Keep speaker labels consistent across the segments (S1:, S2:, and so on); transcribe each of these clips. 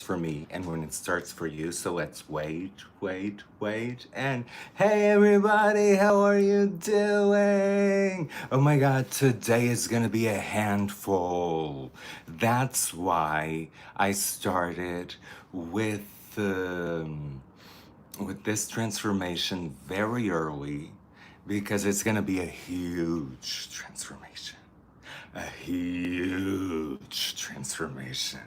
S1: for me and when it starts for you. So let's wait. And hey everybody, how are you doing? Oh my god, today is gonna be a handful. That's why I started with this transformation very early, because it's gonna be a huge transformation. A huge transformation.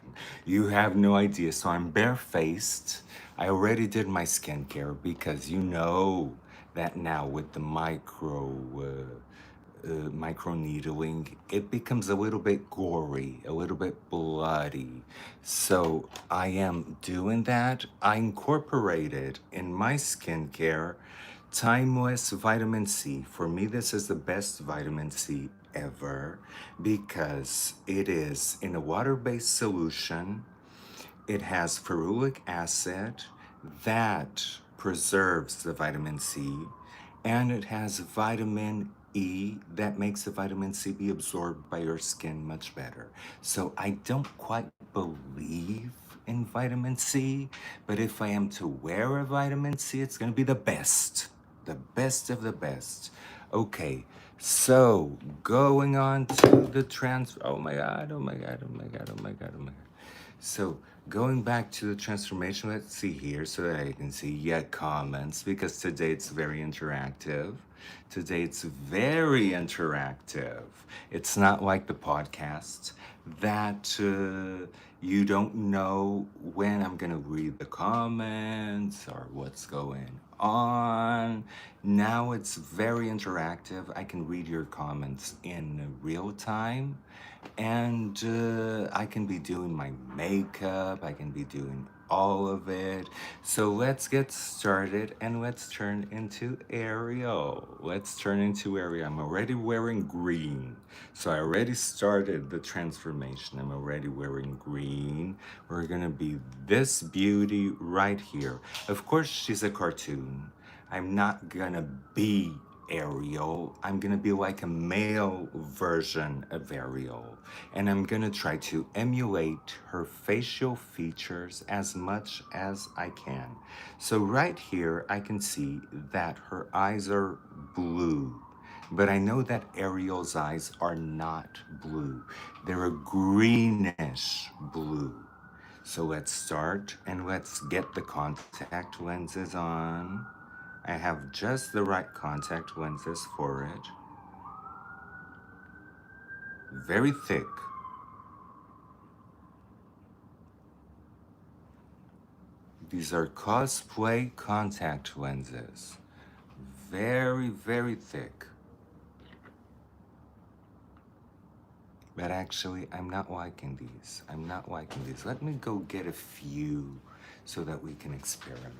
S1: You have no idea. So I'm barefaced. I already did my skincare because you know that now with the micro needling, it becomes a little bit gory, a little bit bloody. So I am doing that. I incorporated in my skincare timeless vitamin C. For me, this is the best vitamin C ever because it is in a water-based solution. It has ferulic acid that preserves the vitamin C, and it has vitamin E that makes the vitamin C be absorbed by your skin much better. So I don't quite believe in vitamin C, but if I am to wear a vitamin C, it's going to be the best of the best. Okay, so going on to the oh my god, oh my god, oh my god, oh my god, oh my god. So going back to the transformation, let's see here so that I can see yet comments, because today it's very interactive. Today it's very interactive. It's not like the podcast that you don't know when I'm gonna read the comments or what's going on. Now it's very interactive. I can read your comments in real time, and I can be doing my makeup, I can be doing all of it. So let's get started and let's turn into Ariel. Let's turn into Ariel. I'm already wearing green. So I already started the transformation. I'm already wearing green. We're gonna be this beauty right here. Of course, she's a cartoon. I'm not gonna be Ariel. I'm gonna be like a male version of Ariel, and I'm gonna try to emulate her facial features as much as I can. So right here, I can see that her eyes are blue, but I know that Ariel's eyes are not blue. They're a greenish blue. So let's start and let's get the contact lenses on. I have just the right contact lenses for it. Very thick. These are cosplay contact lenses. Very, very thick. But actually, I'm not liking these. I'm not liking these. Let me go get a few so that we can experiment.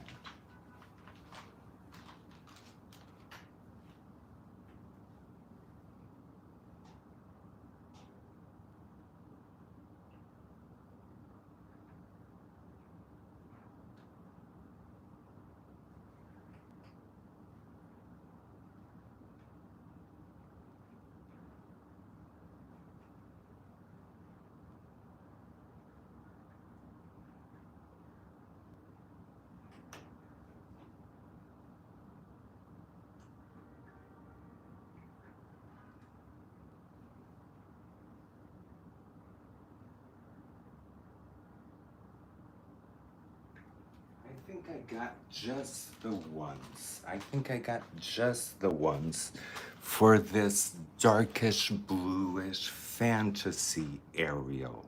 S1: I think I got just the ones. I think I got just the ones for this darkish bluish fantasy Ariel.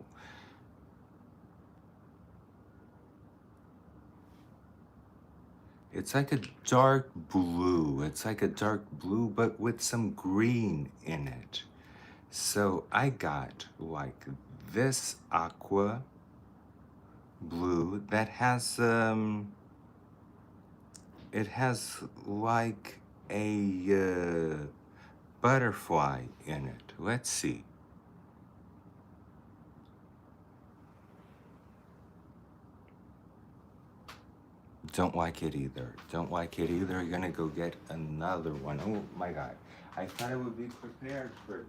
S1: It's like a dark blue. It's like a dark blue, but with some green in it. So I got like this aqua blue that has it has like a butterfly in it. Let's see. Don't like it either. Don't like it either. You're gonna go get another one. Oh my god. I thought I would be prepared for this.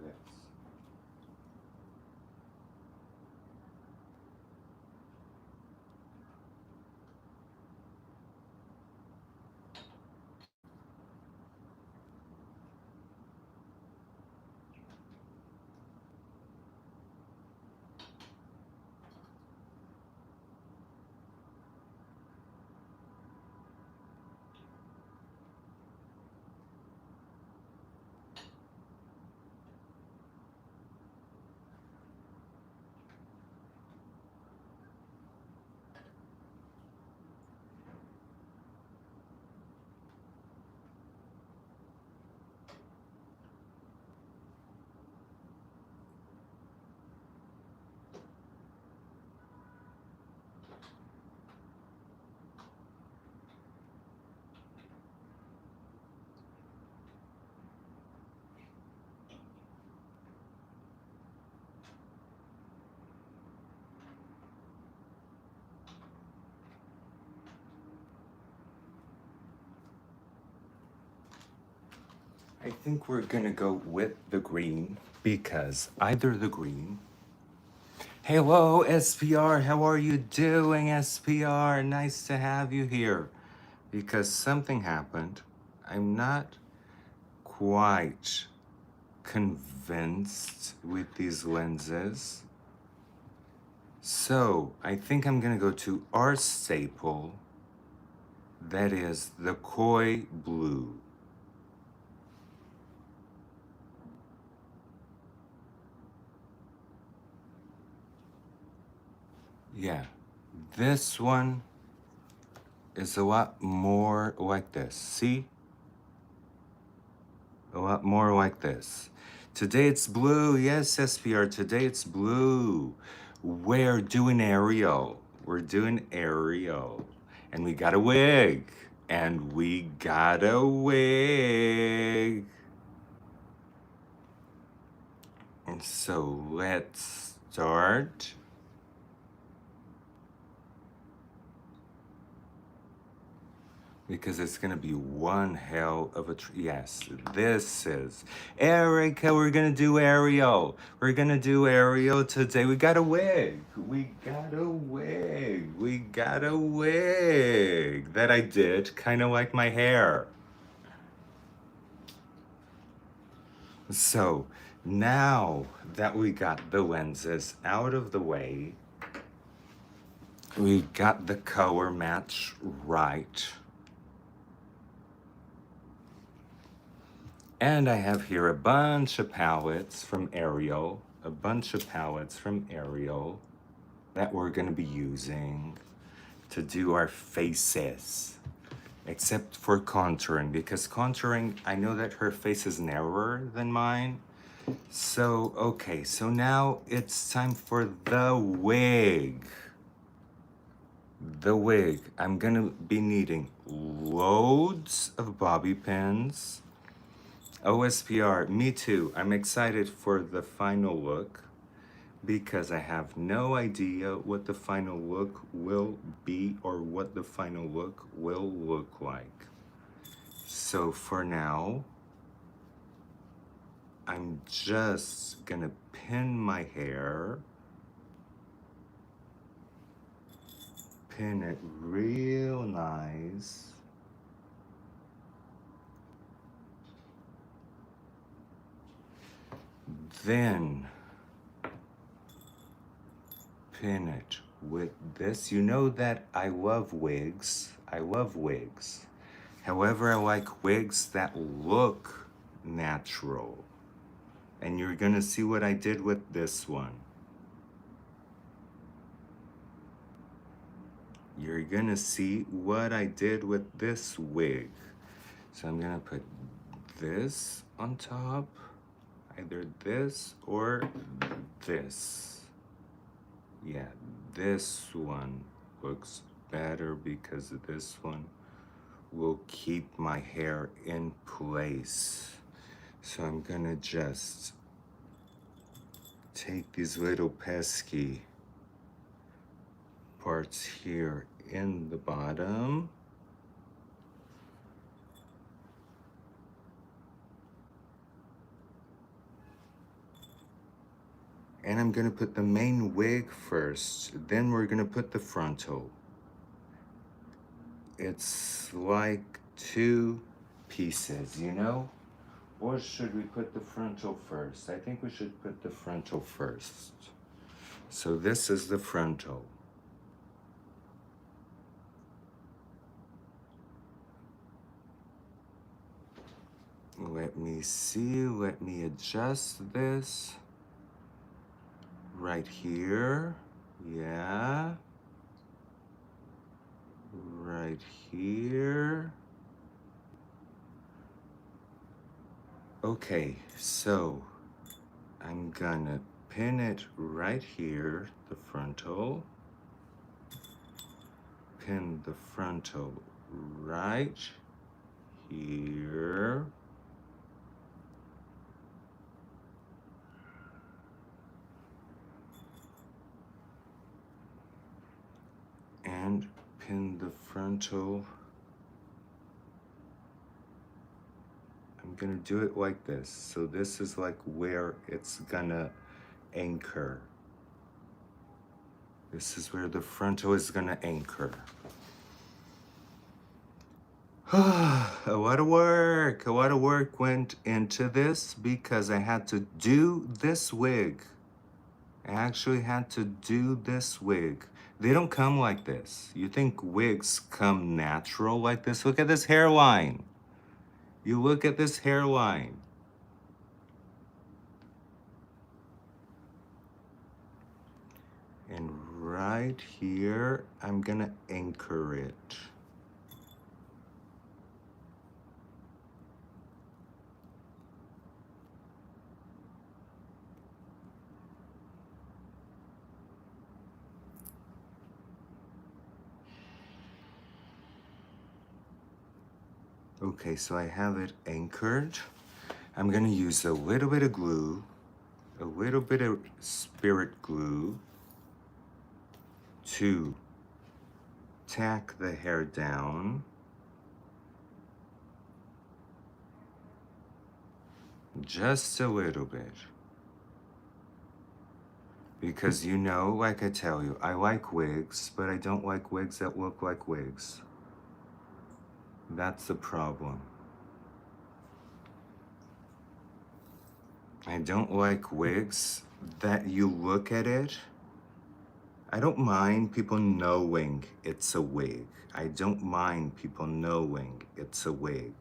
S1: I think we're gonna go with the green because either the green. Hello, SPR. How are you doing, SPR? Nice to have you here. Because something happened. I'm not quite convinced with these lenses. So I think I'm gonna go to our staple. That is the koi blue. Yeah, this one is a lot more like this. See? A lot more like this. Today it's blue. Yes, SPR, today it's blue. We're doing Ariel. We're doing Ariel. And we got a wig. And we got a wig. And so let's start. Because it's gonna be one hell of a yes, this is Erica. We're gonna do Ariel. We're gonna do Ariel today. We got a wig. We got a wig. We got a wig that I did kind of like my hair. So now that we got the lenses out of the way, we got the color match right. And I have here a bunch of palettes from Ariel, that we're gonna be using to do our faces. Except for contouring, because contouring, I know that her face is narrower than mine. So, okay, so now it's time for the wig. The wig. I'm gonna be needing loads of bobby pins. OSPR, me too. I'm excited for the final look because I have no idea what the final look will be or what the final look will look like. So for now, I'm just gonna pin my hair, pin it real nice. Then pin it with this. You know that I love wigs. I love wigs. However, I like wigs that look natural. And you're gonna see what I did with this one. You're gonna see what I did with this wig. So I'm gonna put this on top, either this or this. Yeah, this one looks better because this one will keep my hair in place. So I'm gonna just take these little pesky parts here in the bottom. And I'm gonna put the main wig first, then we're gonna put the frontal. It's like two pieces, you know? Or should we put the frontal first? I think we should put the frontal first. So this is the frontal. Let me see, let me adjust this. Right here, yeah. Right here. Okay, so I'm gonna pin it right here, the frontal. Pin the frontal right here. And pin the frontal. I'm gonna do it like this. So this is like where it's gonna anchor. This is where the frontal is gonna anchor. A lot of work went into this because I had to do this wig. I actually had to do this wig. They don't come like this. You think wigs come natural like this? Look at this hairline. You look at this hairline. And right here, I'm gonna anchor it. Okay, so I have it anchored. I'm gonna use a little bit of glue, a little bit of spirit glue to tack the hair down. Just a little bit. Because you know, like I tell you, I like wigs, but I don't like wigs that look like wigs. That's the problem. I don't like wigs that you look at it. I don't mind people knowing it's a wig. I don't mind people knowing it's a wig.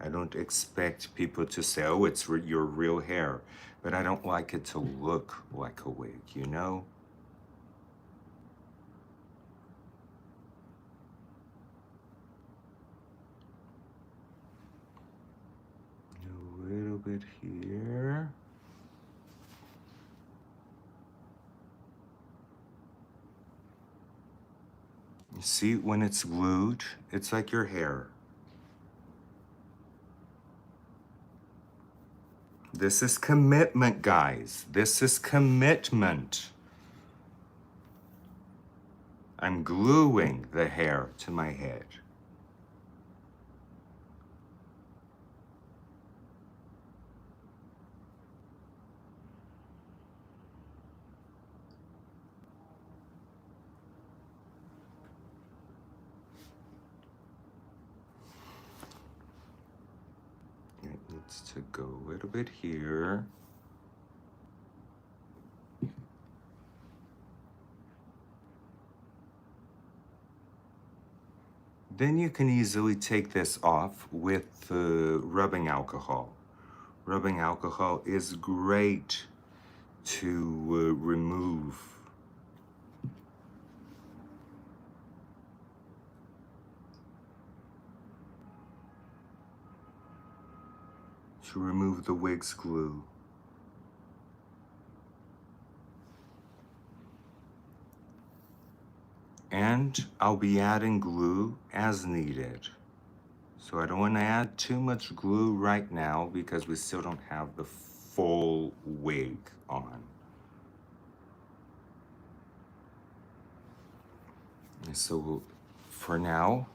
S1: I don't expect people to say, oh, it's your real hair. But I don't like it to look like a wig, you know? A little bit here. You see, when it's glued, it's like your hair. This is commitment, guys. This is commitment. I'm gluing the hair to my head. It needs to go a little bit here. Then you can easily take this off with rubbing alcohol. Rubbing alcohol is great to remove the wig's glue. And I'll be adding glue as needed. So I don't want to add too much glue right now because we still don't have the full wig on. And so for now,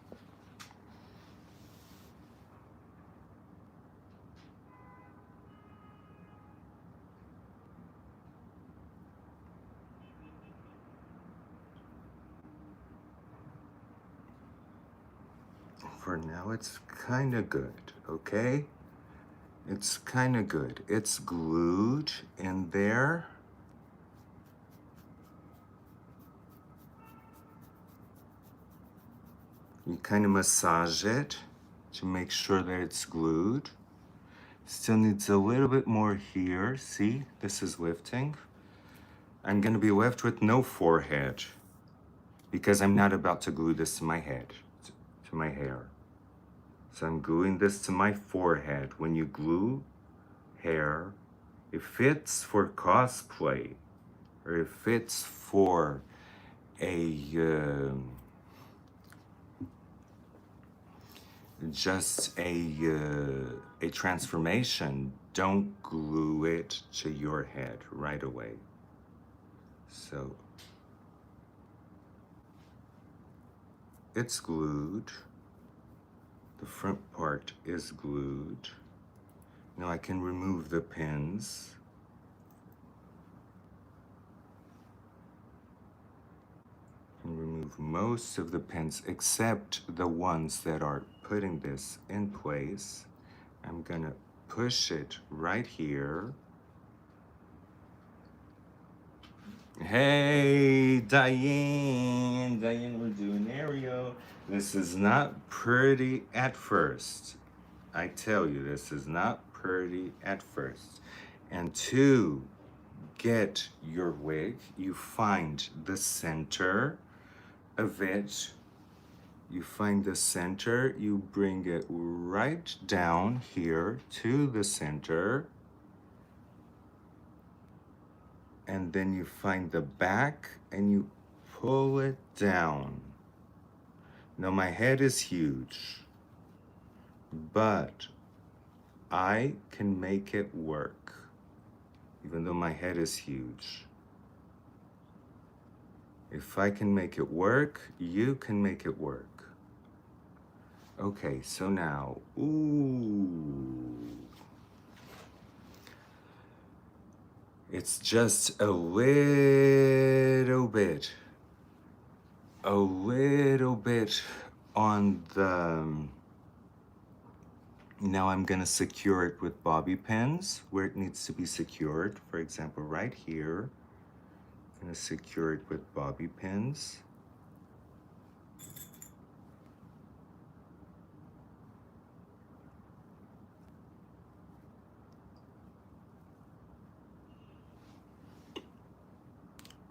S1: it's kind of good, okay? It's kind of good. It's glued in there. You kind of massage it to make sure that it's glued. Still needs a little bit more here. See, this is lifting. I'm gonna be left with no forehead because I'm not about to glue this to my head, to my hair. So I'm gluing this to my forehead. When you glue hair, it fits for cosplay, or it fits for just a transformation. Don't glue it to your head right away. So it's glued. The front part is glued. Now I can remove the pins. And remove most of the pins except the ones that are putting this in place. I'm gonna push it right here. Hey, Diane, we're doing Ariel. This is not pretty at first. I tell you, this is not pretty at first. And to get your wig, you find the center of it. You find the center, you bring it right down here to the center. And then you find the back and you pull it down. Now my head is huge, but I can make it work, even though my head is huge. If I can make it work, you can make it work. Okay, so now, ooh. It's just a little bit on the, now I'm gonna secure it with bobby pins where it needs to be secured. For example, right here, I'm gonna secure it with bobby pins.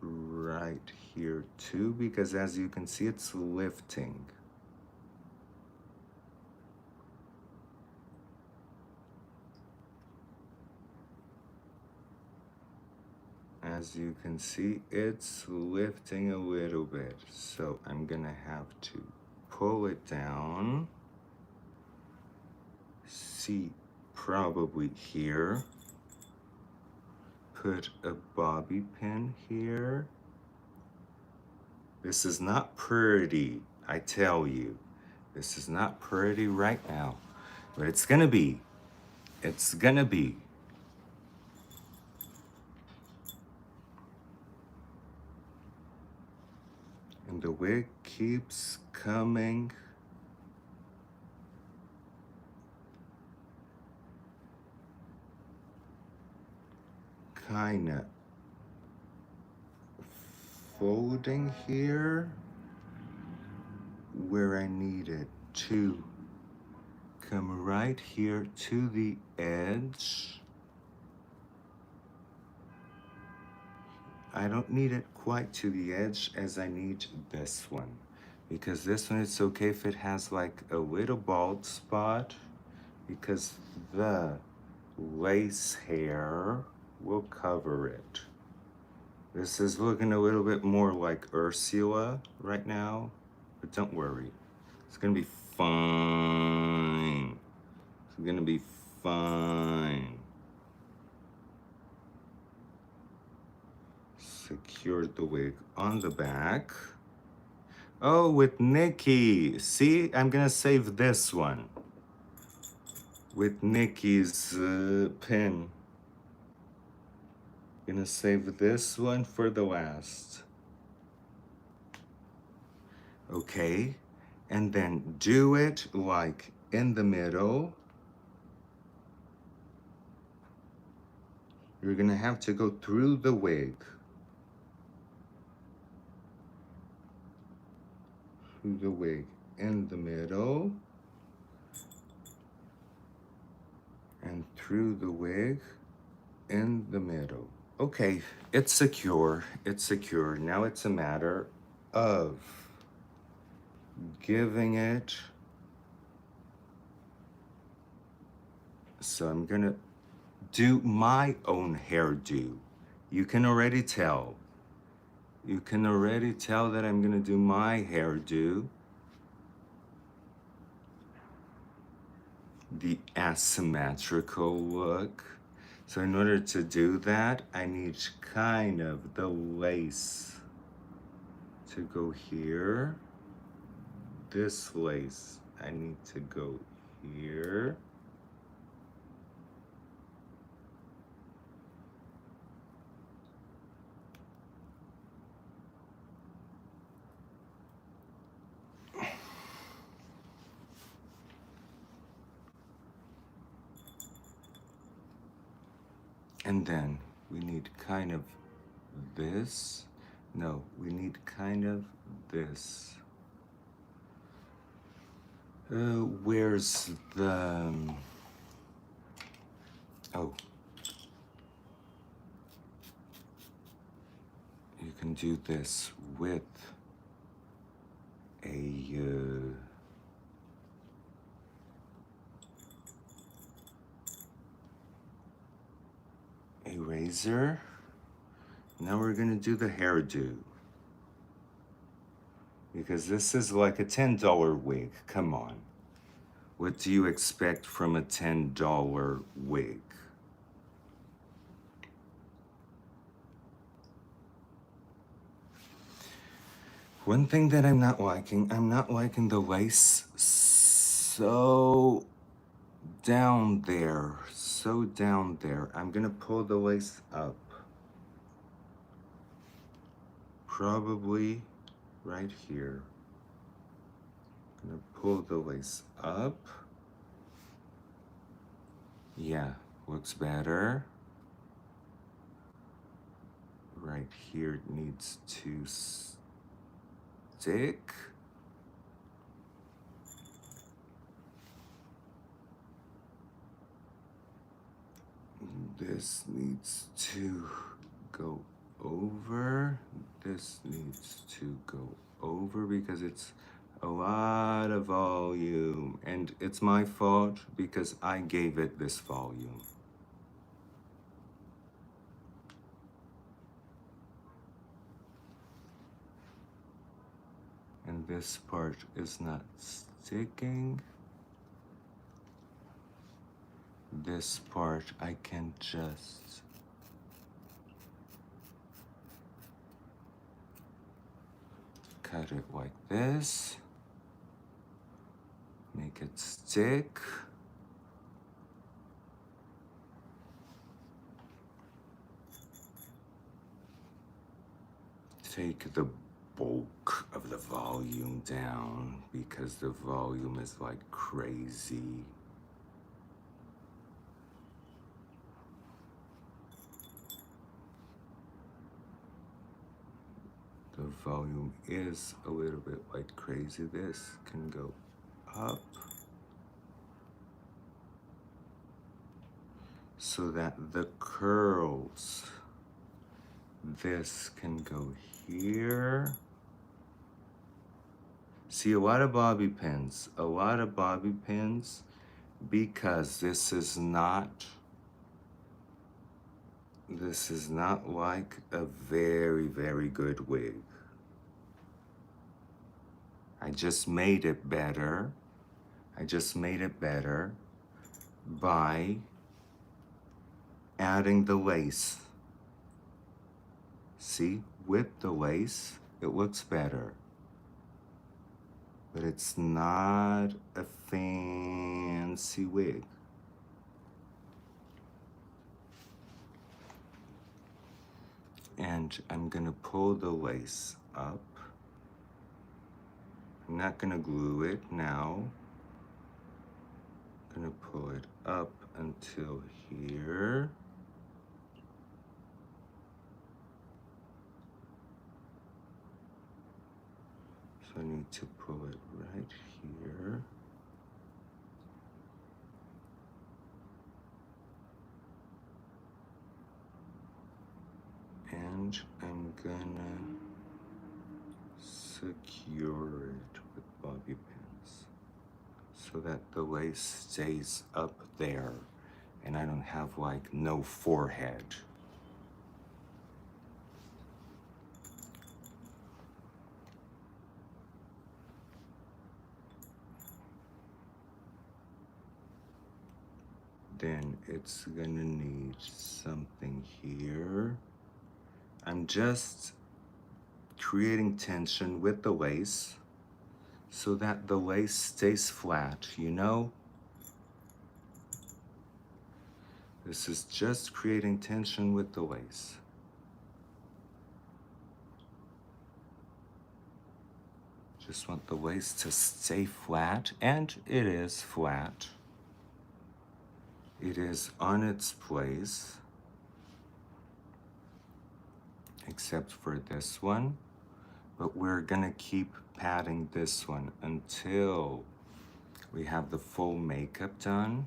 S1: Right here too, because as you can see, it's lifting. As you can see, it's lifting a little bit. So I'm gonna have to pull it down. See, probably here. Put a bobby pin here. This is not pretty, I tell you. This is not pretty right now, but it's gonna be. It's gonna be. And the wig keeps coming. Kinda folding here where I need it to come right here to the edge. I don't need it quite to the edge as I need this one, because this one it's okay if it has like a little bald spot, because the lace hair will cover it. This is looking a little bit more like Ursula right now, but don't worry. It's gonna be fine. It's gonna be fine. Secured the wig on the back. Oh, with Nikki. See, I'm gonna save this one with Nikki's pin. Gonna save this one for the last. Okay, and then do it like in the middle. You're gonna have to go through the wig. Through the wig in the middle. And through the wig in the middle. Okay, it's secure. It's secure. Now it's a matter of giving it. So I'm gonna do my own hairdo. You can already tell. You can already tell that I'm gonna do my hairdo. The asymmetrical look. So in order to do that, I need kind of the lace to go here. This lace, I need to go here. And then we need kind of this. No, we need kind of this. Where's the... oh. You can do this with a... razor. Now we're gonna do the hairdo. Because this is like a $10 wig, come on. What do you expect from a $10 wig? One thing that I'm not liking the lace so down there, I'm gonna pull the lace up. Probably right here. I'm gonna pull the lace up. Yeah, looks better. Right here it needs to stick. This needs to go over. This needs to go over because it's a lot of volume. And it's my fault because I gave it this volume. And this part is not sticking. This part I can just cut it like this. Make it stick. Take the bulk of the volume down because the volume is like crazy. The volume is a little bit like crazy. This can go up so that the curls, this can go here. See, a lot of bobby pins because this is not like a very, very good wig. I just made it better. By adding the lace. See, with the lace, it looks better. But it's not a fancy wig. And I'm gonna pull the lace up. I'm not gonna glue it now. I'm gonna pull it up until here. So I need to pull it right here. And I'm gonna secure it with bobby pins so that the lace stays up there and I don't have like no forehead. Then it's gonna need something here. I'm just creating tension with the lace so that the lace stays flat, you know? This is just creating tension with the lace. Just want the lace to stay flat, and it is flat. It is on its place. except for this one. But we're gonna keep patting this one until we have the full makeup done.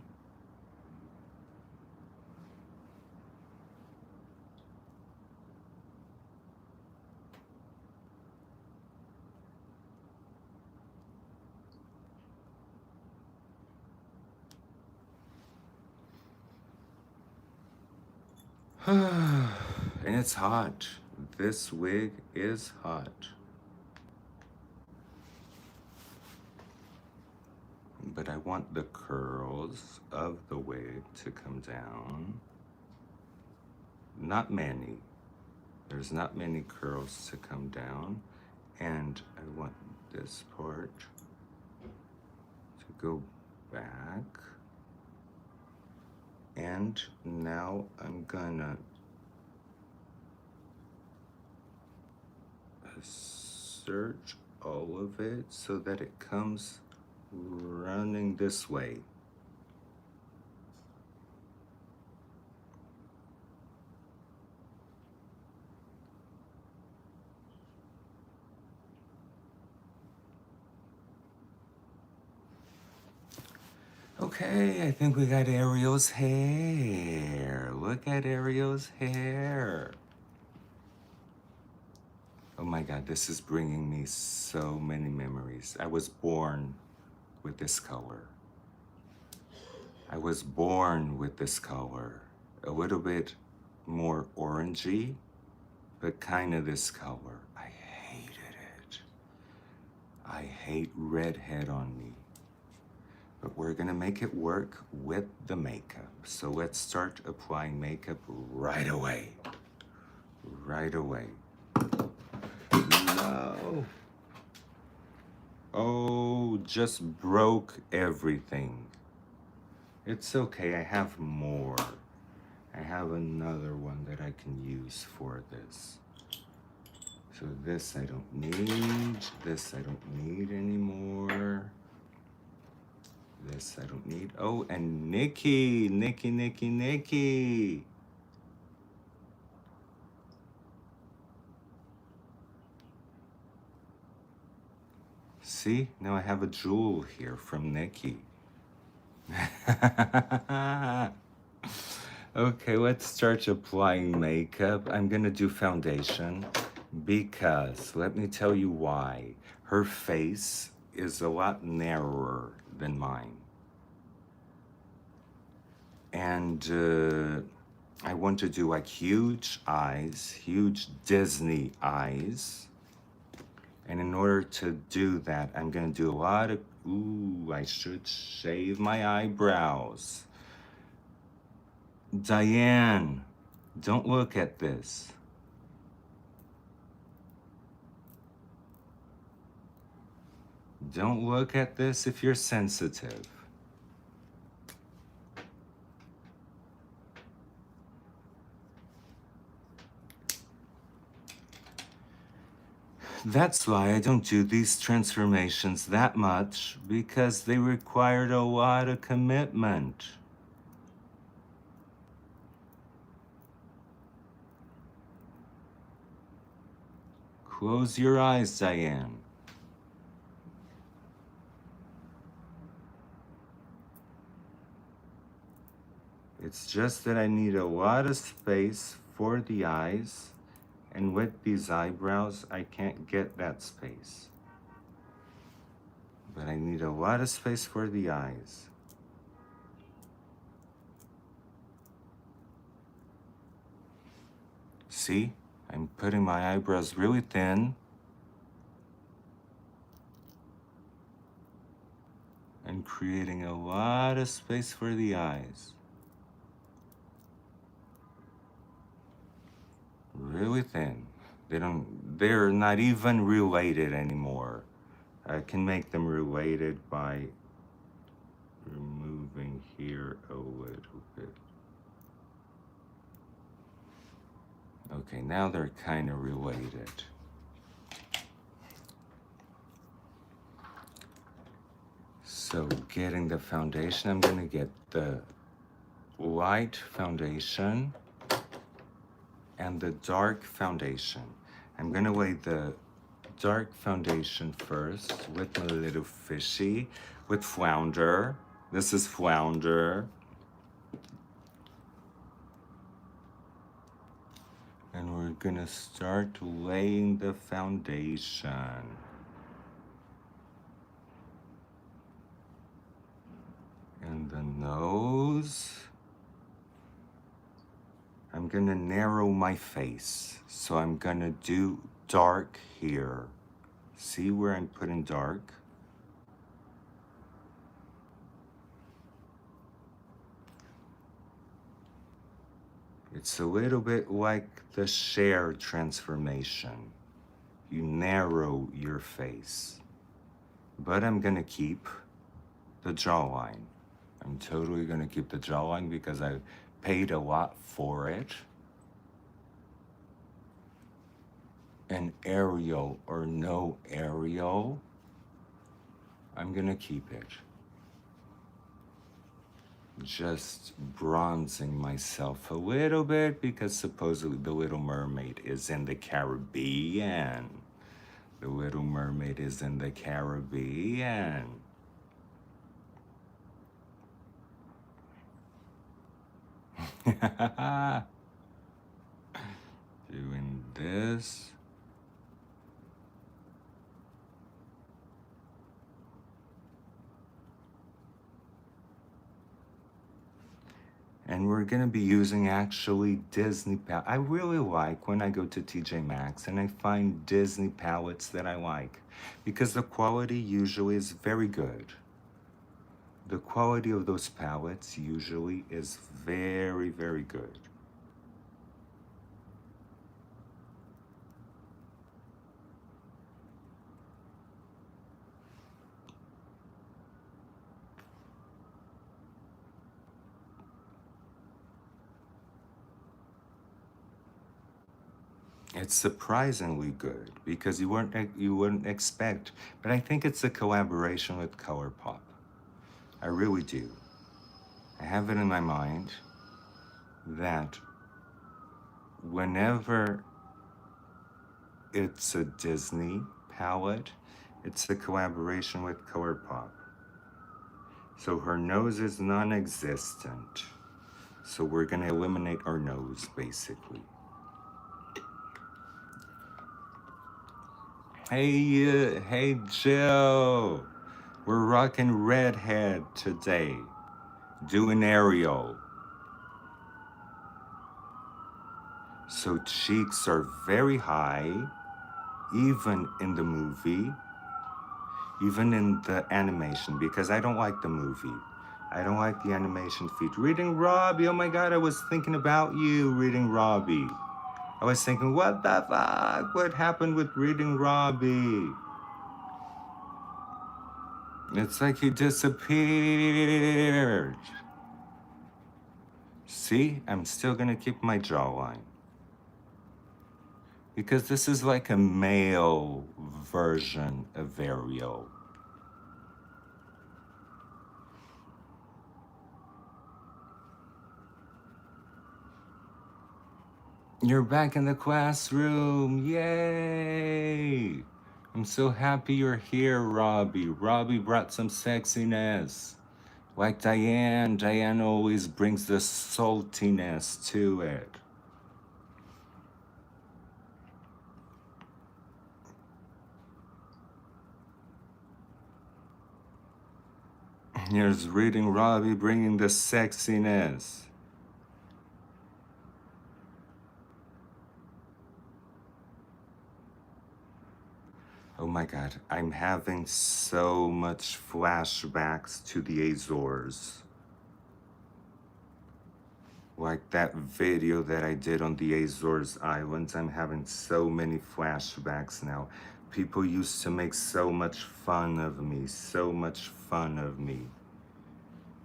S1: And it's hot. This wig is hot. But I want the curls of the wig to come down. Not many. There's not many curls to come down. And I want this part to go back. And now I'm gonna search all of it so that it comes running this way. Okay, I think we got Ariel's hair. Look at Ariel's hair. Oh my God, this is bringing me so many memories. I was born with this color. I was born with this color. A little bit more orangey, but kind of this color. I hated it. I hate redhead on me. But we're gonna make it work with the makeup. So let's start applying makeup right away. Right away. No. Oh, just broke everything. It's okay, I have more. I have another one that I can use for this. So this I don't need. This I don't need anymore. This I don't need. Oh, and Nikki. See, now I have a jewel here from Nikki. Okay, let's start applying makeup. I'm gonna do foundation because, let me tell you why. Her face is a lot narrower than mine. And I want to do like huge eyes, huge Disney eyes. And in order to do that, I'm gonna do a lot of, ooh, I should shave my eyebrows. Diane, don't look at this. Don't look at this if you're sensitive. That's why I don't do these transformations that much, because they required a lot of commitment. Close your eyes, Diane. It's just that I need a lot of space for the eyes, and with these eyebrows, I can't get that space. But I need a lot of space for the eyes. See, I'm putting my eyebrows really thin. And creating a lot of space for the eyes. Really thin. They're not even related anymore. I can make them related by removing here a little bit. Okay, now they're kind of related. So getting the foundation, I'm gonna get the light foundation. and the dark foundation. I'm gonna lay the dark foundation first with my little fishy, with flounder. This is flounder. And we're gonna start laying the foundation. And the nose. I'm gonna narrow my face. So I'm gonna do dark here. See where I'm putting dark? It's a little bit like the share transformation. You narrow your face. But I'm gonna keep the jawline. I'm totally gonna keep the jawline because I paid a lot for it. And Ariel or no Ariel, I'm gonna keep it. Just bronzing myself a little bit because supposedly the Little Mermaid is in the Caribbean. The Little Mermaid is in the Caribbean. Doing this. And we're gonna be using actually Disney palette. I really like when I go to TJ Maxx and I find Disney palettes that I like because the quality usually is very good. The quality of those palettes usually is very, very good. It's surprisingly good because you wouldn't expect, but I think it's a collaboration with ColourPop. I really do. I have it in my mind that whenever it's a Disney palette, it's a collaboration with ColourPop. So her nose is non-existent. So we're gonna eliminate our nose, basically. Hey Jill. We're rocking redhead today. Doing Ariel. So cheeks are very high, even in the movie, even in the animation, because I don't like the movie. I don't like the animation feature. Reading Robbie, oh my God, I was thinking about you, Reading Robbie. I was thinking, what the fuck? What happened with Reading Robbie? It's like he disappeared. See, I'm still gonna keep my jawline. Because this is like a male version of Ariel. You're back in the classroom, yay! I'm so happy you're here, Robbie. Robbie brought some sexiness. Like Diane, Diane always brings the saltiness to it. Here's Reading Robbie bringing the sexiness. Oh my God, I'm having so much flashbacks to the Azores. Like that video that I did on the Azores Islands, I'm having so many flashbacks now. People used to make so much fun of me,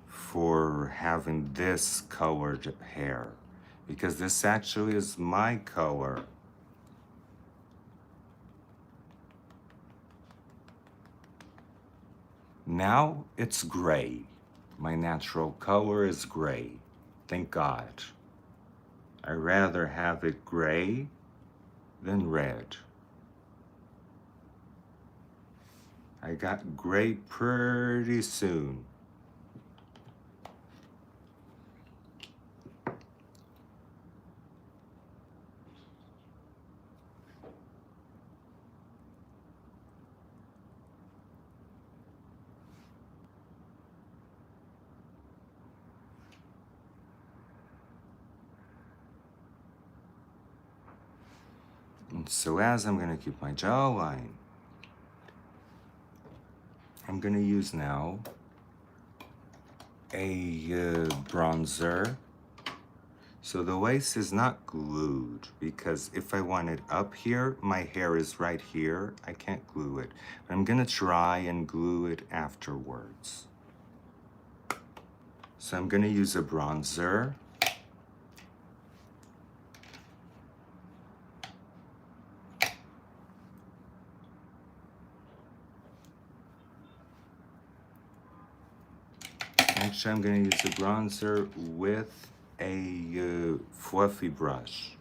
S1: for having this colored hair. Because this actually is my color. Now it's gray. My natural color is gray. Thank God. I'd rather have it gray than red. I got gray pretty soon. And so as I'm gonna keep my jawline, I'm gonna use now a bronzer. So the waist is not glued because if I want it up here, my hair is right here. I can't glue it. But I'm gonna try and glue it afterwards. So I'm gonna use a bronzer. Actually, I'm gonna use a bronzer with a fluffy brush.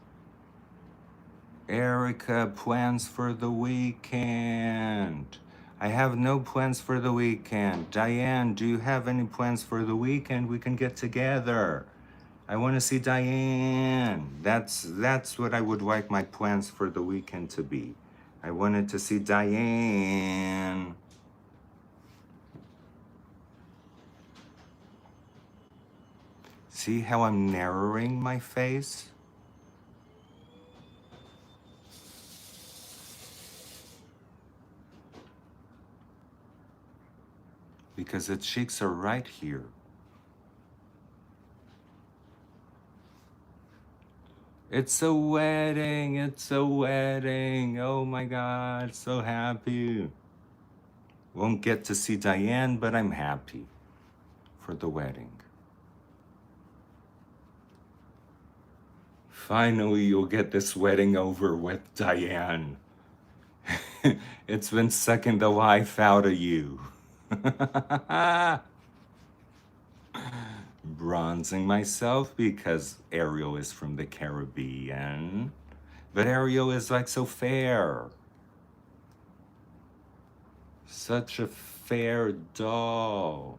S1: Erica, plans for the weekend. I have no plans for the weekend. Diane, do you have any plans for the weekend? We can get together. I want to see Diane. That's what I would like my plans for the weekend to be. I wanted to see Diane. See how I'm narrowing my face? Because the cheeks are right here. It's a wedding, it's a wedding. Oh my God, so happy. Won't get to see Diane, but I'm happy for the wedding. Finally, you'll get this wedding over with, Diane. It's been sucking the life out of you. Bronzing myself because Ariel is from the Caribbean. But Ariel is like so fair. Such a fair doll.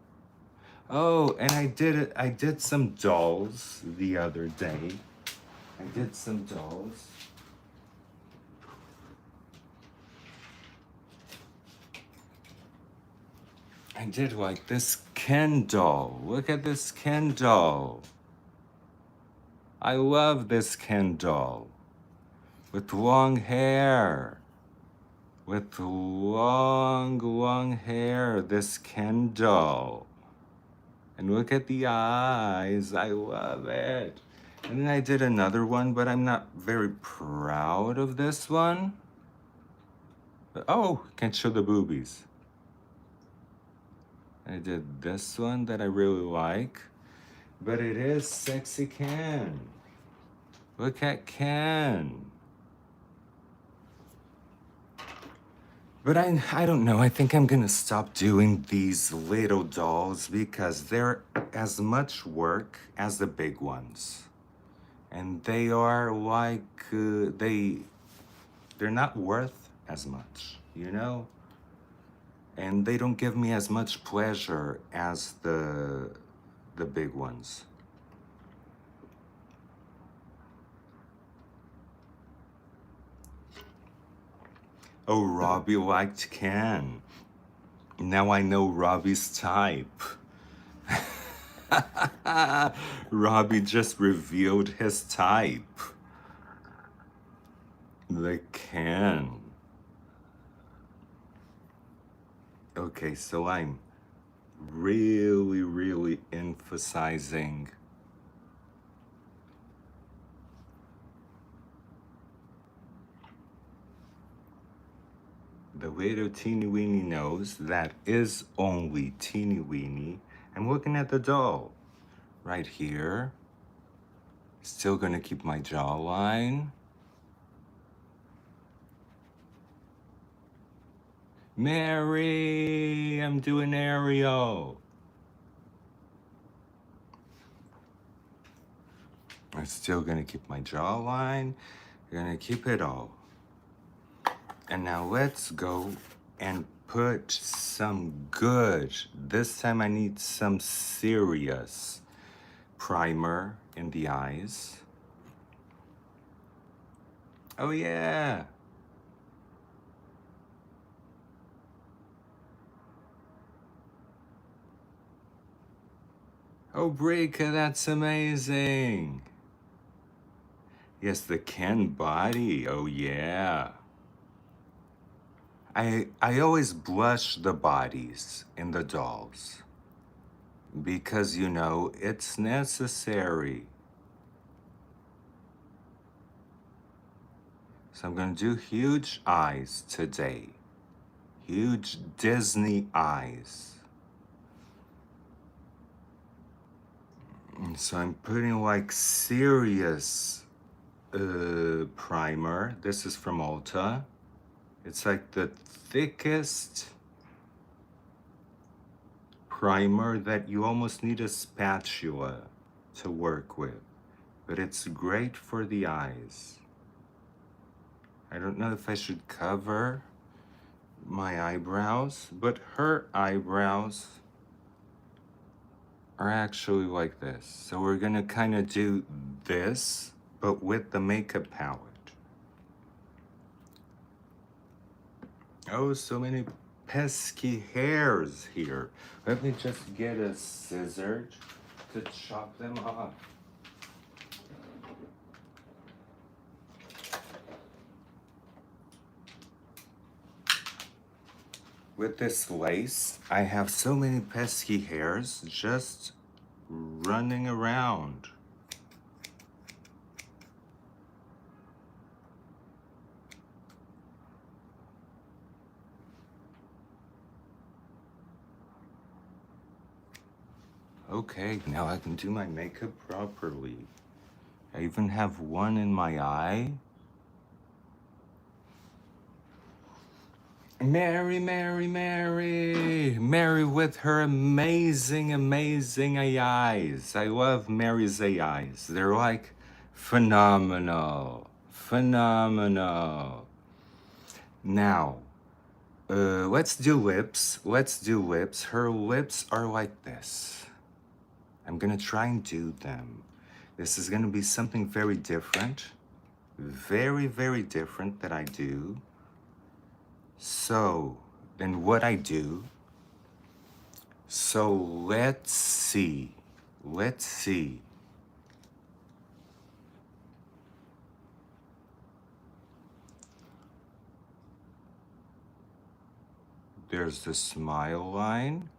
S1: Oh, and I did some dolls the other day. I did some dolls. I did like this Ken doll. Look at this Ken doll. I love this Ken doll. With long hair. With long hair. This Ken doll. And look at the eyes. I love it. And then I did another one, but I'm not very proud of this one. But, oh, can't show the boobies. I did this one that I really like. But it is sexy Ken. Look at Ken. But I don't know. I think I'm gonna stop doing these little dolls because they're as much work as the big ones. And they are like, they're not worth as much, you know? And they don't give me as much pleasure as the big ones. Oh, Robbie liked Ken. Now I know Robbie's type. Robbie just revealed his type. The Ken. Okay, so I'm really emphasizing the little teeny weeny nose that is only teeny weeny. I'm looking at the doll right here. Still gonna keep my jawline. Mary, I'm doing Ariel. I'm still gonna keep my jawline. We're gonna keep it all. And now let's go and put some good, this time I need some serious primer in the eyes. Oh yeah. Oh Brika, that's amazing. Yes, the Ken body, oh yeah. I always blush the bodies in the dolls because you know it's necessary. So I'm gonna do huge eyes today. Huge Disney eyes. And so I'm putting like serious primer. This is from Ulta. It's like the thickest primer that you almost need a spatula to work with. But it's great for the eyes. I don't know if I should cover my eyebrows, but her eyebrows are actually like this. So we're gonna kind of do this, but with the makeup palette. Oh, so many pesky hairs here. Let me just get a scissor to chop them off. With this lace, I have so many pesky hairs just running around. Okay, now I can do my makeup properly. I even have one in my eye. Mary, Mary, Mary. Mary with her amazing, amazing eyes. I love Mary's eyes. They're like phenomenal. Phenomenal. Now, let's do lips. Let's do lips. Her lips are like this. I'm gonna try and do them. This is gonna be something very different. Very, very different that I do. So, then what I do. So let's see. Let's see. There's the smile line.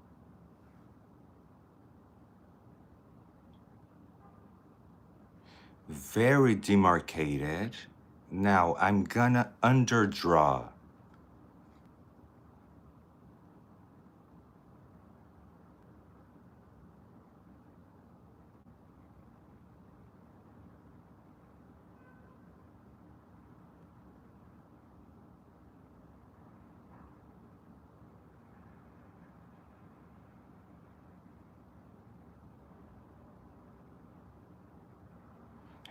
S1: Very demarcated. Now I'm gonna underdraw.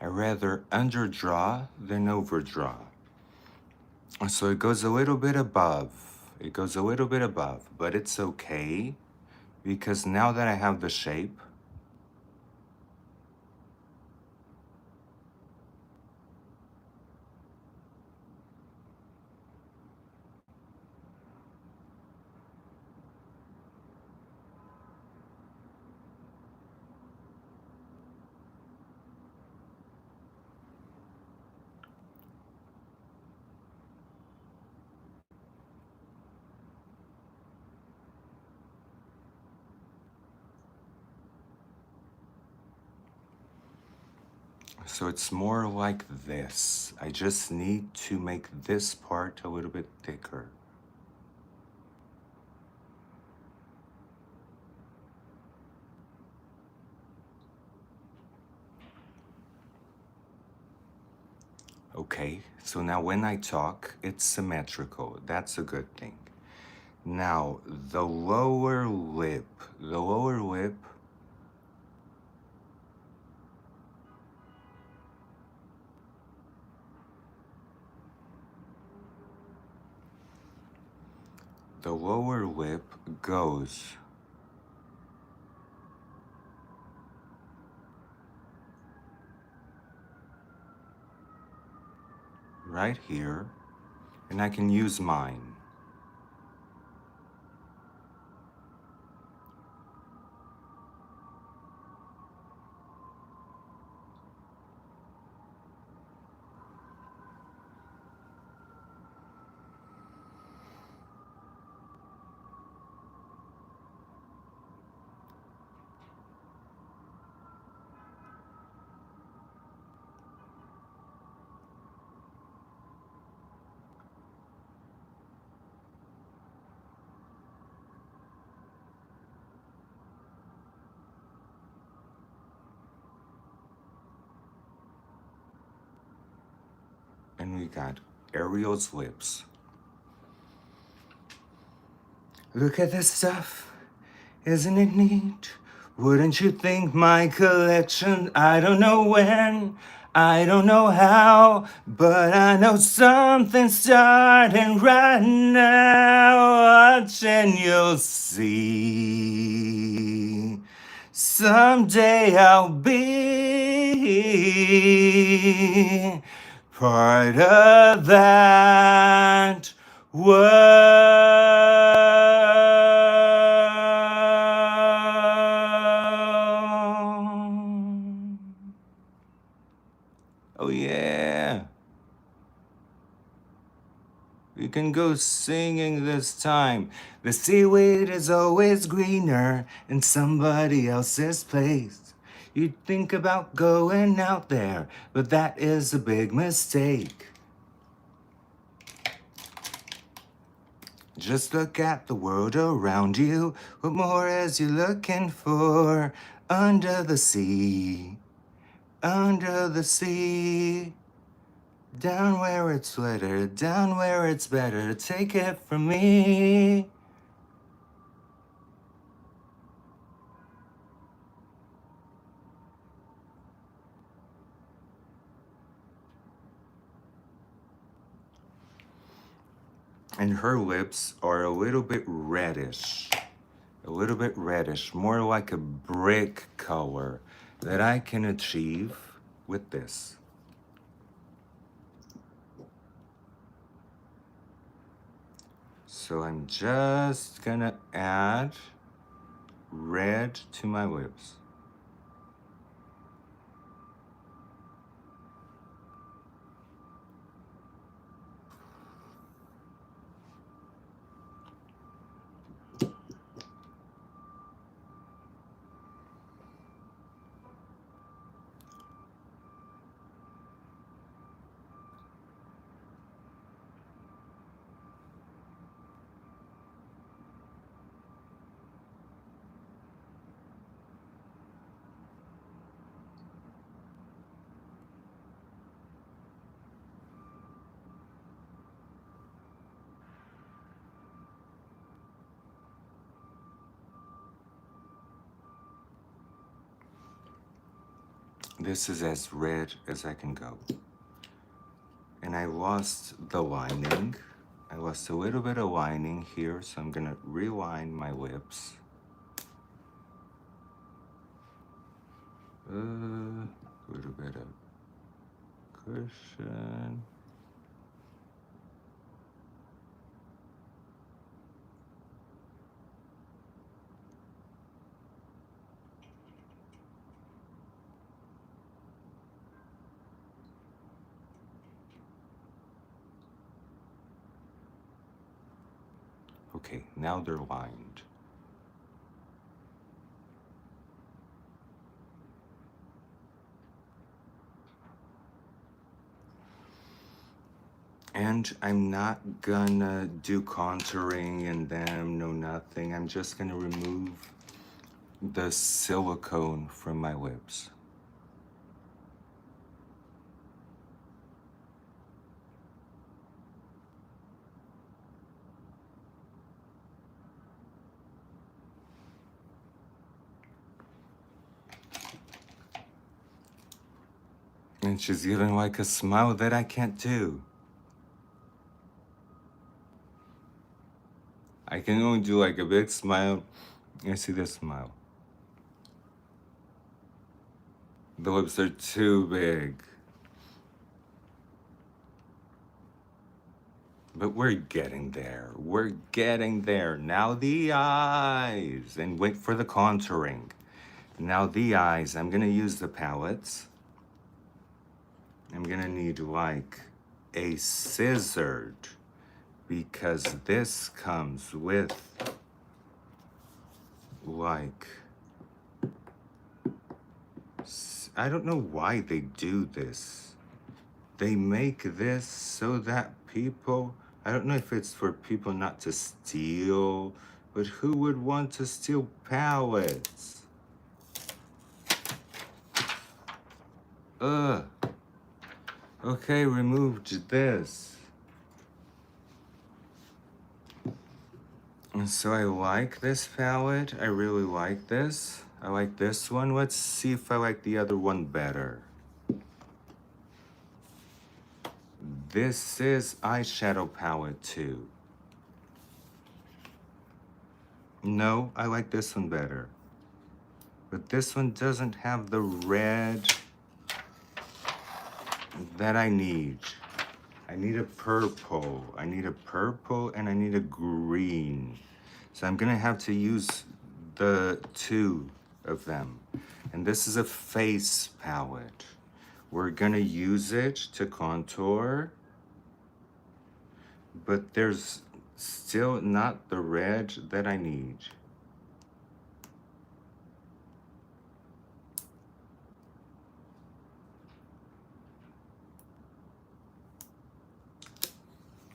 S1: I rather underdraw than overdraw. So it goes a little bit above. It goes a little bit above, but it's okay because now that I have the shape, so it's more like this. I just need to make this part a little bit thicker. Okay, so now when I talk, it's symmetrical. That's a good thing. Now, the lower lip, the lower lip goes right here, and I can use mine. And we got Ariel's lips. Look at this stuff, isn't it neat? Wouldn't you think my collection, I don't know when, I don't know how, but I know something's starting right now. Watch and you'll see. Someday I'll be part of that world. Oh yeah. You can go singing this time. The seaweed is always greener in somebody else's place. You'd think about going out there, but that is a big mistake. Just look at the world around you. What more is you looking for? Under the sea, under the sea. Down where it's wetter, down where it's better. Take it from me. And her lips are a little bit reddish. A little bit reddish, more like a brick color that I can achieve with this. So I'm just gonna add red to my lips. This is as red as I can go. And I lost the lining. I lost a little bit of lining here, so I'm gonna reline my lips. A little bit of cushion. Okay, now they're lined. And I'm not gonna do contouring in them, no nothing. I'm just gonna remove the silicone from my lips. And she's giving like a smile that I can't do. I can only do like a big smile. You see this smile. The lips are too big. But we're getting there. We're getting there. Now the eyes. And wait for the contouring. Now the eyes. I'm going to use the palettes. I'm going to need like a scissored because this comes with like, I don't know why they do this. They make this so that people, I don't know if it's for people not to steal, but who would want to steal palettes? Ugh. Okay, removed this. And so I like this palette. I really like this. I like this one. Let's see if I like the other one better. This is eyeshadow palette too. No, I like this one better. But this one doesn't have the red that I need. I need a purple. I need a purple and I need a green. So I'm gonna have to use the two of them. And this is a face palette. We're gonna use it to contour, but there's still not the red that I need.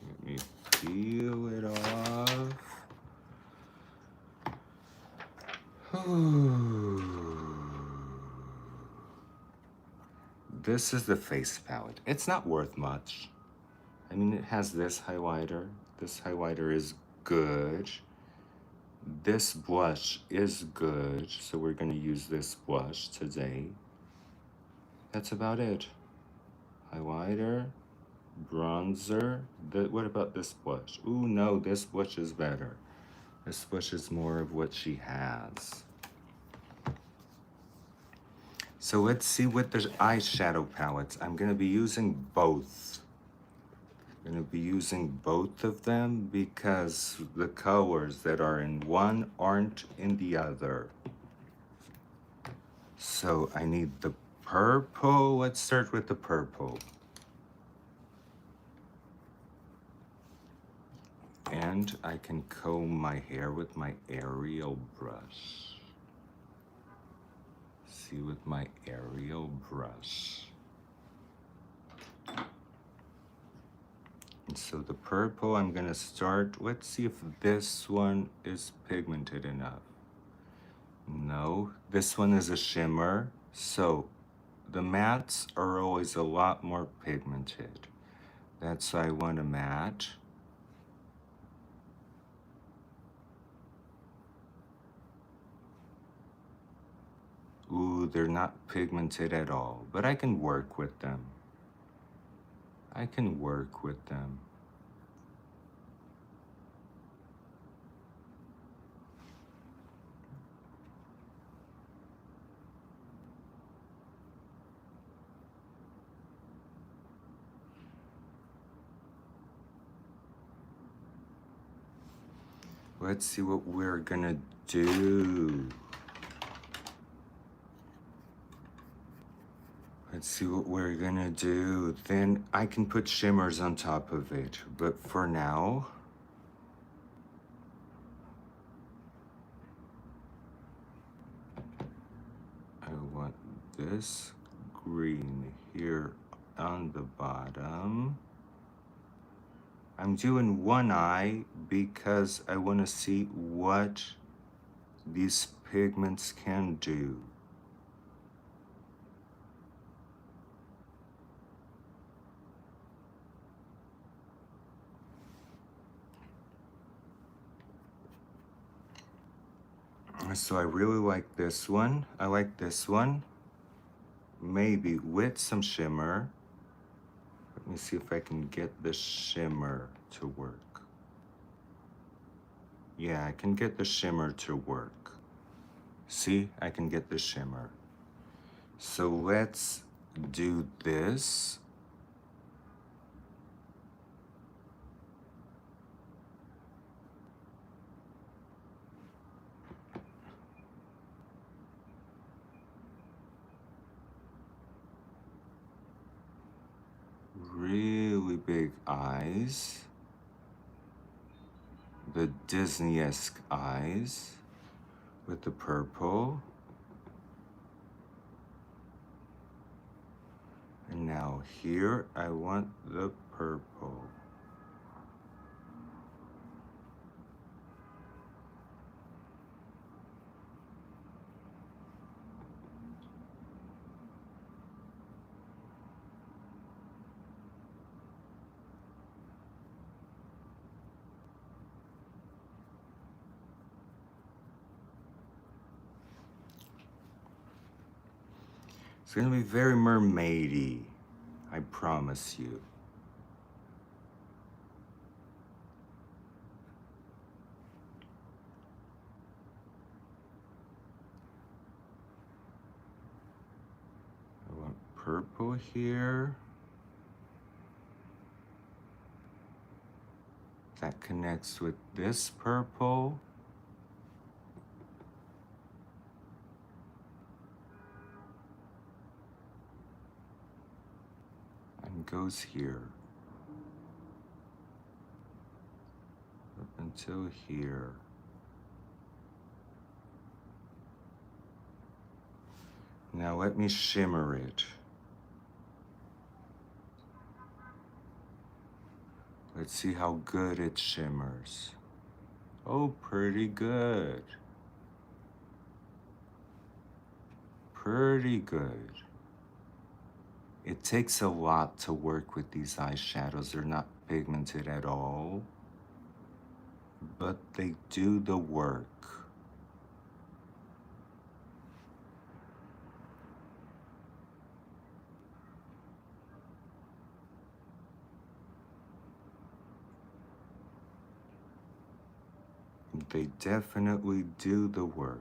S1: Let me peel it off. This is the face palette. It's not worth much. I mean, it has this highlighter. This highlighter is good. This blush is good, so we're gonna use this blush today. That's about it. Highlighter, bronzer. What about this blush? Ooh, no, this blush is better. This blush is more of what she has. So let's see what the eyeshadow palettes. I'm gonna be using both. I'm gonna be using both of them because the colors that are in one aren't in the other. So I need the purple. Let's start with the purple. And I can comb my hair with my Ariel brush. See, with my Ariel brush. And so the purple, I'm gonna start. Let's see if this one is pigmented enough. No, this one is a shimmer. So the mattes are always a lot more pigmented. That's why I want a matte. Ooh, they're not pigmented at all, but I can work with them. I can work with them. Let's see what we're gonna do. Let's see what we're gonna do. Then I can put shimmers on top of it. But for now, I want this green here on the bottom. I'm doing one eye because I want to see what these pigments can do. So I really like this one. I like this one. Maybe with some shimmer. Let me see if I can get the shimmer to work. Yeah, I can get the shimmer to work. See, I can get the shimmer. So let's do this. Really big eyes. The Disney-esque eyes with the purple. And now here, I want the purple. It's gonna be very mermaidy, I promise you. I want purple here. That connects with this purple. And goes here. Up until here. Now let me shimmer it. Let's see how good it shimmers. Oh, pretty good. Pretty good. It takes a lot to work with these eyeshadows. They're not pigmented at all, but they do the work. They definitely do the work.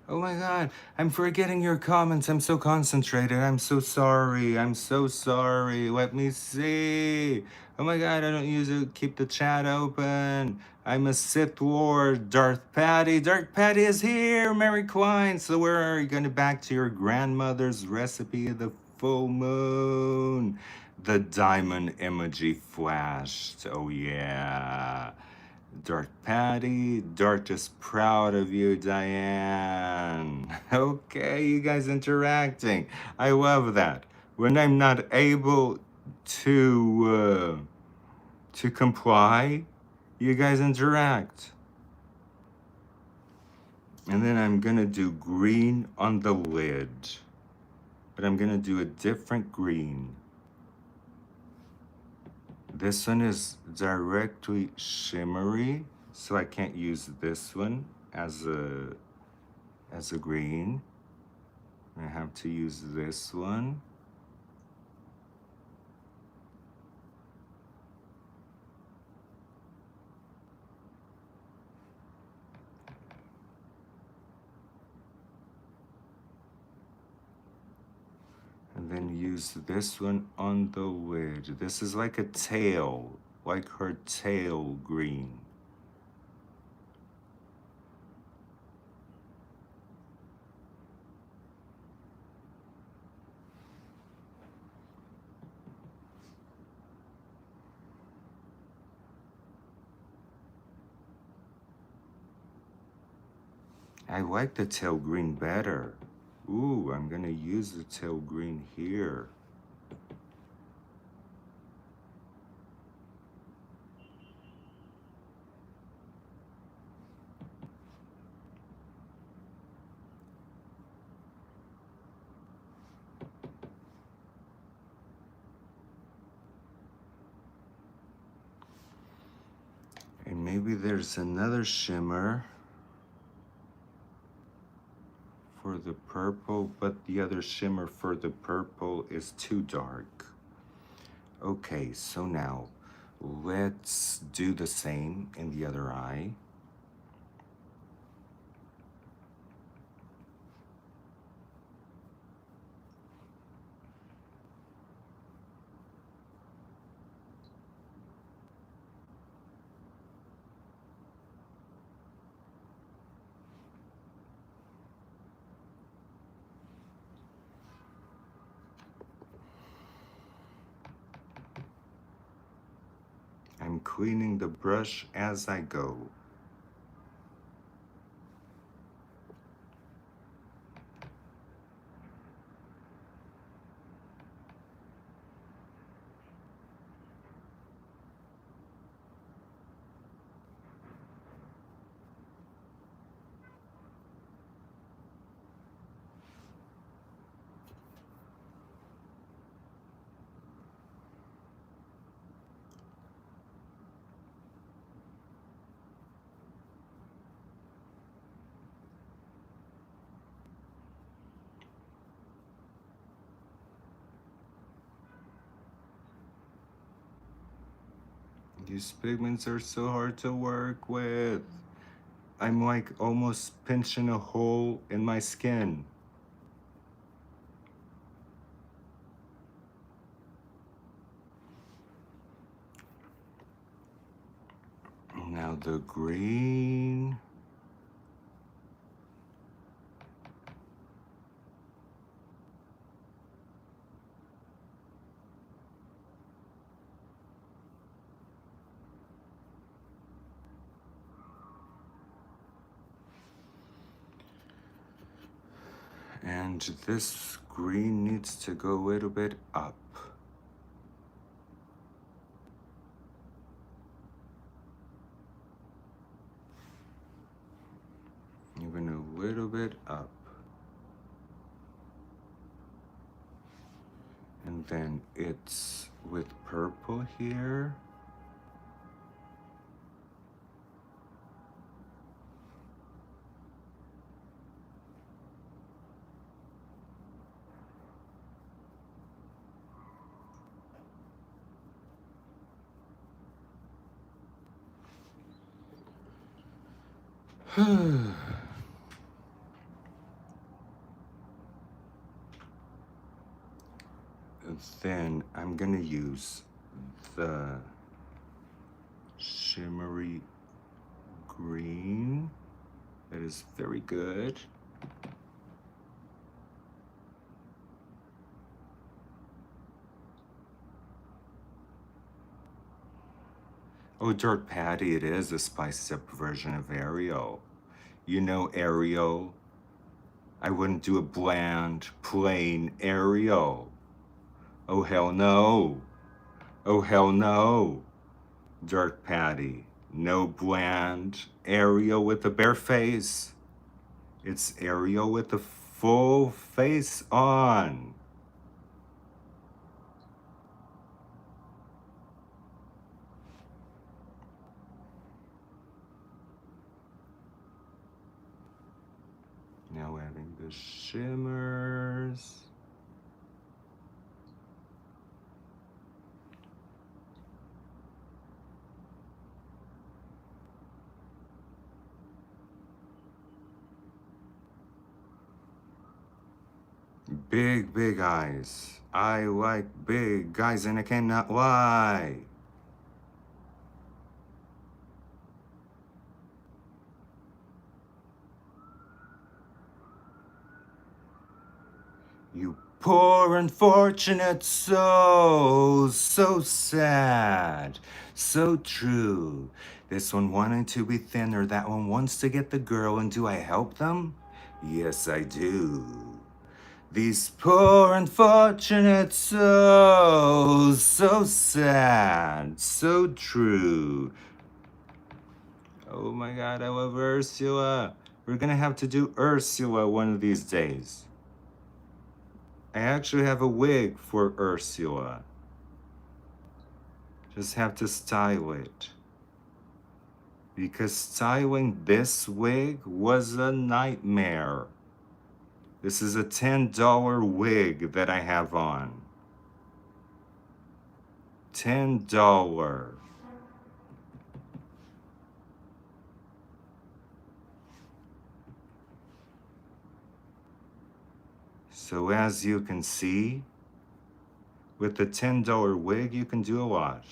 S1: Oh my God, I'm forgetting your comments. I'm so concentrated. I'm so sorry. I'm so sorry. Let me see. Oh my God, I don't usually keep the chat open. I'm a Sith Lord, Darth Patty. Darth Patty is here, Mary Klein. So where are you going to back to your grandmother's recipe of the full moon? The diamond emoji flashed. Oh yeah. Dark Patty, Dart is proud of you, Diane. Okay, you guys interacting. I love that. When I'm not able to comply, you guys interact. And then I'm gonna do green on the lid, but I'm gonna do a different green. This one is directly shimmery, so I can't use this one as a green. I have to use this one. And then use this one on the lid. This is like a tail, like her tail green. I like the tail green better. Ooh, I'm gonna use the tail green here. Maybe there's another shimmer for the purple, but the other shimmer for the purple is too dark. Okay, so now let's do the same in the other eye. I'm cleaning the brush as I go. These pigments are so hard to work with. I'm like almost pinching a hole in my skin. Now the green. And this green needs to go a little bit up. Even a little bit up. And then it's with purple here. Then I'm gonna use the shimmery green. That is very good. Oh, Dirt Patty, it is a spiced up version of Ariel. You know Ariel. I wouldn't do a bland, plain Ariel. Oh, hell no. Oh, hell no. Dirt Patty. No bland Ariel with a bare face. It's Ariel with the full face on. Now adding the shimmers. Big, big eyes. I like big guys and I cannot lie. You poor unfortunate soul, so sad, so true. This one wanted to be thinner, that one wants to get the girl, and do I help them? Yes, I do. These poor unfortunate souls, so sad, so true. Oh my God, I love Ursula. We're gonna have to do Ursula one of these days. I actually have a wig for Ursula. Just have to style it. because styling this wig was a nightmare. This is a $10 wig that I have on. $10. So as you can see, with the $10 wig, you can do a lot.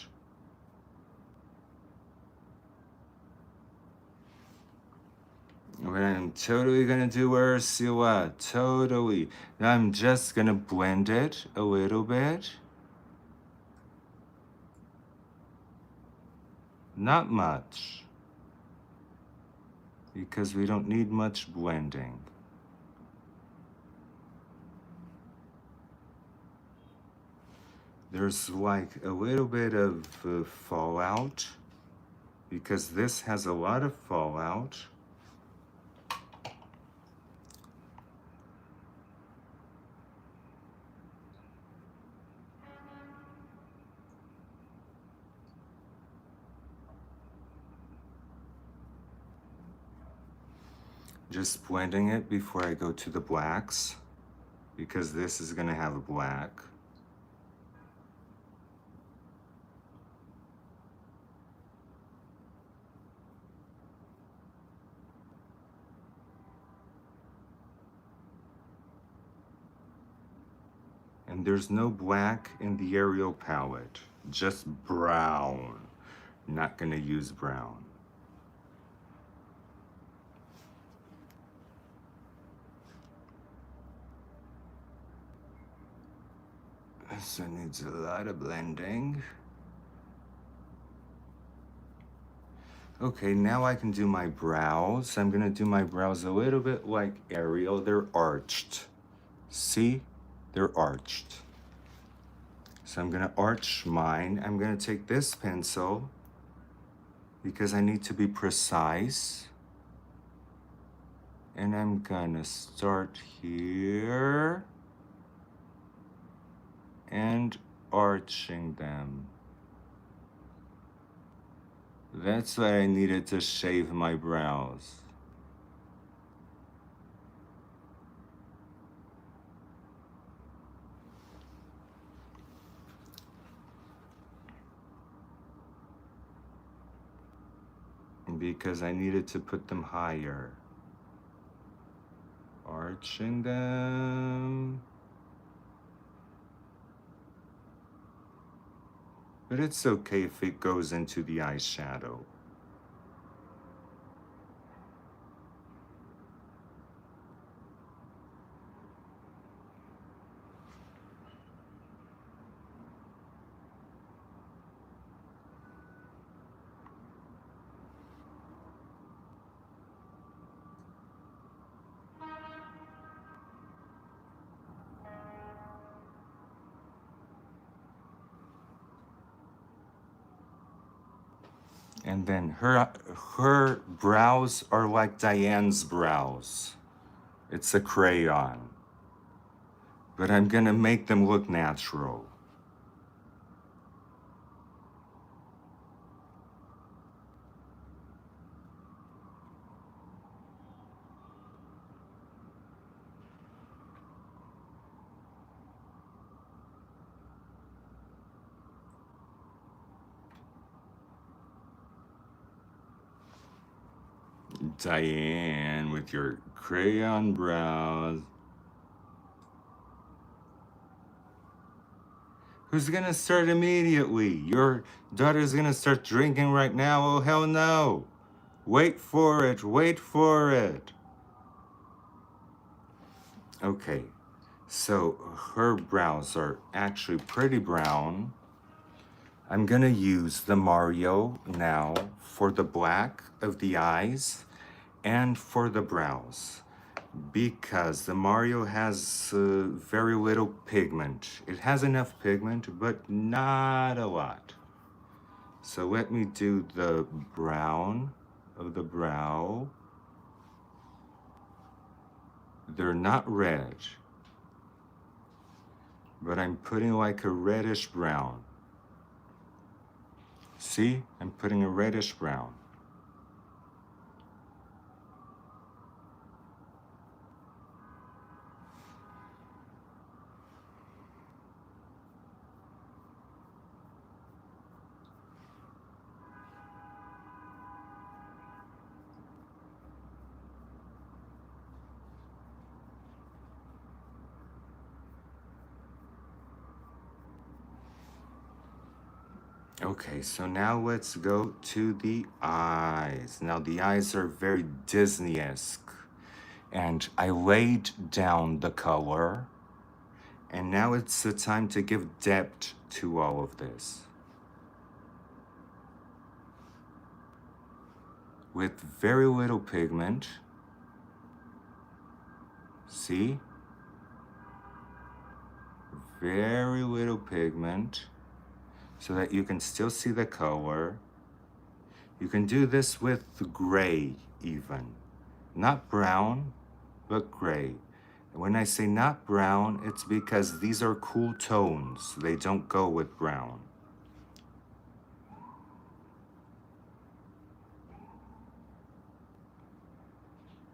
S1: I'm totally gonna do Ursula, totally. I'm just gonna blend it a little bit. Not much, because we don't need much blending. There's like a little bit of fallout, because this has a lot of fallout. Just blending it before I go to the blacks, because this is gonna have a black. And there's no black in the Ariel palette, just brown. Not gonna use brown. So it needs a lot of blending. Okay, now I can do my brows. I'm gonna do my brows a little bit like Ariel. They're arched. See? They're arched. So I'm gonna arch mine. I'm gonna take this pencil because I need to be precise. And I'm gonna start here and arching them. That's why I needed to shave my brows. Because I needed to put them higher. Arching them. But it's okay if it goes into the eyeshadow. And then her brows are like Diane's brows. It's a crayon. But I'm gonna make them look natural. Diane with your crayon brows. Who's gonna start immediately? Your daughter's gonna start drinking right now? Oh, hell no. Wait for it, wait for it. Okay, so her brows are actually pretty brown. I'm gonna use the Mario now for the black of the eyes and for the brows, because the Mario has very little pigment. It has enough pigment, but not a lot. So let me do the brown of the brow. They're not red, but I'm putting like a reddish brown. See, I'm putting a reddish brown. Okay, so now let's go to the eyes. Now the eyes are very Disney-esque. And I laid down the color. And now it's the time to give depth to all of this. With very little pigment. See? Very little pigment. So that you can still see the color. You can do this with gray even. Not brown, but gray. And when I say not brown, it's because these are cool tones. They don't go with brown.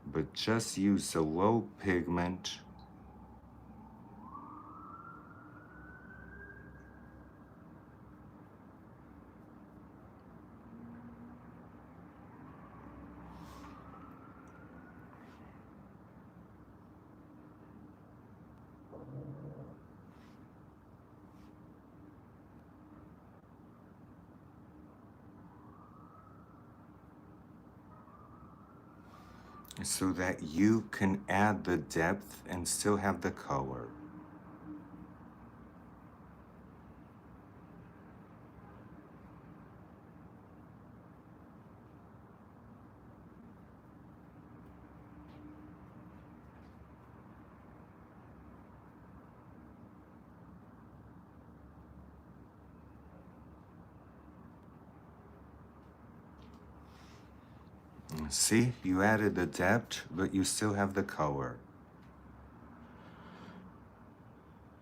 S1: But just use a low pigment. So that you can add the depth and still have the color. See, you added the depth, but you still have the color.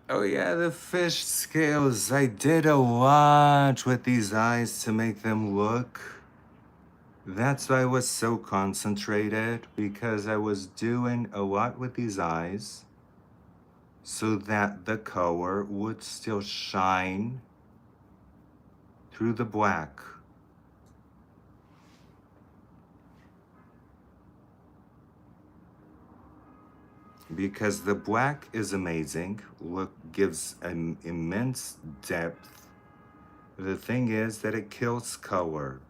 S1: Oh yeah, the fish scales. I did a lot with these eyes to make them look. That's why I was so concentrated, because I was doing a lot with these eyes so that the color would still shine through the black. Because the black is amazing, look, gives an immense depth. The thing is that it kills color.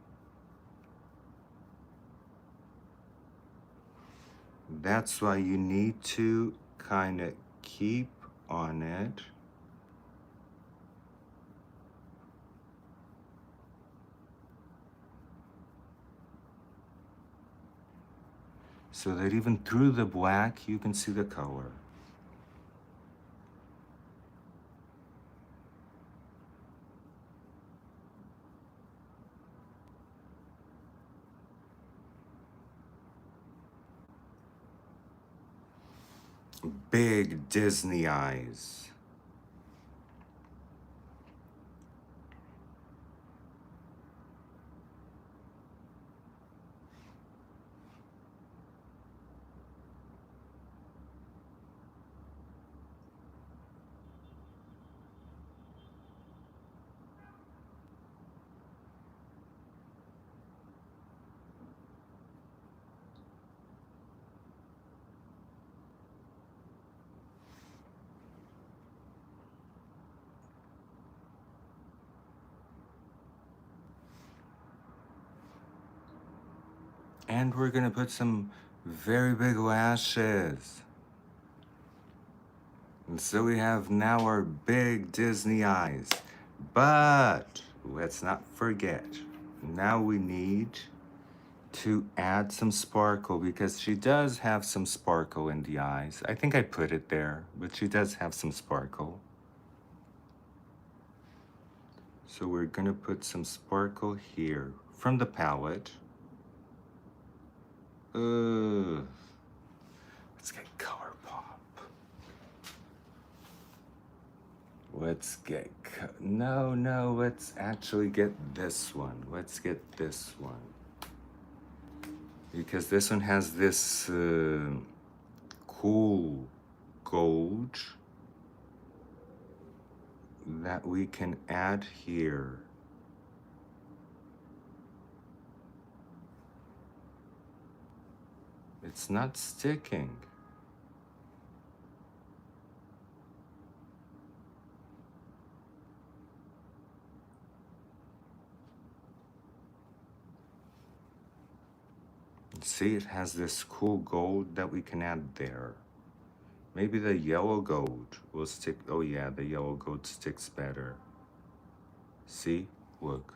S1: That's why you need to kind of keep on it. So that even through the black, you can see the color. Big Disney eyes. And we're gonna put some very big lashes. And so we have now our big Disney eyes. But let's not forget, now we need to add some sparkle because she does have some sparkle in the eyes. I think I put it there, but she does have some sparkle. So we're gonna put some sparkle here from the palette. Let's get color pop. Let's get, no, let's actually get this one. Let's get this one. Because this one has this cool gold that we can add here. It's not sticking. See, it has this cool gold that we can add there. Maybe the yellow gold will stick. Oh yeah, the yellow gold sticks better. See? Look.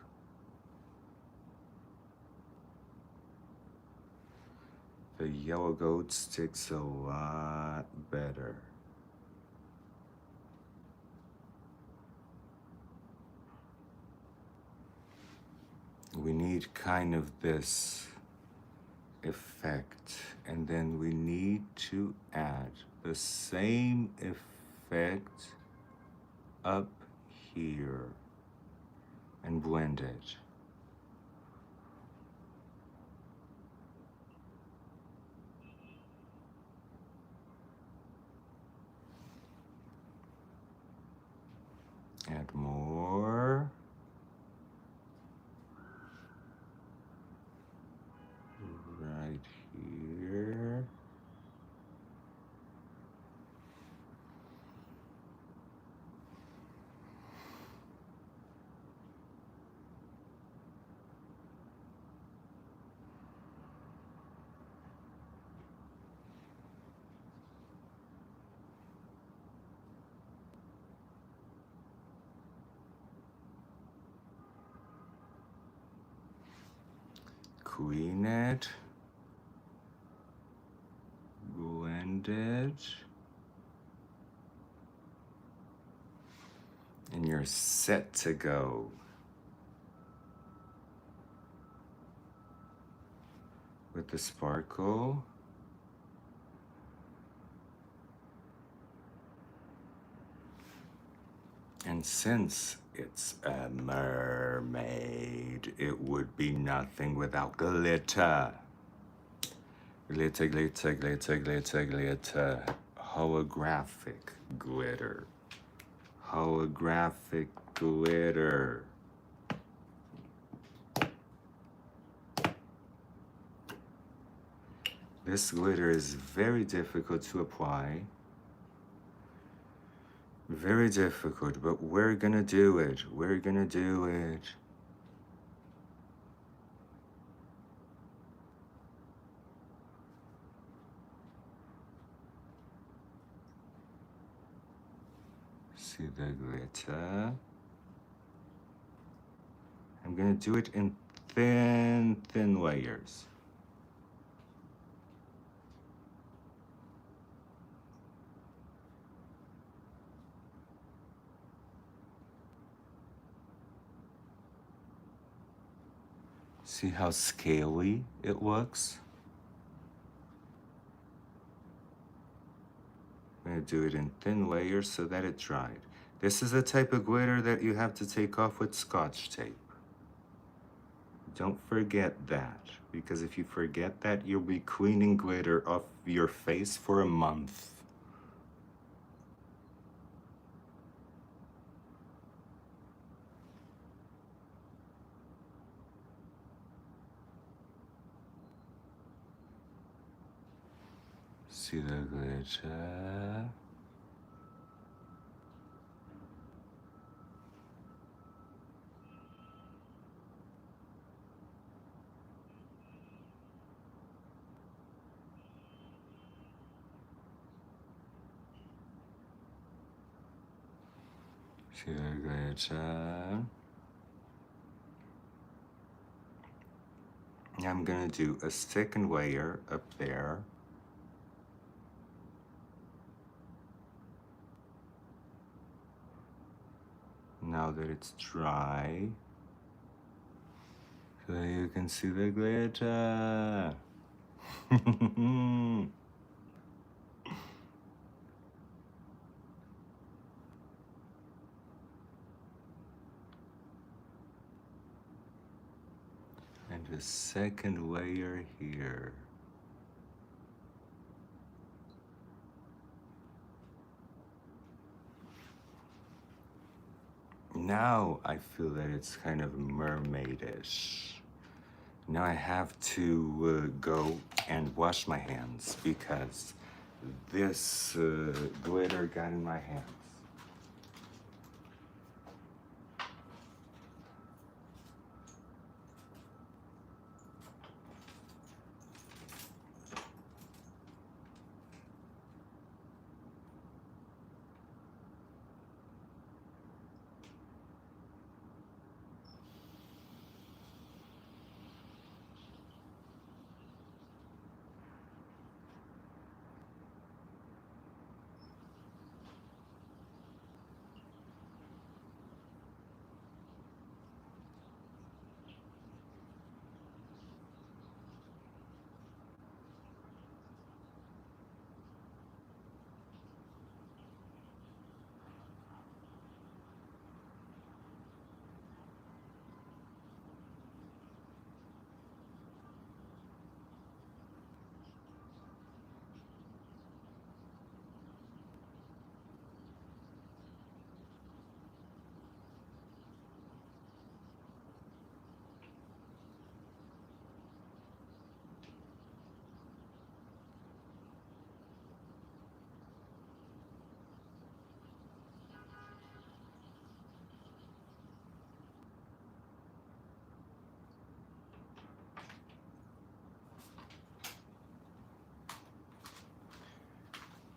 S1: The yellow gold sticks a lot better. We need kind of this effect, and then we need to add the same effect up here and blend it. Add more. Right here. Queen it. Blend it. And you're set to go. With the sparkle. And since it's a mermaid, it would be nothing without glitter. Glitter, glitter, glitter, glitter, glitter. Holographic glitter. Holographic glitter. This glitter is very difficult to apply. Very difficult, but we're gonna do it. We're gonna do it. See the glitter? I'm gonna do it in thin layers. See how scaly it looks? I'm gonna do it in thin layers so that it dried. This is a type of glitter that you have to take off with Scotch tape. Don't forget that, because if you forget that, you'll be cleaning glitter off your face for a month. See the glitter? See the glitter? I'm gonna do a second layer up there. Now that it's dry, so you can see the glitter. And a second layer here. Now I feel that it's kind of mermaidish. Now I have to go and wash my hands because this glitter got in my hands.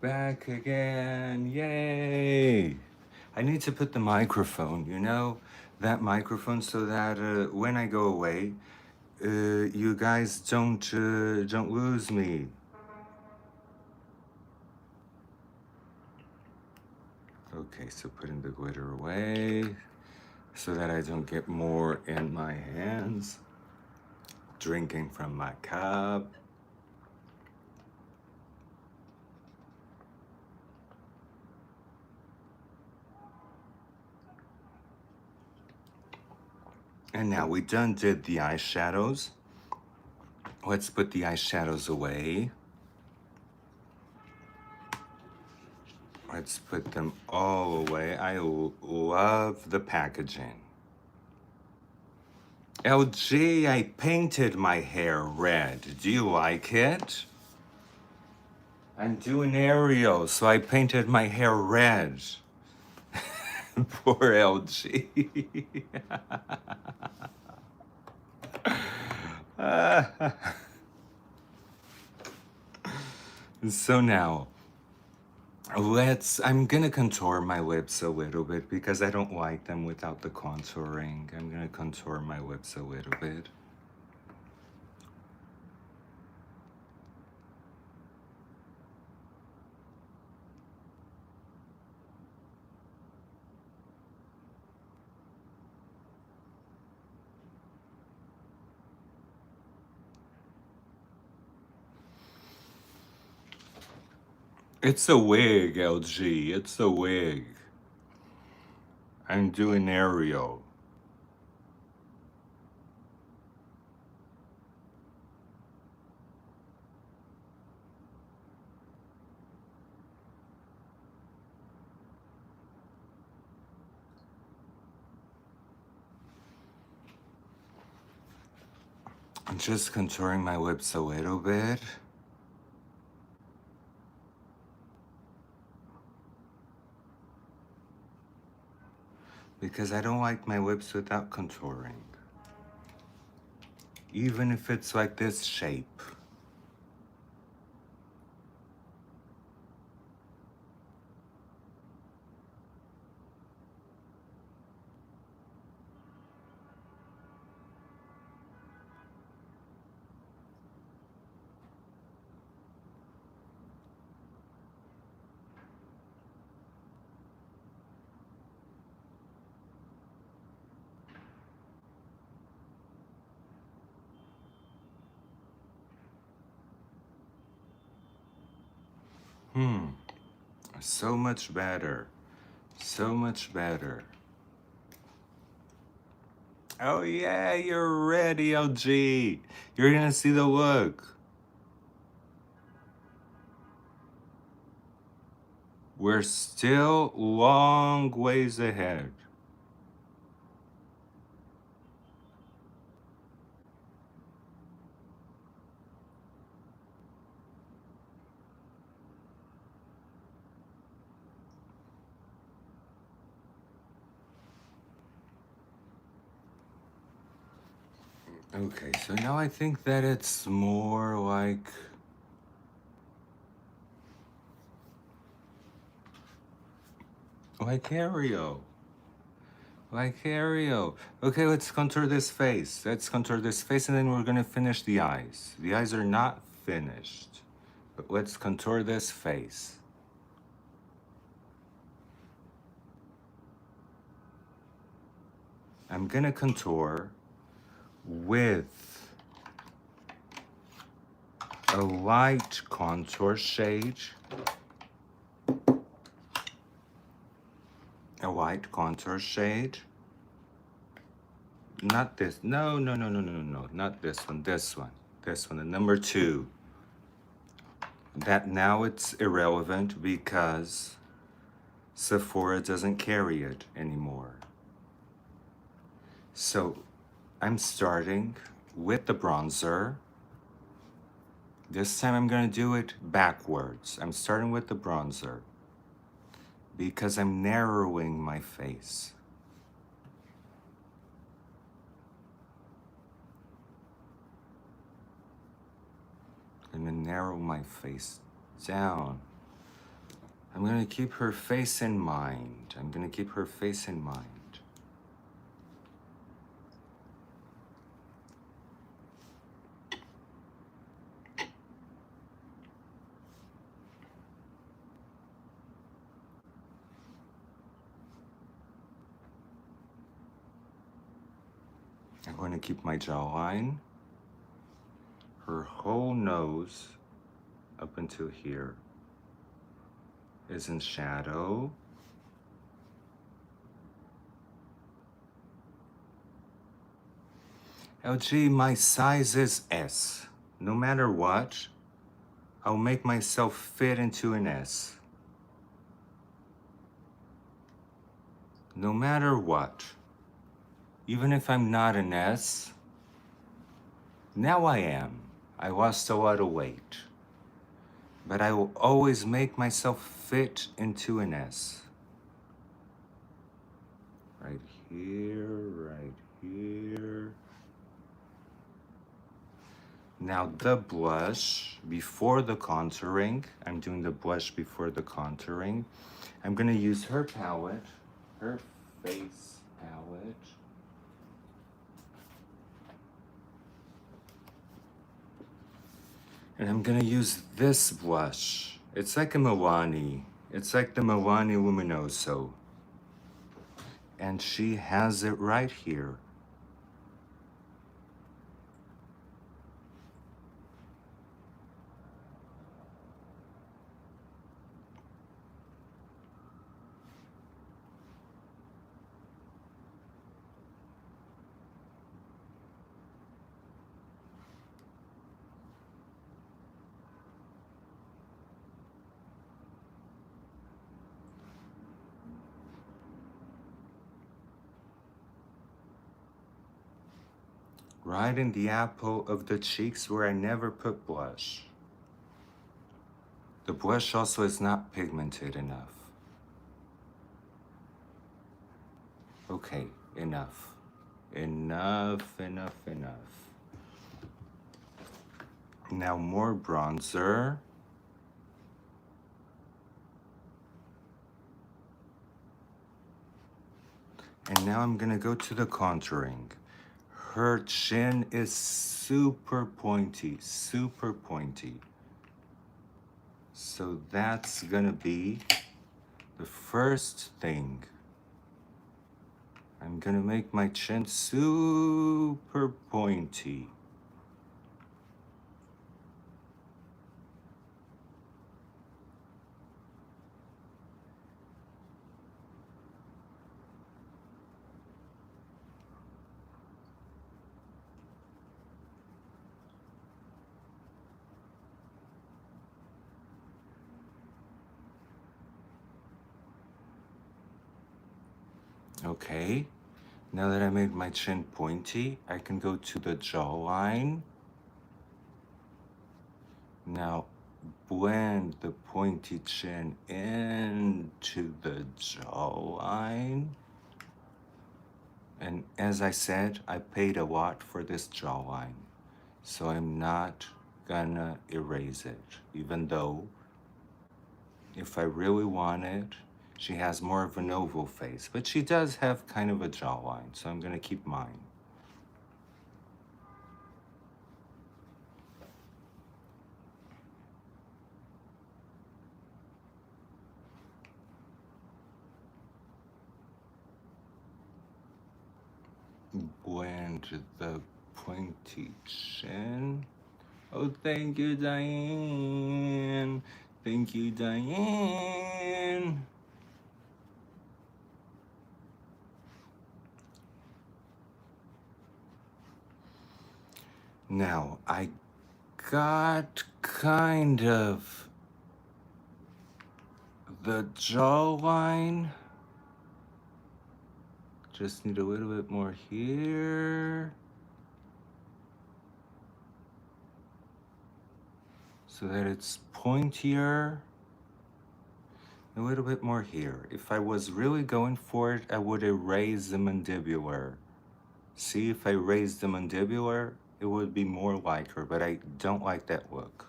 S1: Back again. Yay. I need to put the microphone, that microphone so that when I go away, you guys don't lose me. Okay, so putting the glitter away so that I don't get more in my hands. Drinking from my cup. And now we done did the eyeshadows. Let's put the eyeshadows away. Let's put them all away. I love the packaging. LG, I painted my hair red. Do you like it? I'm doing Ariel, so I painted my hair red. Poor LG. So now, I'm gonna contour my lips a little bit because I don't like them without the contouring. I'm gonna contour my lips a little bit. It's a wig, LG. It's a wig. I'm doing Ariel. I'm just contouring my lips a little bit. Because I don't like my lips without contouring. Even if it's like this shape. So much better. So much better. Oh yeah, you're ready, LG. You're gonna see the look. We're still long ways ahead. Okay, so now I think that it's more like Ariel. Like Ariel. Okay, let's contour this face. Let's contour this face and then we're gonna finish the eyes. The eyes are not finished. But let's contour this face. I'm gonna contour with a light contour shade. A white contour shade. Not this. No, no, no, no, no, no, no. Not this one. This one. This one. The number 2. That now it's irrelevant because Sephora doesn't carry it anymore. So I'm starting with the bronzer. This time I'm gonna do it backwards. I'm starting with the bronzer because I'm narrowing my face. I'm gonna narrow my face down I'm gonna keep her face in mind. I'm gonna keep her face in mind. I'm going to keep my jawline, her whole nose up until here is in shadow. LG, my size is S. No matter what, I'll make myself fit into an S. No matter what. Even if I'm not an S, now I am. I lost a lot of weight. But I will always make myself fit into an S. Right here, right here. Now the blush before the contouring. I'm doing the blush before the contouring. I'm gonna use her palette, her face palette. And I'm gonna use this blush. It's like a Milani. It's like the Milani Luminoso. And she has it right here. Right in the apple of the cheeks where I never put blush. The blush also is not pigmented enough. Okay, enough. Enough. Now more bronzer. And now I'm gonna go to the contouring. Her chin is super pointy, super pointy. So that's gonna be the first thing. I'm gonna make my chin super pointy. Okay, now that I made my chin pointy, I can go to the jawline. Now blend the pointy chin into the jawline. And as I said, I paid a lot for this jawline, so I'm not gonna erase it, even though if I really want it, she has more of an oval face, but she does have kind of a jawline, so I'm gonna keep mine. Blend the pointy chin. Oh, thank you, Diane. Thank you, Diane. Now, I got kind of the jawline. Just need a little bit more here. So that it's pointier. A little bit more here. If I was really going for it, I would erase the mandibular. See, if I raised the mandibular, it would be more like her, but I don't like that look.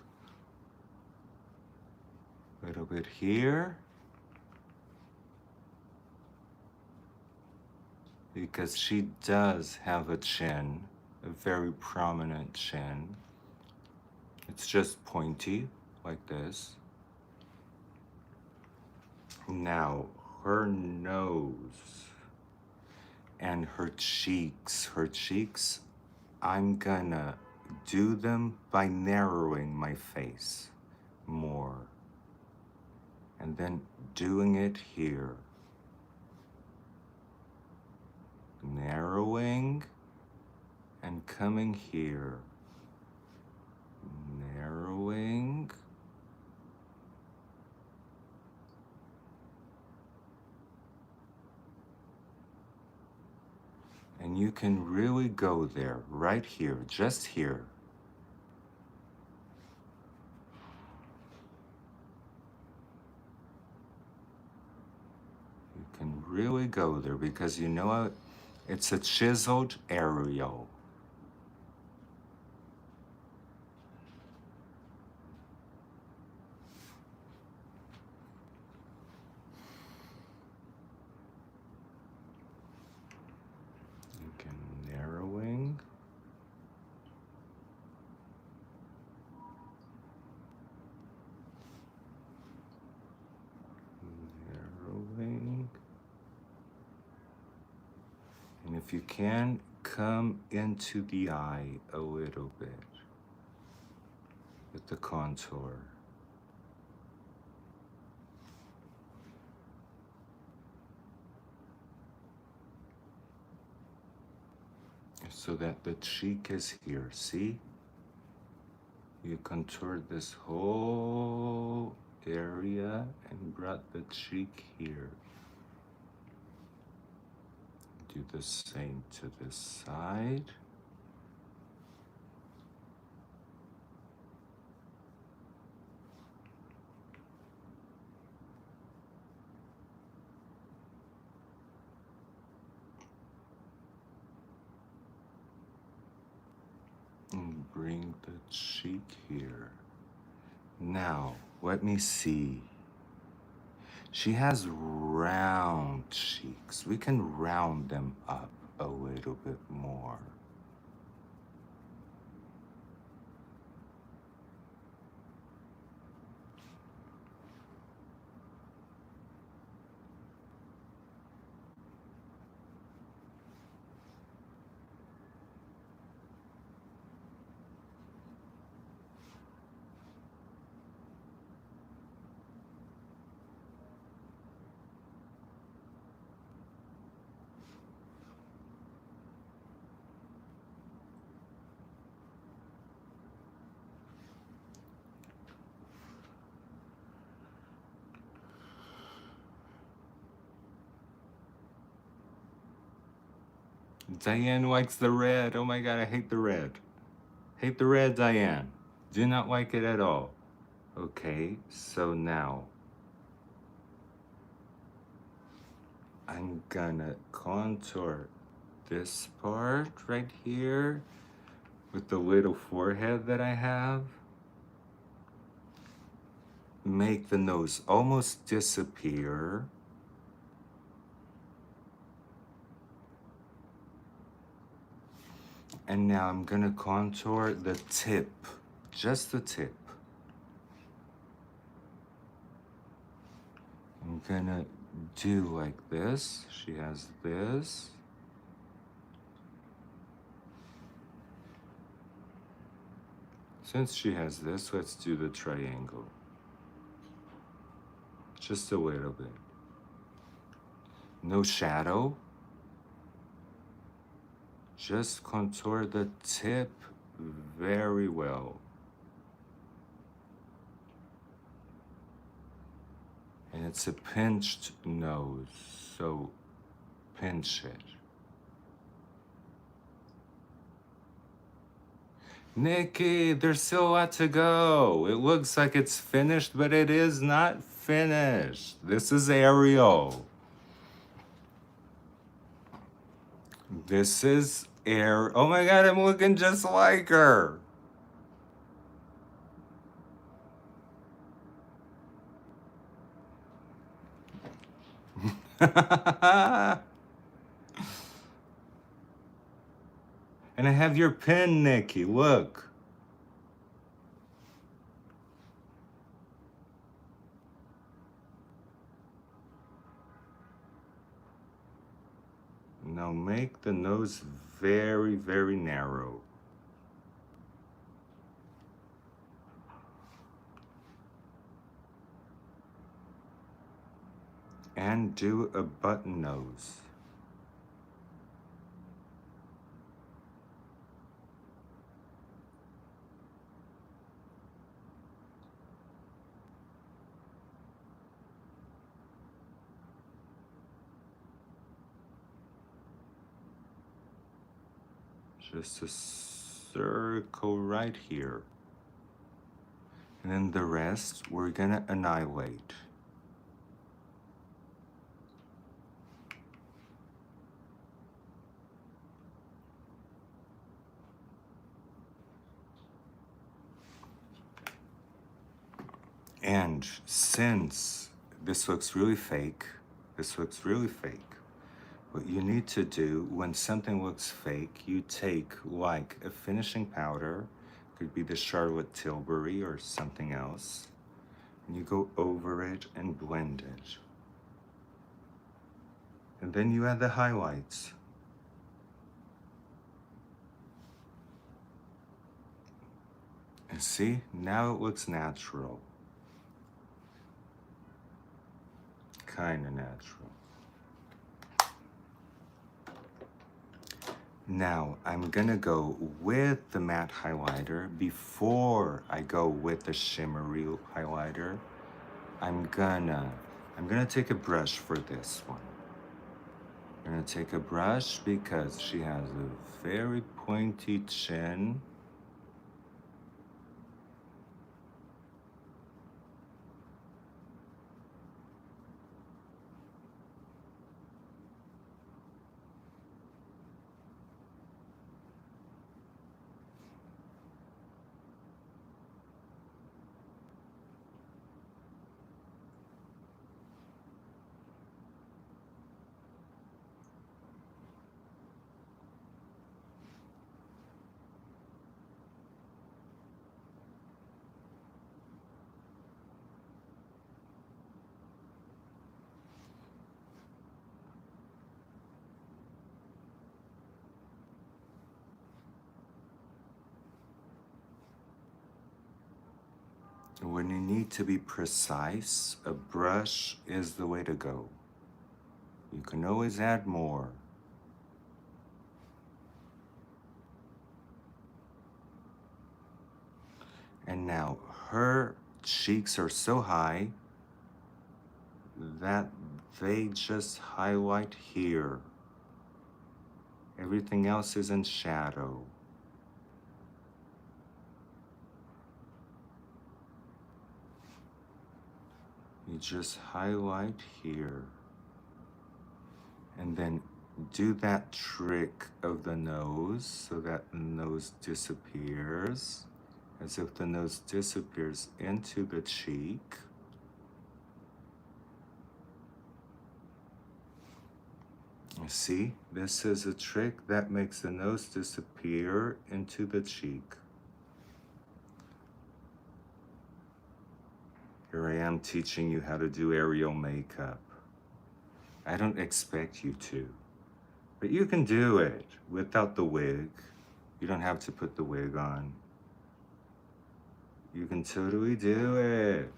S1: A little bit here. because she does have a chin, a very prominent chin. It's just pointy, like this. Now, her nose and her cheeks, I'm gonna do them by narrowing my face more. And then doing it here. Narrowing and coming here. Narrowing. And you can really go there, right here, just here. You can really go there because you know what? It's a chiseled Ariel. You can narrowing. Narrowing. And if you can, come into the eye a little bit with the contour. So that the cheek is here, see? You contoured this whole area and brought the cheek here. Do the same to this side. And bring the cheek here. Now, let me see. She has round cheeks. We can round them up a little bit more. Diane likes the red. Oh my God, I hate the red. Hate the red, Diane. Do not like it at all. Okay, so now I'm gonna contour this part right here with the little forehead that I have. Make the nose almost disappear. And now I'm gonna contour the tip, just the tip. I'm gonna do like this. She has this. Since she has this, let's do the triangle. Just a little bit. No shadow. Just contour the tip very well. And it's a pinched nose, so pinch it. Nikki, there's still a lot to go. It looks like it's finished, but it is not finished. This is Ariel. This is Ariel. Oh my God, I'm looking just like her. And I have your pen, Nikki, look. Now make the nose very, very narrow. And do a button nose. Just a circle right here. And then the rest we're gonna annihilate. And since this looks really fake, what you need to do when something looks fake, you take like a finishing powder, could be the Charlotte Tilbury or something else, and you go over it and blend it. And then you add the highlights. And see, now it looks natural. Kinda natural. Now, I'm gonna go with the matte highlighter. Before I go with the shimmery highlighter, I'm gonna take a brush for this one. I'm gonna take a brush because she has a very pointy chin. When you need to be precise, a brush is the way to go. You can always add more. And now her cheeks are so high that they just highlight here. Everything else is in shadow. You just highlight here. And then do that trick of the nose so that the nose disappears, as if the nose disappears into the cheek. See, this is a trick that makes the nose disappear into the cheek. Here I am teaching you how to do Ariel makeup. I don't expect you to, but you can do it without the wig. You don't have to put the wig on. You can totally do it.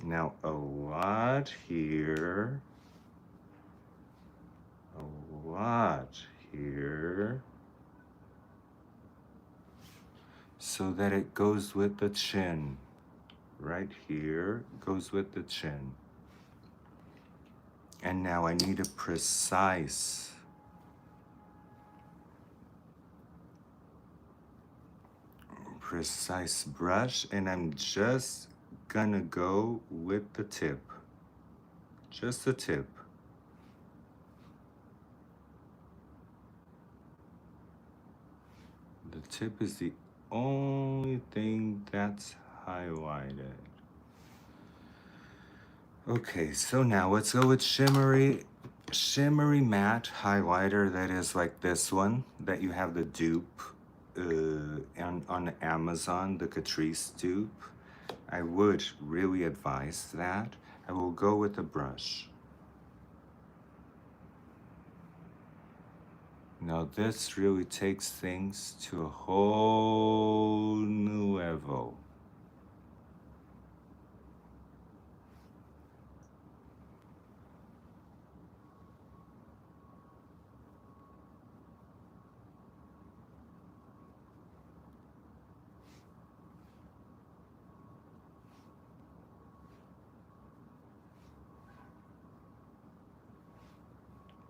S1: Now, a lot here. A lot here. So that it goes with the chin. Right here goes with the chin. And now I need a precise brush, and I'm just gonna go with the tip. Just the tip. The tip is the only thing that's highlighted. Okay, so now let's go with shimmery shimmery matte highlighter that is like this one that you have the dupe on Amazon, the Catrice dupe. I would really advise that. I will go with a brush. Now this really takes things to a whole new level.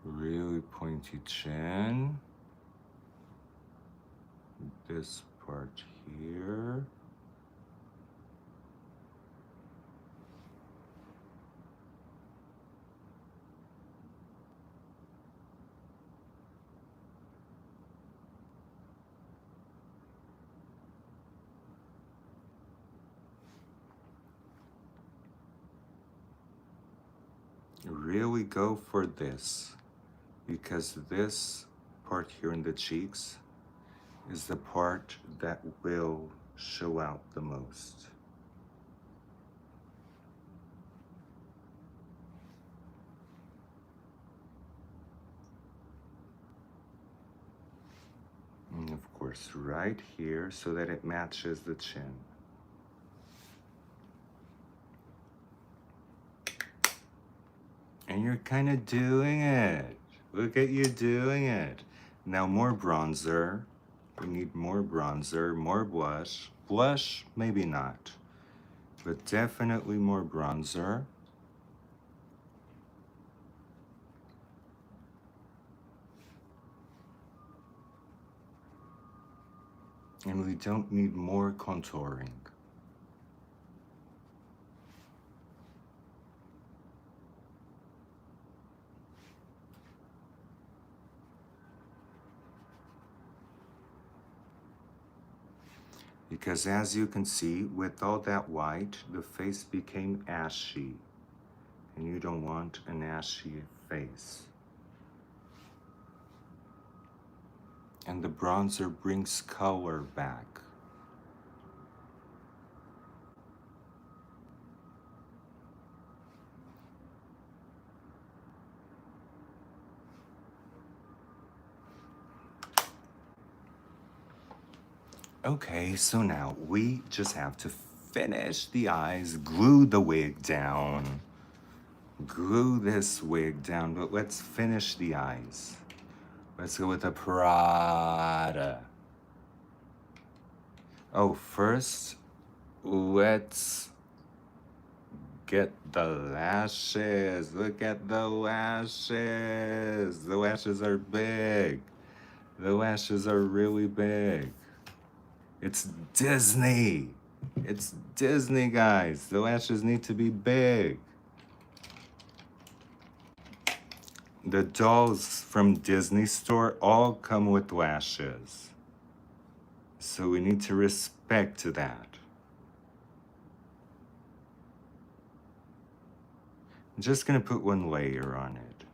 S1: Really pointy chin. This part here. Really go for this, because this part here in the cheeks is the part that will show out the most. And of course, right here so that it matches the chin. And you're kind of doing it. Look at you doing it. Now more bronzer. We need more bronzer, more blush. Blush, maybe not, but definitely more bronzer. And we don't need more contouring. Because as you can see, with all that white, the face became ashy. And you don't want an ashy face. And the bronzer brings color back. Okay, so now we just have to finish the eyes, glue the wig down. Glue this wig down, but let's finish the eyes. Let's go with the Prada. Oh, first, let's get the lashes. Look at the lashes. The lashes are big. The lashes are really big. It's Disney. It's Disney, guys. The lashes need to be big. The dolls from Disney store all come with lashes. So we need to respect that. I'm just gonna put one layer on it.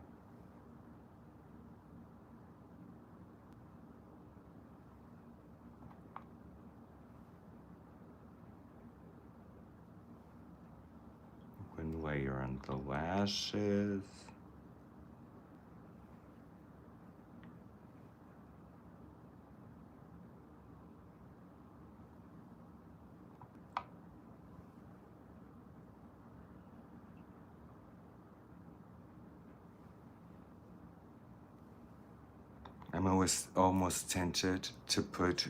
S1: One layer on the lashes. I'm almost tempted to put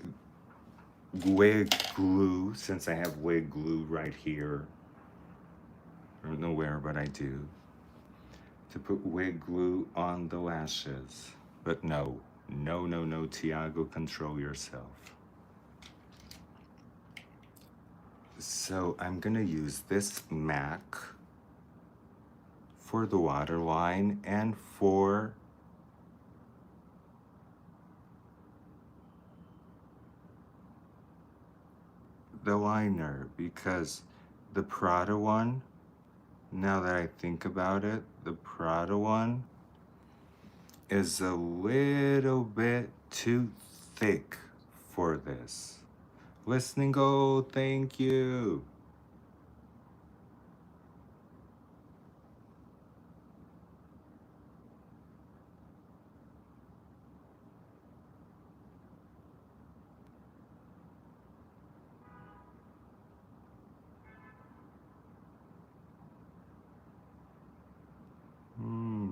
S1: wig glue, since I have wig glue right here. I don't know where, but I do. To put wig glue on the lashes. But no, no, no, no, Tiago, control yourself. So I'm gonna use this MAC for the waterline and for the liner, because the Prada one, now that I think about it, the Prada one is a little bit too thick for this. Listening gold, thank you.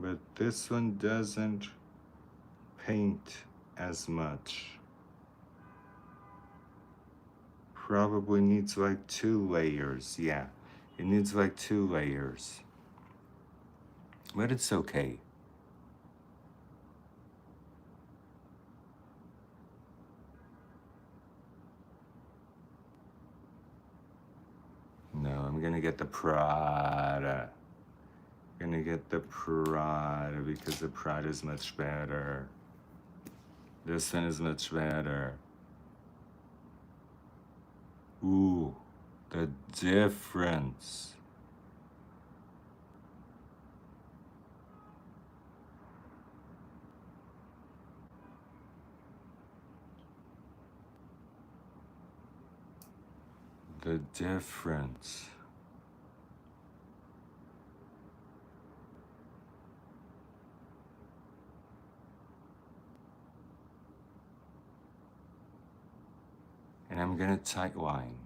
S1: But this one doesn't paint as much. Probably needs like 2 layers. Yeah, it needs like 2 layers. But it's okay. No, I'm gonna get the Prada. Gonna get the Prada because the Prada is much better. This one is much better. Ooh, the difference. The difference. And I'm gonna tight line.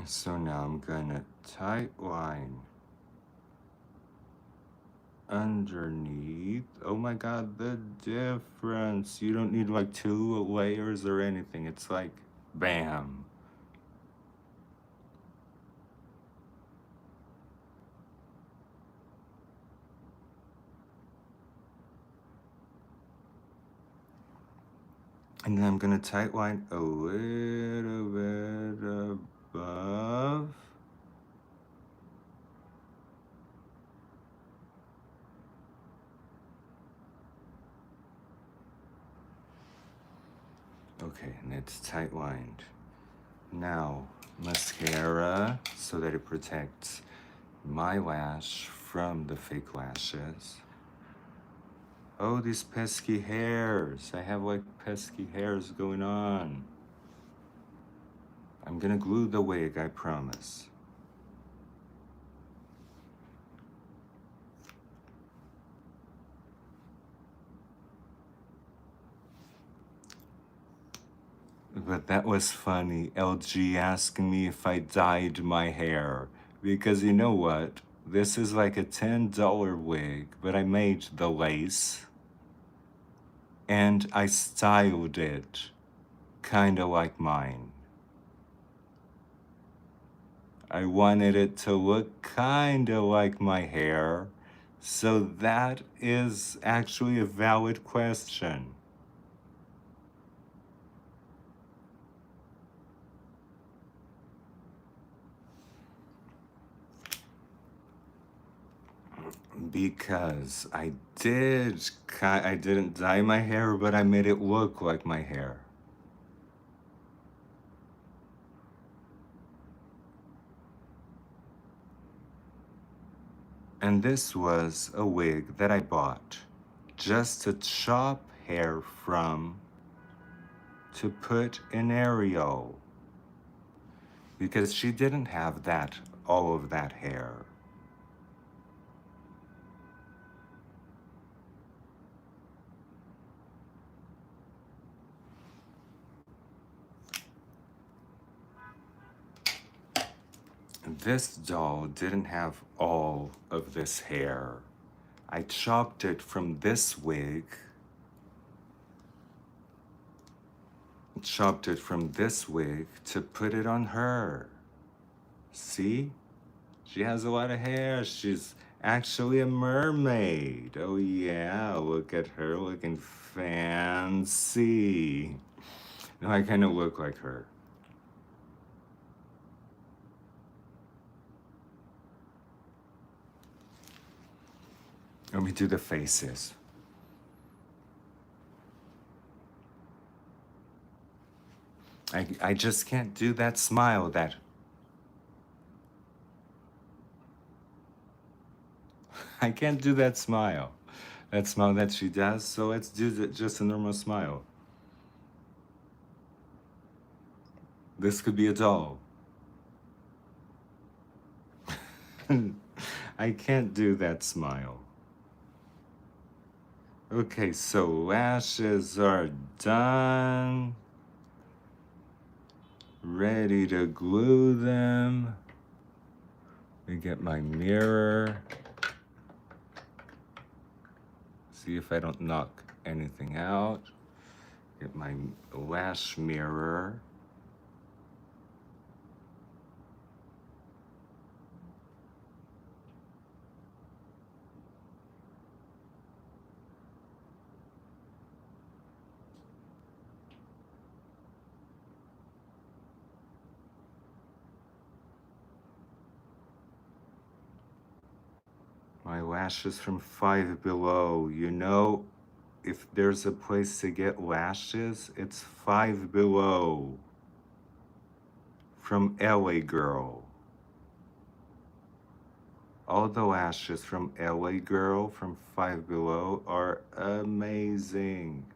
S1: So now I'm gonna tight line underneath. Oh my god, the difference. You don't need like 2 layers or anything. It's like bam. And then I'm gonna tight line a little bit above. Okay, and it's tight lined. Now, mascara so that it protects my lash from the fake lashes. Oh, these pesky hairs. I have like pesky hairs going on. I'm gonna glue the wig, I promise. But that was funny, LG asking me if I dyed my hair. Because you know what? This is like a $10 wig, but I made the lace and I styled it kinda like mine. I wanted it to look kinda like my hair, so that is actually a valid question. Because I didn't dye my hair, but I made it look like my hair. And this was a wig that I bought just to chop hair from to put in Ariel. Because she didn't have all of that hair. This doll didn't have all of this hair. I chopped it from this wig. Chopped it from this wig to put it on her. See? She has a lot of hair. She's actually a mermaid. Oh yeah, look at her looking fancy. No, I kind of look like her. Let me do the faces. I just can't do that smile that I can't do that smile. That smile that she does, so let's do just a normal smile. This could be a doll. I can't do that smile. Okay, so lashes are done. Ready to glue them. Let me get my mirror. See if I don't knock anything out. Get my lash mirror. My lashes from Five Below. You know, if there's a place to get lashes, it's Five Below from LA Girl. All the lashes from LA Girl from Five Below are amazing.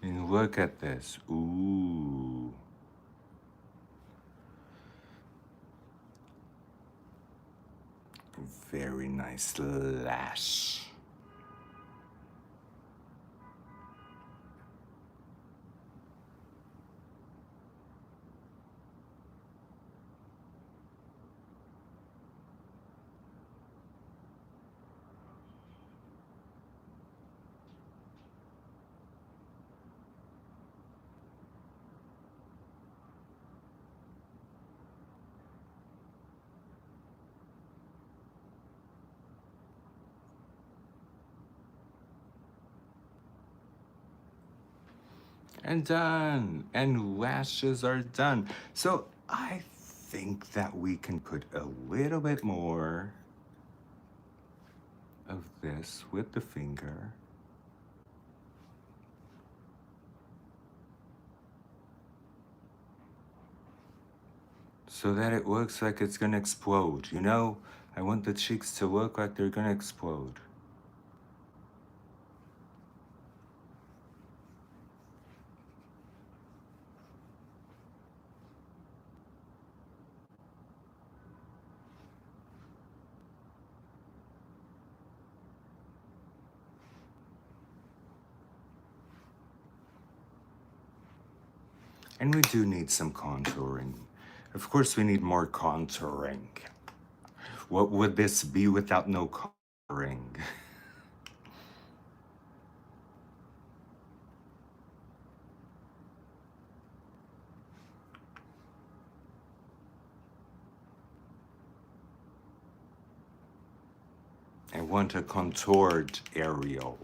S1: And look at this. Ooh. Very nice lash. And done. And lashes are done. So I think that we can put a little bit more of this with the finger. So that it looks like it's gonna explode. You know, I want the cheeks to look like they're gonna explode. And we do need some contouring. Of course, we need more contouring. What would this be without no contouring? I want a contoured Ariel,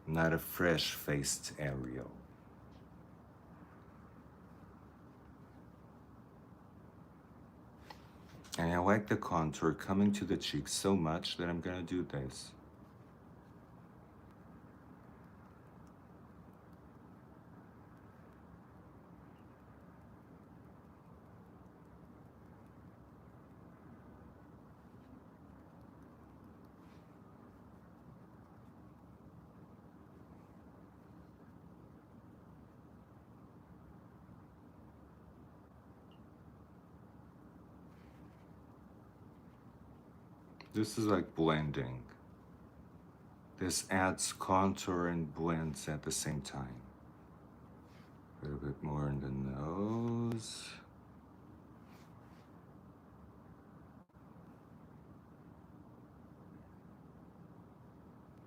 S1: not a fresh-faced Ariel. And I like the contour coming to the cheeks so much that I'm gonna do this. This is like blending. This adds contour and blends at the same time. A little bit more in the nose.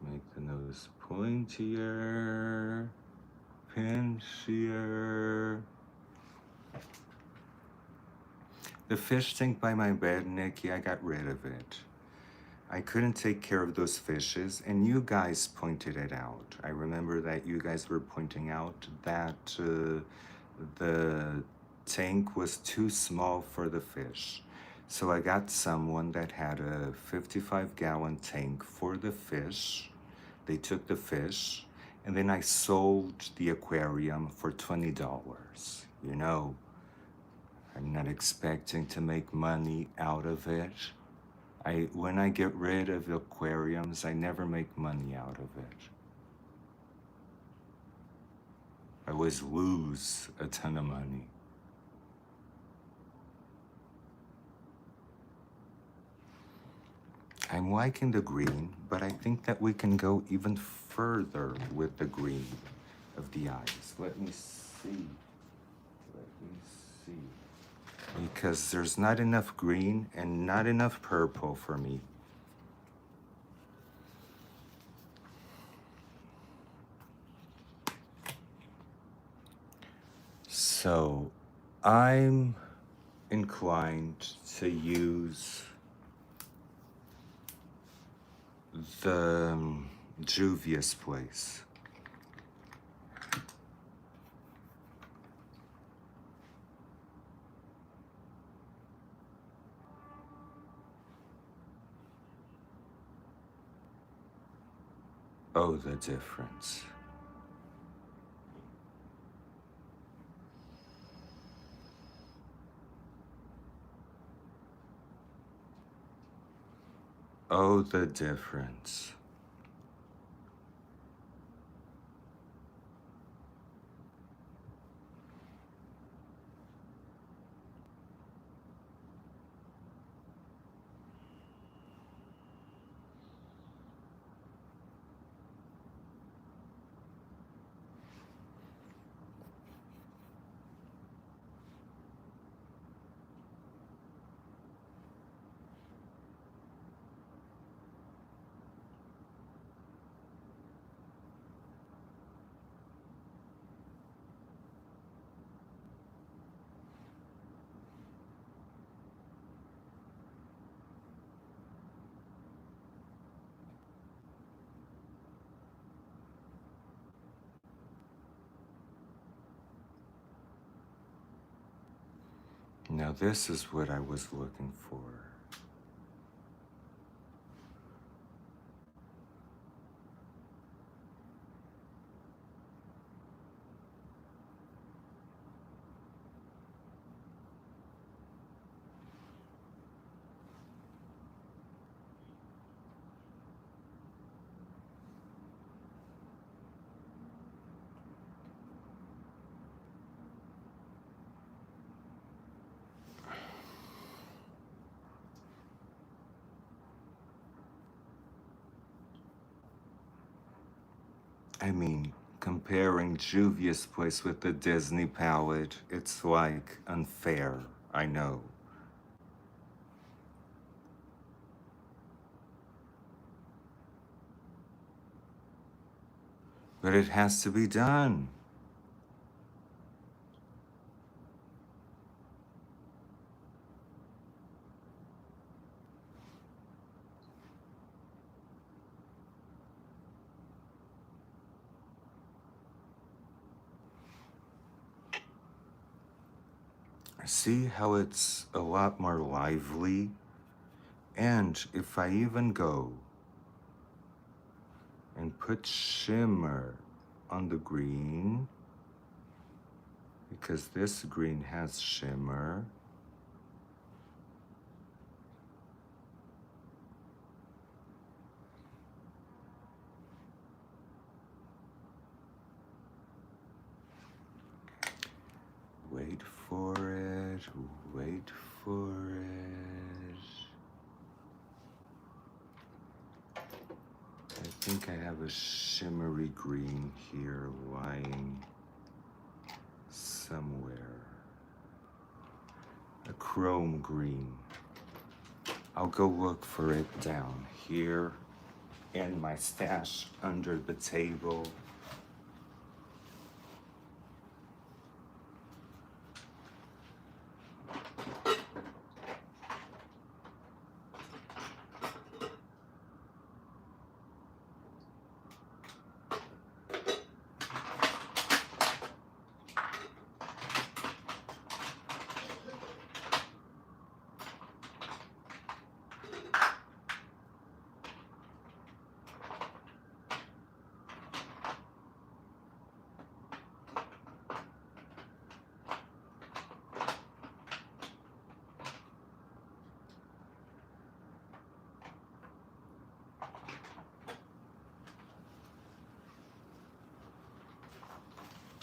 S1: Make the nose pointier, pinchier. The fish tank by my bed, Nikki, I got rid of it. I couldn't take care of those fishes, and you guys pointed it out. I remember that you guys were pointing out that the tank was too small for the fish. So I got someone that had a 55-gallon tank for the fish. They took the fish, and then I sold the aquarium for $20. You know, I'm not expecting to make money out of it. When I get rid of aquariums, I never make money out of it. I always lose a ton of money. I'm liking the green, but I think that we can go even further with the green of the eyes. Let me see. Because there's not enough green and not enough purple for me. So I'm inclined to use the Juvia's Place. Oh, the difference. Oh, the difference. Now this is what I was looking for. I mean, comparing Juvia's Place with the Disney palette, it's like unfair, I know. But it has to be done. See how it's a lot more lively? And if I even go and put shimmer on the green, because this green has shimmer, wait for it, wait for it. I think I have a shimmery green here lying somewhere. A chrome green. I'll go look for it down here in my stash under the table.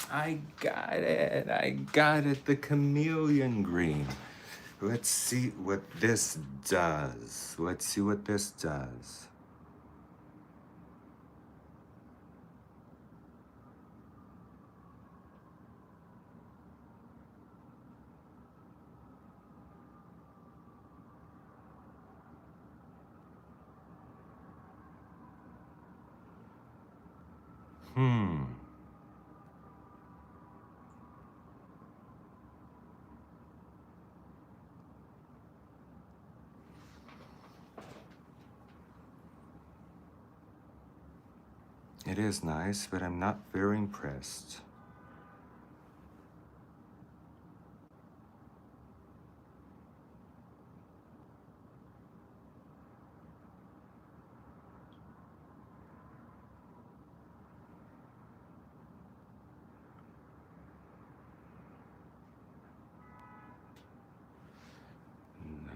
S1: I got it. I got it. The chameleon green. Let's see what this does. Let's see what this does. Hmm. It is nice, but I'm not very impressed.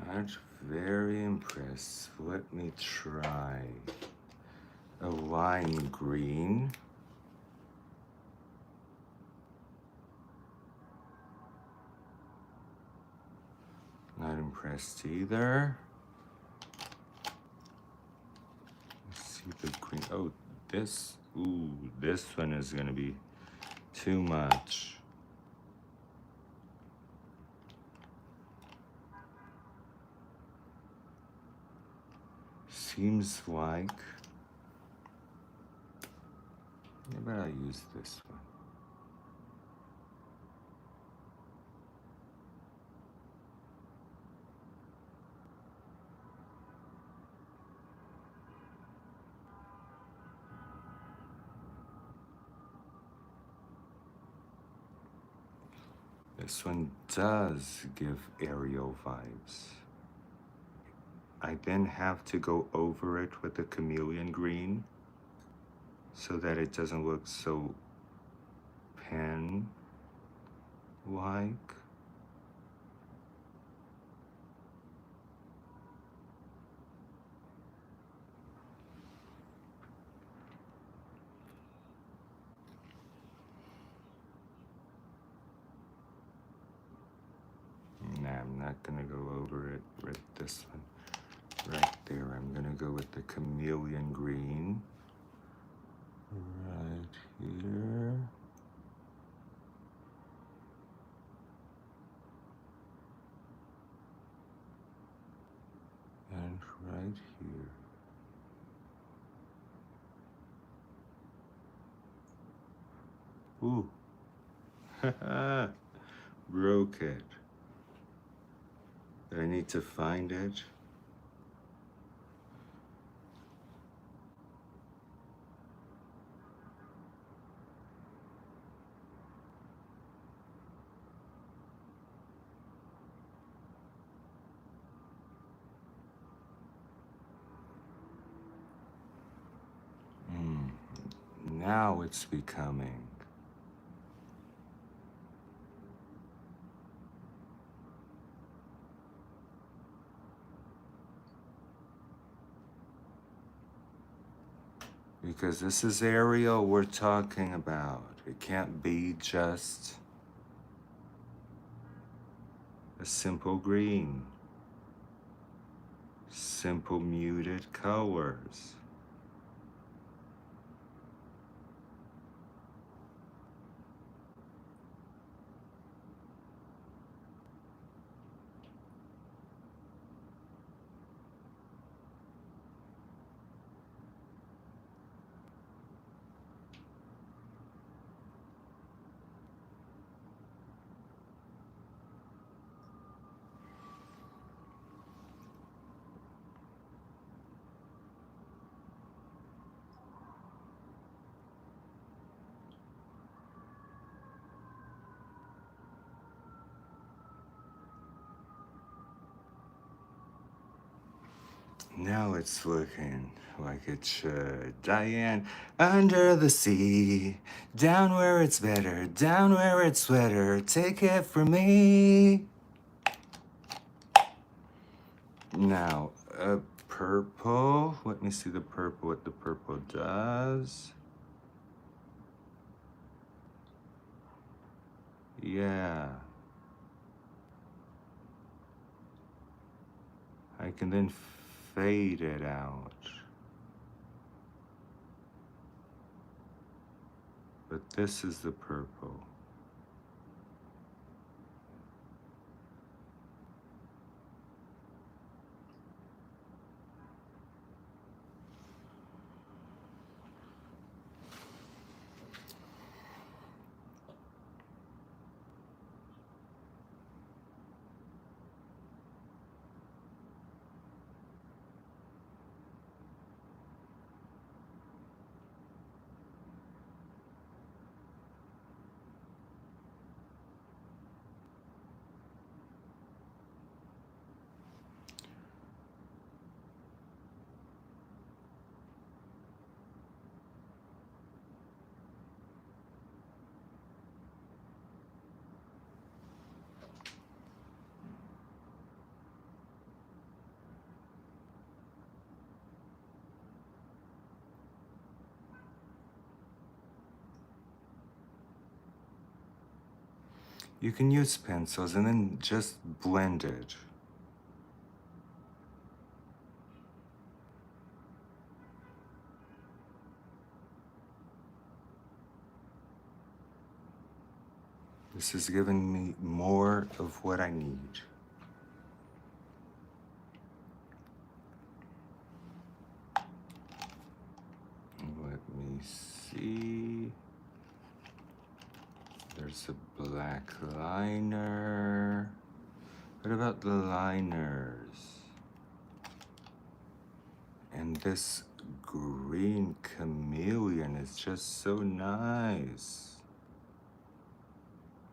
S1: Not very impressed. Let me try a lime green. Not impressed either. Let's see the green. Oh, this. Ooh, this one is gonna be too much. Seems like. Maybe I'll use this one. This one does give Ariel vibes. I then have to go over it with the chameleon green so that it doesn't look so pen-like. Nah, I'm not gonna go over it with this one. Right there, I'm gonna go with the chameleon green. Right here. And right here. Ooh. Broke it. I need to find it. Now it's becoming. Because this is Ariel we're talking about. It can't be just a simple green. Simple muted colors. Now it's looking like it should. Diane, under the sea, down where it's better, down where it's wetter, take it from me. Now, purple. Let me see the purple, what the purple does. Yeah. I can then fade it out. But this is the purple. You can use pencils and then just blend it. This is giving me more of what I need. Let me see. There's a black liner. What about the liners? And this green chameleon is just so nice.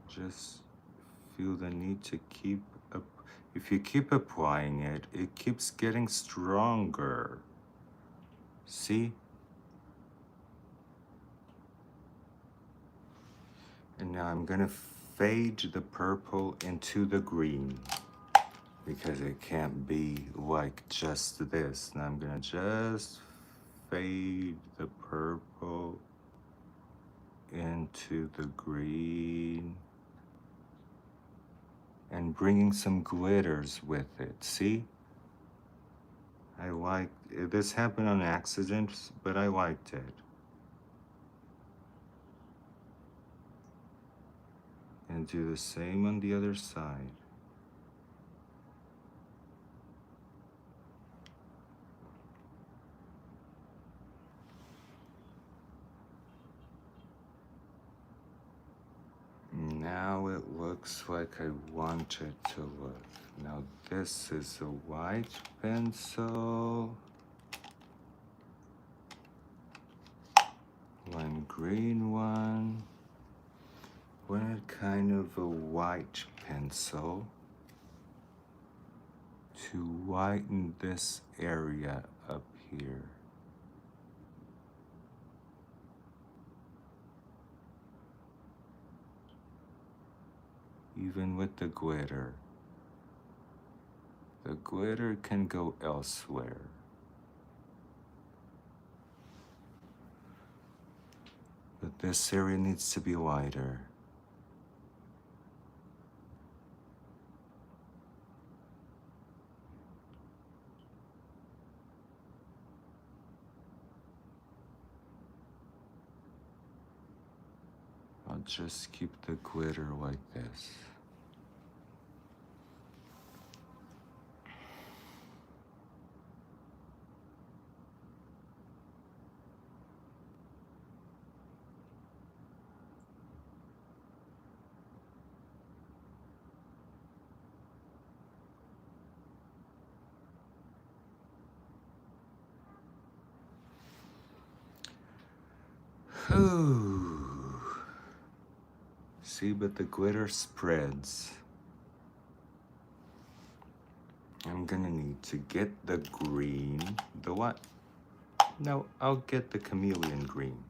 S1: Just feel the need to keep up. If you keep applying it, it keeps getting stronger. See? And now I'm gonna fade the purple into the green because it can't be like just this. Now I'm gonna just fade the purple into the green and bringing some glitters with it. See? I like this happened on accident, but I liked it. And do the same on the other side. Now it looks like I want it to look. Now this is a white pencil. One green one. One kind of a white pencil to whiten this area up here. Even with the glitter. The glitter can go elsewhere. But this area needs to be lighter. I'll just keep the glitter like this. Ooh. See, but the glitter spreads. I'm gonna need to get the green. The what? No, I'll get the chameleon green.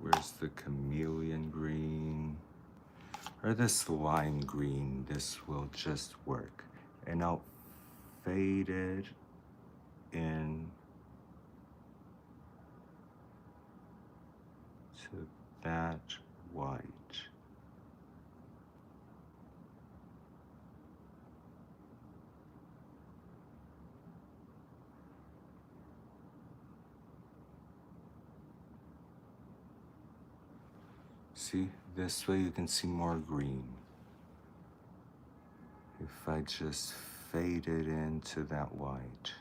S1: Where's the chameleon green? Or this lime green. This will just work. And I'll fade it in to that white. See, this way you can see more green. If I just fade it into that white.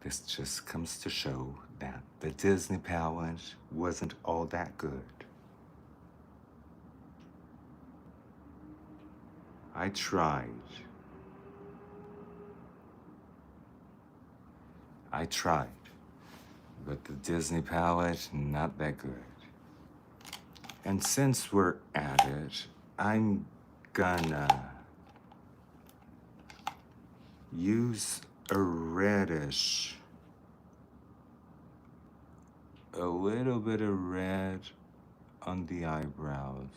S1: This just comes to show that the Disney palette wasn't all that good. I tried. But the Disney palette, not that good. And since we're at it, I'm gonna use a reddish, a little bit of red on the eyebrows.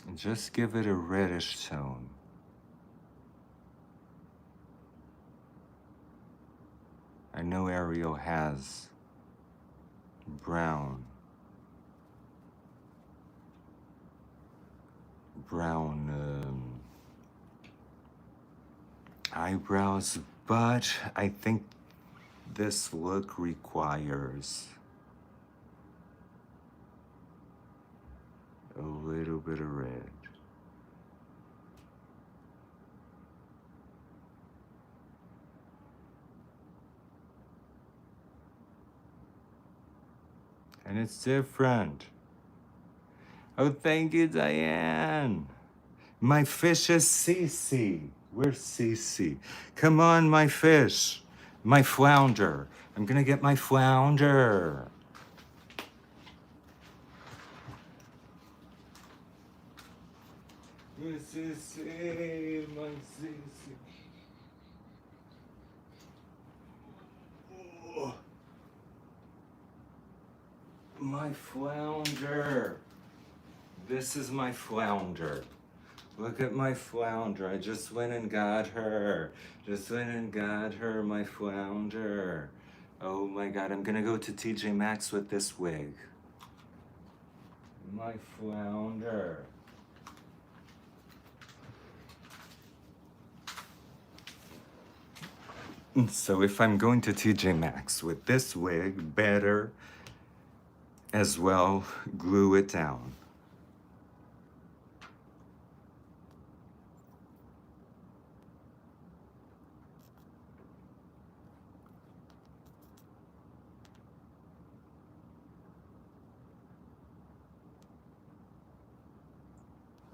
S1: And just give it a reddish tone. I know Ariel has brown eyebrows, but I think this look requires a little bit of red. And it's different. Oh, thank you, Diane. My fish is Cece. Where's Cece? Come on, my fish. My flounder. I'm gonna get my flounder. My Cece, my Cece. Oh, my flounder. This is my flounder. Look at my flounder. I just went and got her. My flounder. Oh my God, I'm gonna go to TJ Maxx with this wig. My flounder. So if I'm going to TJ Maxx with this wig, better as well glue it down.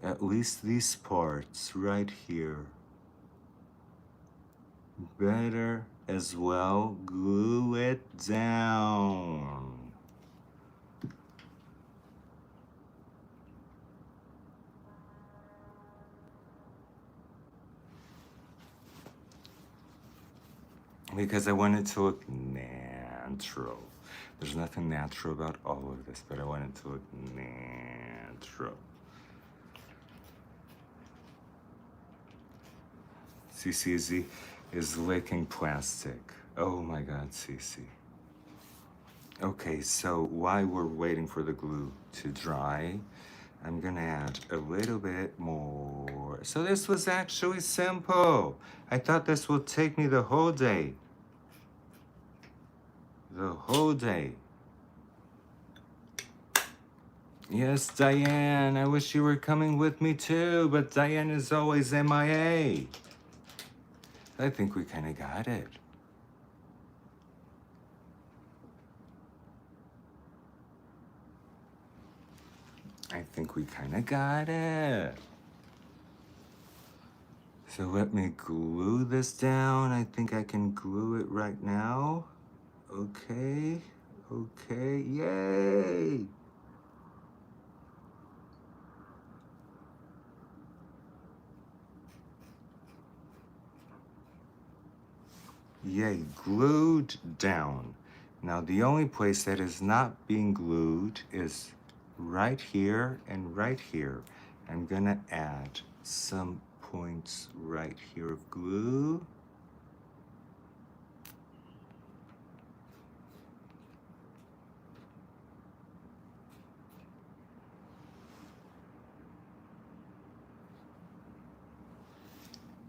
S1: At least these parts right here. Better as well glue it down. Because I want it to look natural. There's nothing natural about all of this, but I want it to look natural. Cece is licking plastic. Oh my God, Cece. Okay, so while we're waiting for the glue to dry, I'm gonna add a little bit more. So this was actually simple. I thought this would take me the whole day. The whole day. Yes, Diane, I wish you were coming with me too, but Diane is always MIA. I think we kind of got it. I think we kind of got it. So let me glue this down. I think I can glue it right now. Okay, yay! Yay, glued down. Now the only place that is not being glued is right here and right here. I'm gonna add some points right here of glue.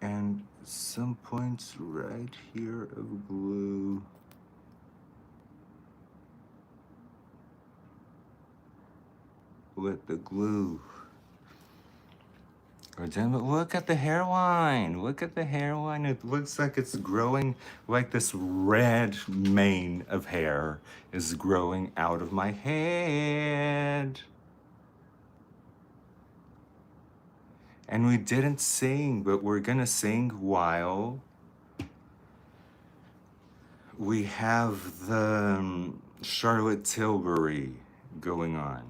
S1: And some points right here of glue. With the glue. Look at the hairline. Look at the hairline. It looks like it's growing, like this red mane of hair is growing out of my head. And we didn't sing, but we're gonna sing while we have the Charlotte Tilbury going on.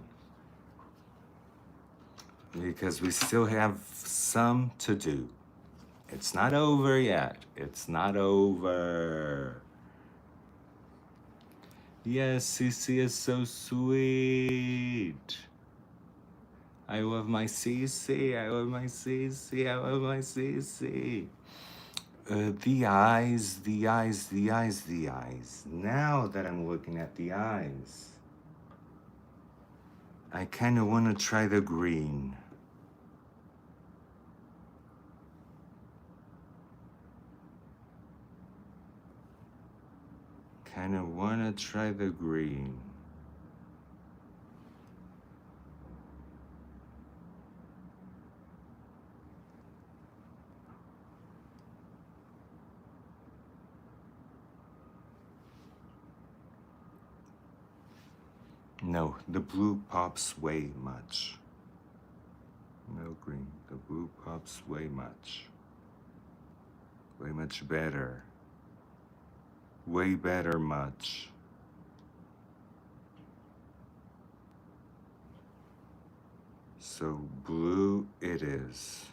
S1: Because we still have some to do. It's not over yet. It's not over. Yes, Cece is so sweet. I love my Cece. I love my Cece. I love my Cece. The eyes, the eyes, the eyes, the eyes. Now that I'm looking at the eyes, I kind of want to try the green. Kind of want to try the green. No, the blue pops way much. No green, the blue pops way much. Way much better. Way better much. So blue it is.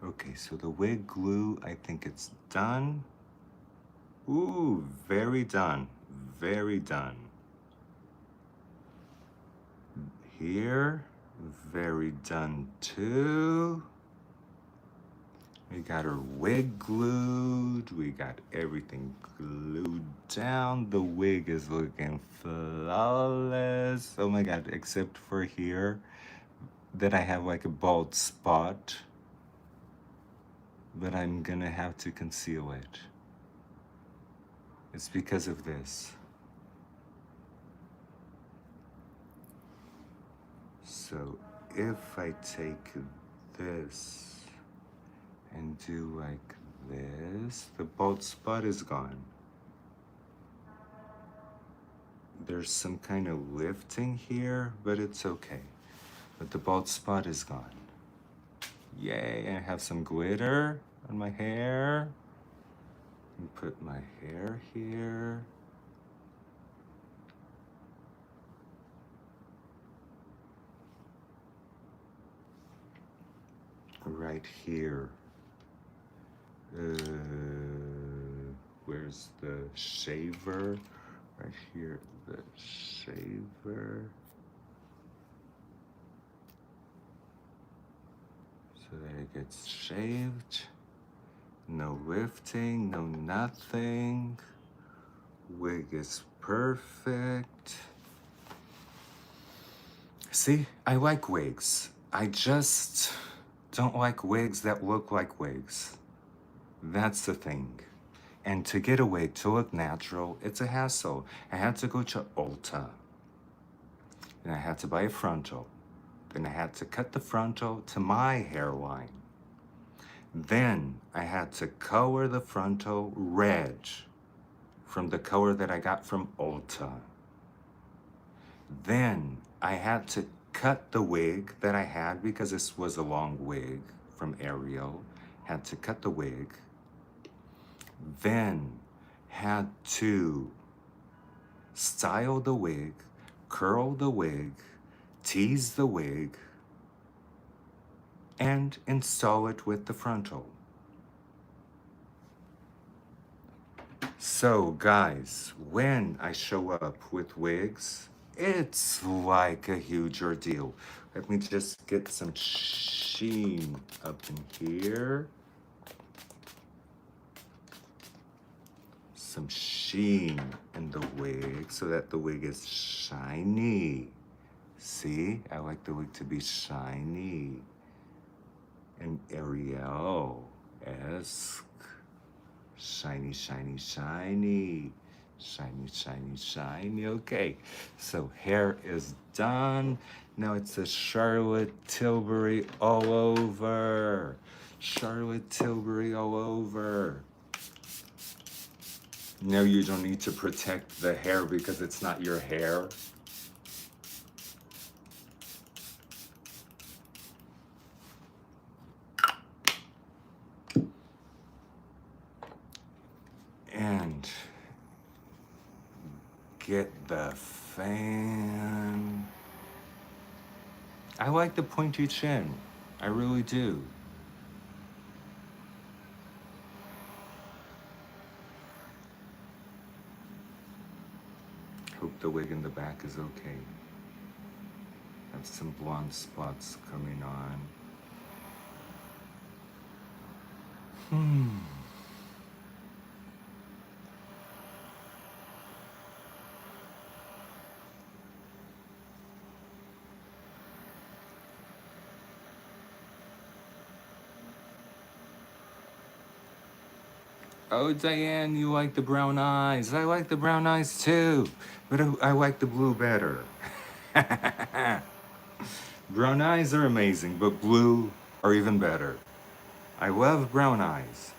S1: Okay, so the wig glue, I think it's done. Ooh, very done. Very done. Here, very done too. We got our wig glued. We got everything glued down. The wig is looking flawless. Oh my God, except for here, that I have like a bald spot. But I'm gonna have to conceal it. It's because of this. So if I take this and do like this, the bald spot is gone. There's some kind of lifting here, but it's okay. But the bald spot is gone. Yay, I have some glitter on my hair. And put my hair here. Right here. Where's the shaver? Right here, the shaver. So that it gets shaved. No lifting, no nothing. Wig is perfect. See, I like wigs. I just don't like wigs that look like wigs. That's the thing. And to get a wig to look natural, it's a hassle. I had to go to Ulta. And I had to buy a frontal. Then I had to cut the frontal to my hairline. Then I had to color the frontal red from the color that I got from Ulta. Then I had to cut the wig that I had because this was a long wig from Ariel. Had to cut the wig. Then had to style the wig, curl the wig, tease the wig, and install it with the frontal. So guys, when I show up with wigs, it's like a huge ordeal. Let me just get some sheen up in here. Some sheen in the wig so that the wig is shiny. See, I like the wig to be shiny and Ariel-esque. Shiny, shiny, shiny. Shiny, shiny, shiny. Okay, so hair is done. Now it's a Charlotte Tilbury all over. Charlotte Tilbury all over. No, you don't need to protect the hair because it's not your hair. And get the fan. I like the pointy chin. I really do. Hope the wig in the back is okay. Have some blonde spots coming on. Oh, Diane, you like the brown eyes. I like the brown eyes too, but I like the blue better. Brown eyes are amazing, but blue are even better. I love brown eyes.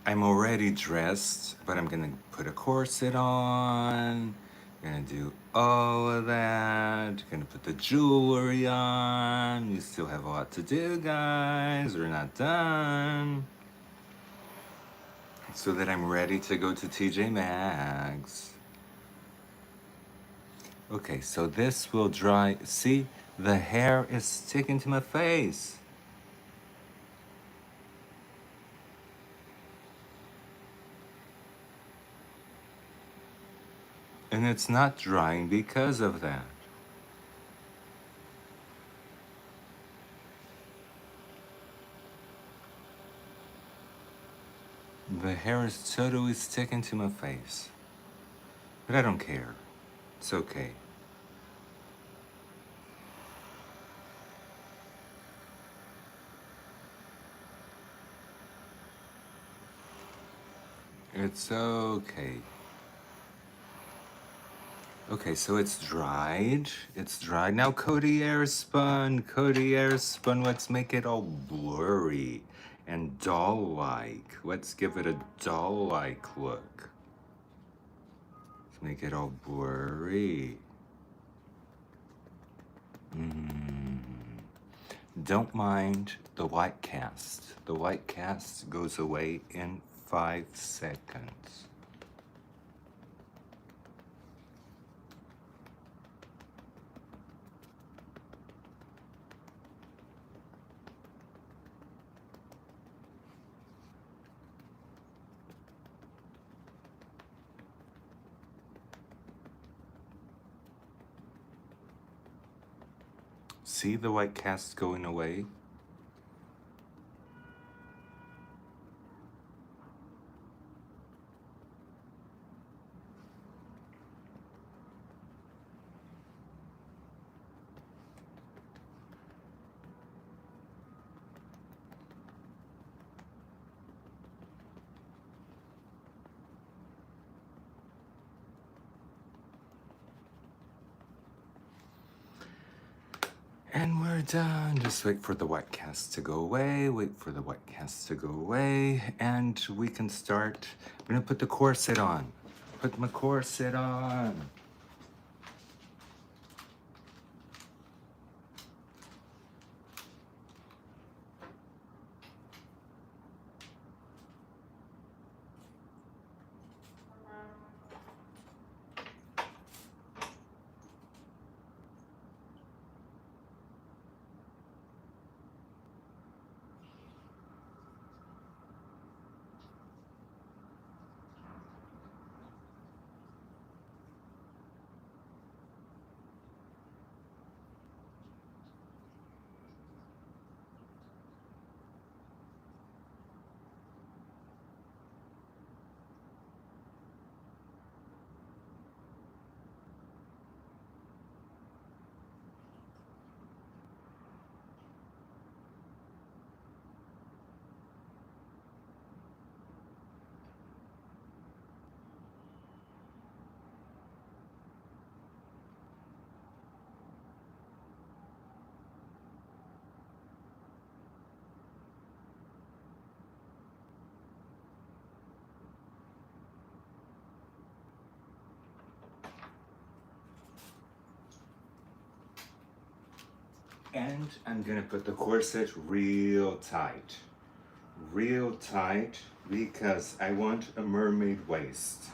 S1: I'm already dressed, but I'm gonna put a corset on. Gonna do all of that. Gonna put the jewelry on. We still have a lot to do, guys. We're not done. So that I'm ready to go to TJ Maxx. Okay, so this will dry. See, the hair is sticking to my face. And it's not drying because of that. The hair is totally sticking to my face. But I don't care. It's okay. It's okay. Okay, so it's dried. It's dried. Now Cody Air spun. Cody Air spun. Let's make it all blurry and doll-like. Let's give it a doll-like look. Let's make it all blurry. Don't mind the white cast. The white cast goes away in 5 seconds. See the white cast going away? And we're done. Just wait for the white cast to go away. Wait for the white cast to go away. And we can start. I'm gonna put the corset on. Put my corset on. And I'm gonna put the corset real tight, because I want a mermaid waist.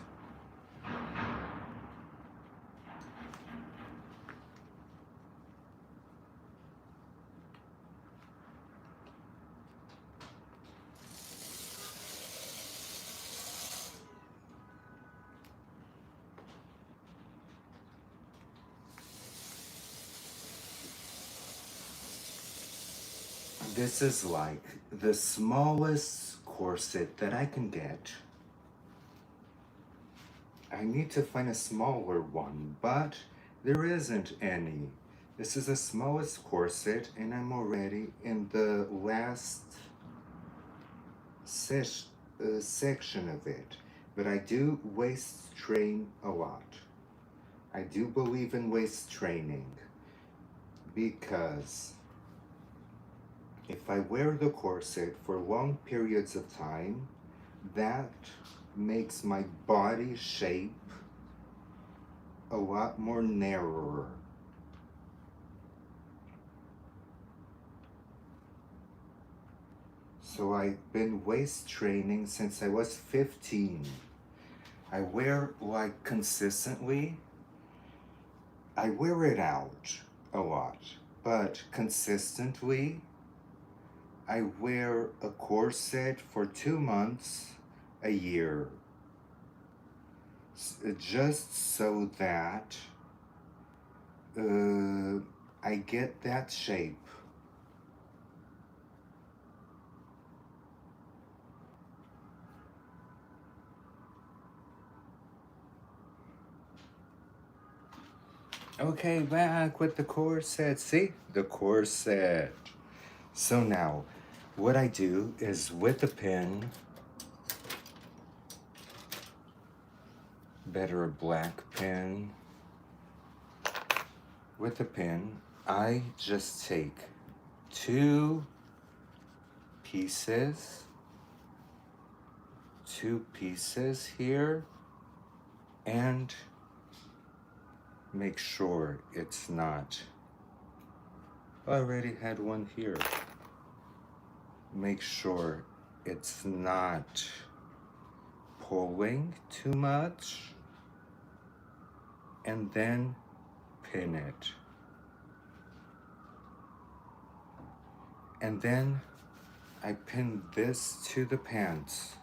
S1: This is like the smallest corset that I can get. I need to find a smaller one, but there isn't any. This is the smallest corset, and I'm already in the last section of it. But I do waist train a lot. I do believe in waist training, because if I wear the corset for long periods of time, that makes my body shape a lot more narrower. So I've been waist training since I was 15. I wear like consistently. I wear it out a lot, but consistently, I wear a corset for 2 months, a year, just so that I get that shape. Okay, back with the corset. See? The corset. So now, what I do is with the pin, better a black pin. With the pin, I just take 2 pieces, 2 pieces here, and make sure it's not. I already had one here. Make sure it's not pulling too much, and then pin it. And then I pin this to the pants.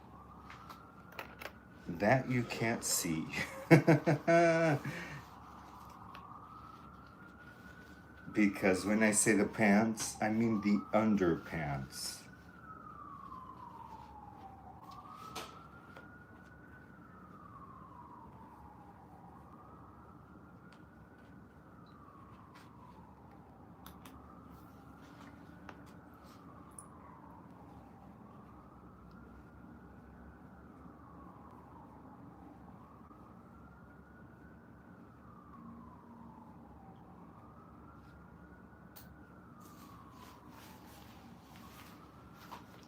S1: That you can't see. Because when I say the pants, I mean the underpants.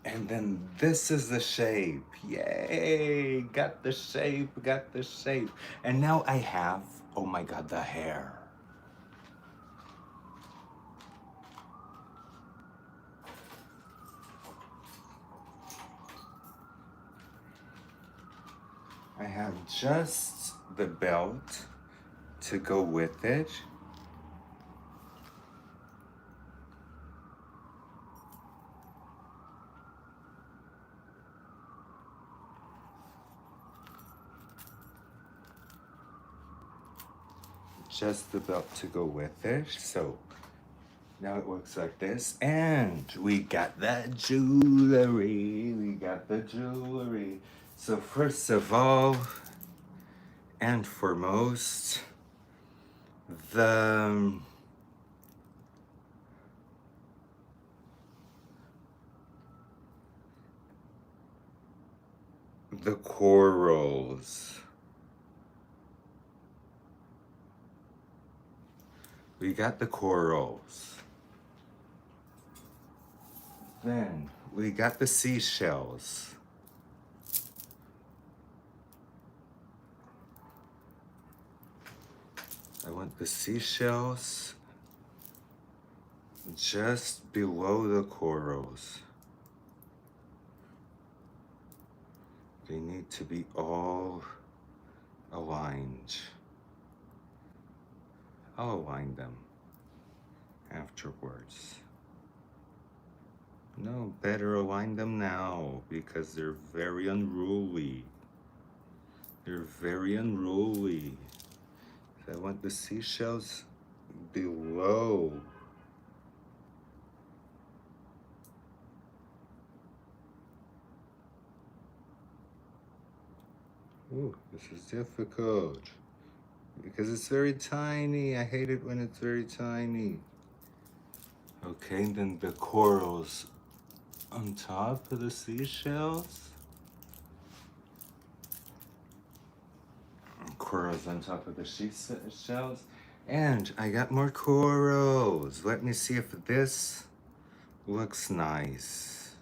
S1: And then this is the shape. Yay! Got the shape, got the shape. And now I have, oh my God, the hair. I have just the belt to go with it. Just the belt to go with it. So now it looks like this. And we got the jewelry. We got the jewelry. So first of all, and foremost, the corals. We got the corals. Then we got the seashells. I want the seashells. just below the corals. They need to be all aligned. I'll align them afterwards. No, better align them now because they're very unruly. They're very unruly. I want the seashells below. Ooh, this is difficult because it's very tiny. I hate it when it's very tiny. Okay, then the corals on top of the seashells. Corals on top of the seashells. And I got more corals. Let me see if this looks nice.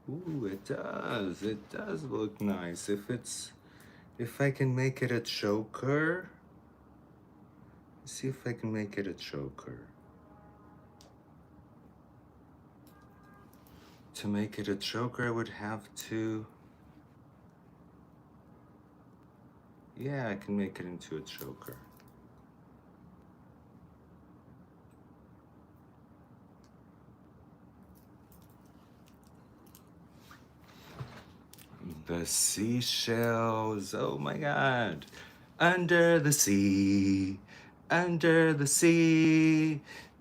S1: Ooh, it does. It does look nice. If I can make it a choker. Let's see if I can make it a choker. To make it a choker, I would have to... Yeah, I can make it into a choker. The seashells, oh my God. Under the sea,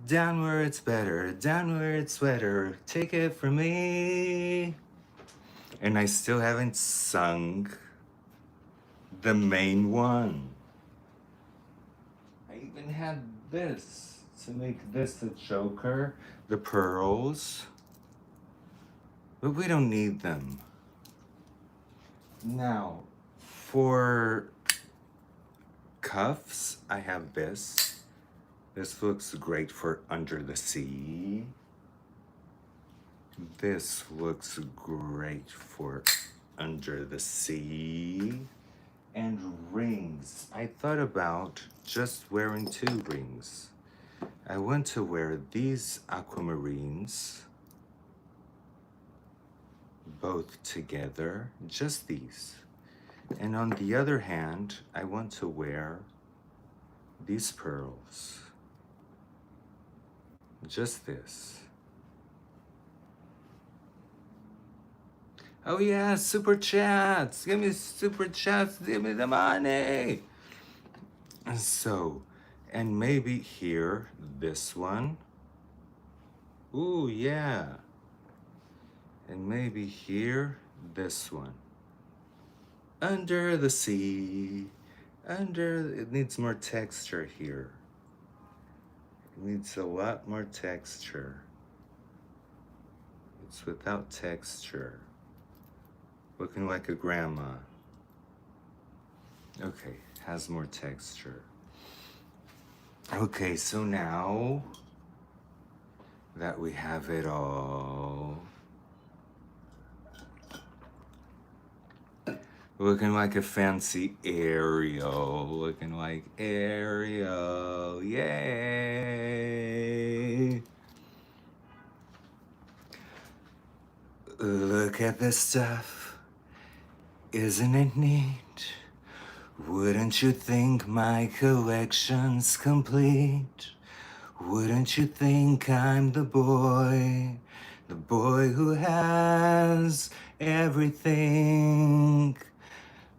S1: down where it's better, down where it's wetter, take it from me. And I still haven't sung the main one. I even had this to make this a choker, the pearls, but we don't need them. Now, for cuffs, I have this. This looks great for under the sea. This looks great for under the sea. And rings. I thought about just wearing 2 rings. I want to wear these aquamarines, both together, just these. And on the other hand, I want to wear these pearls. Just this. Oh yeah, super chats. Give me super chats. Give me the money. So, and maybe here, this one. Ooh, yeah. And maybe here, this one. Under the sea. It needs more texture here. It needs a lot more texture. It's without texture. Looking like a grandma. Okay, has more texture. Okay, so now that we have it all, looking like a fancy Ariel, looking like Ariel, yay! Look at this stuff. Isn't it neat? Wouldn't you think my collection's complete? Wouldn't you think I'm the boy who has everything?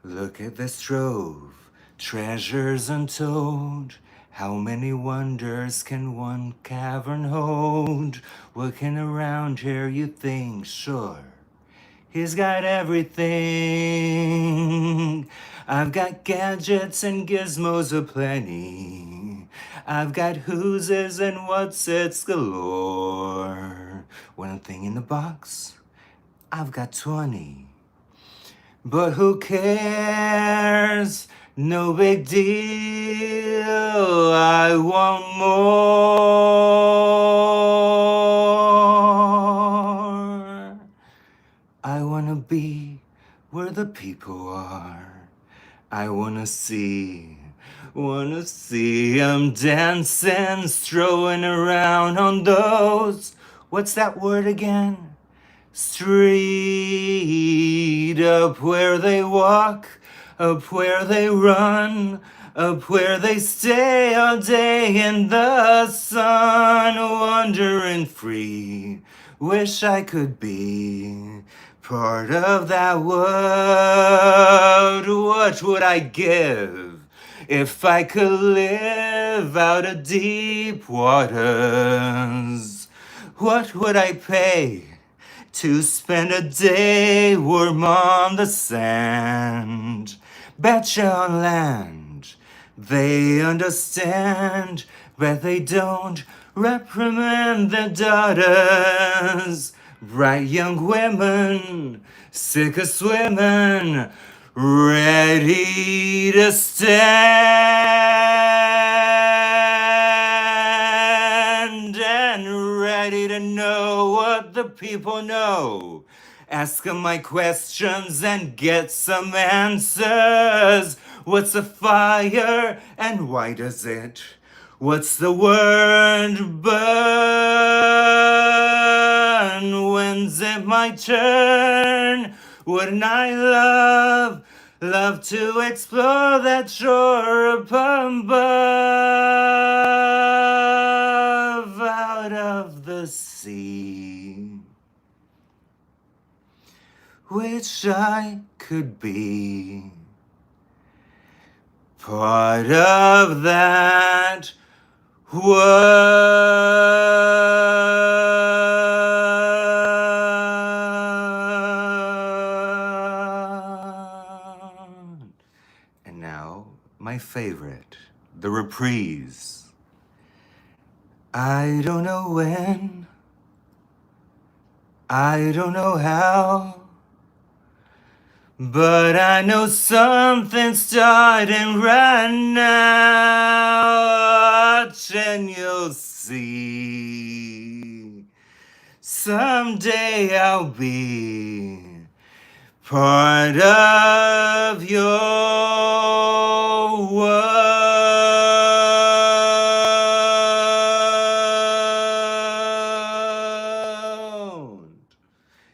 S1: Look at this trove, treasures untold. How many wonders can one cavern hold? Looking around here, you think, sure, he's got everything. I've got gadgets and gizmos aplenty. I've got who's and what's it's galore. One thing in the box, I've got 20. But who cares? No big deal. I want more. I wanna be where the people are. I wanna see Wanna see 'em dancing, strolling around on those, what's that word again? Street, up where they walk, up where they run, up where they stay all day in the sun, wandering free. Wish I could be part of that world. What would I give if I could live out of deep waters? What would I pay to spend a day warm on the sand? Betcha on land, they understand, but they don't reprimand their daughters. Bright young women, sick of swimming, ready to stand and ready to know what the people know. Ask 'em my questions and get some answers. What's a fire and why does it? What's the word burn? When's it my turn? Wouldn't I love to explore that shore up above, out of the sea? Wish I could be part of that world. And now, my favorite, the reprise. I don't know when, I don't know how, but I know something's starting right now. Watch and you'll see. Someday I'll be part of your world.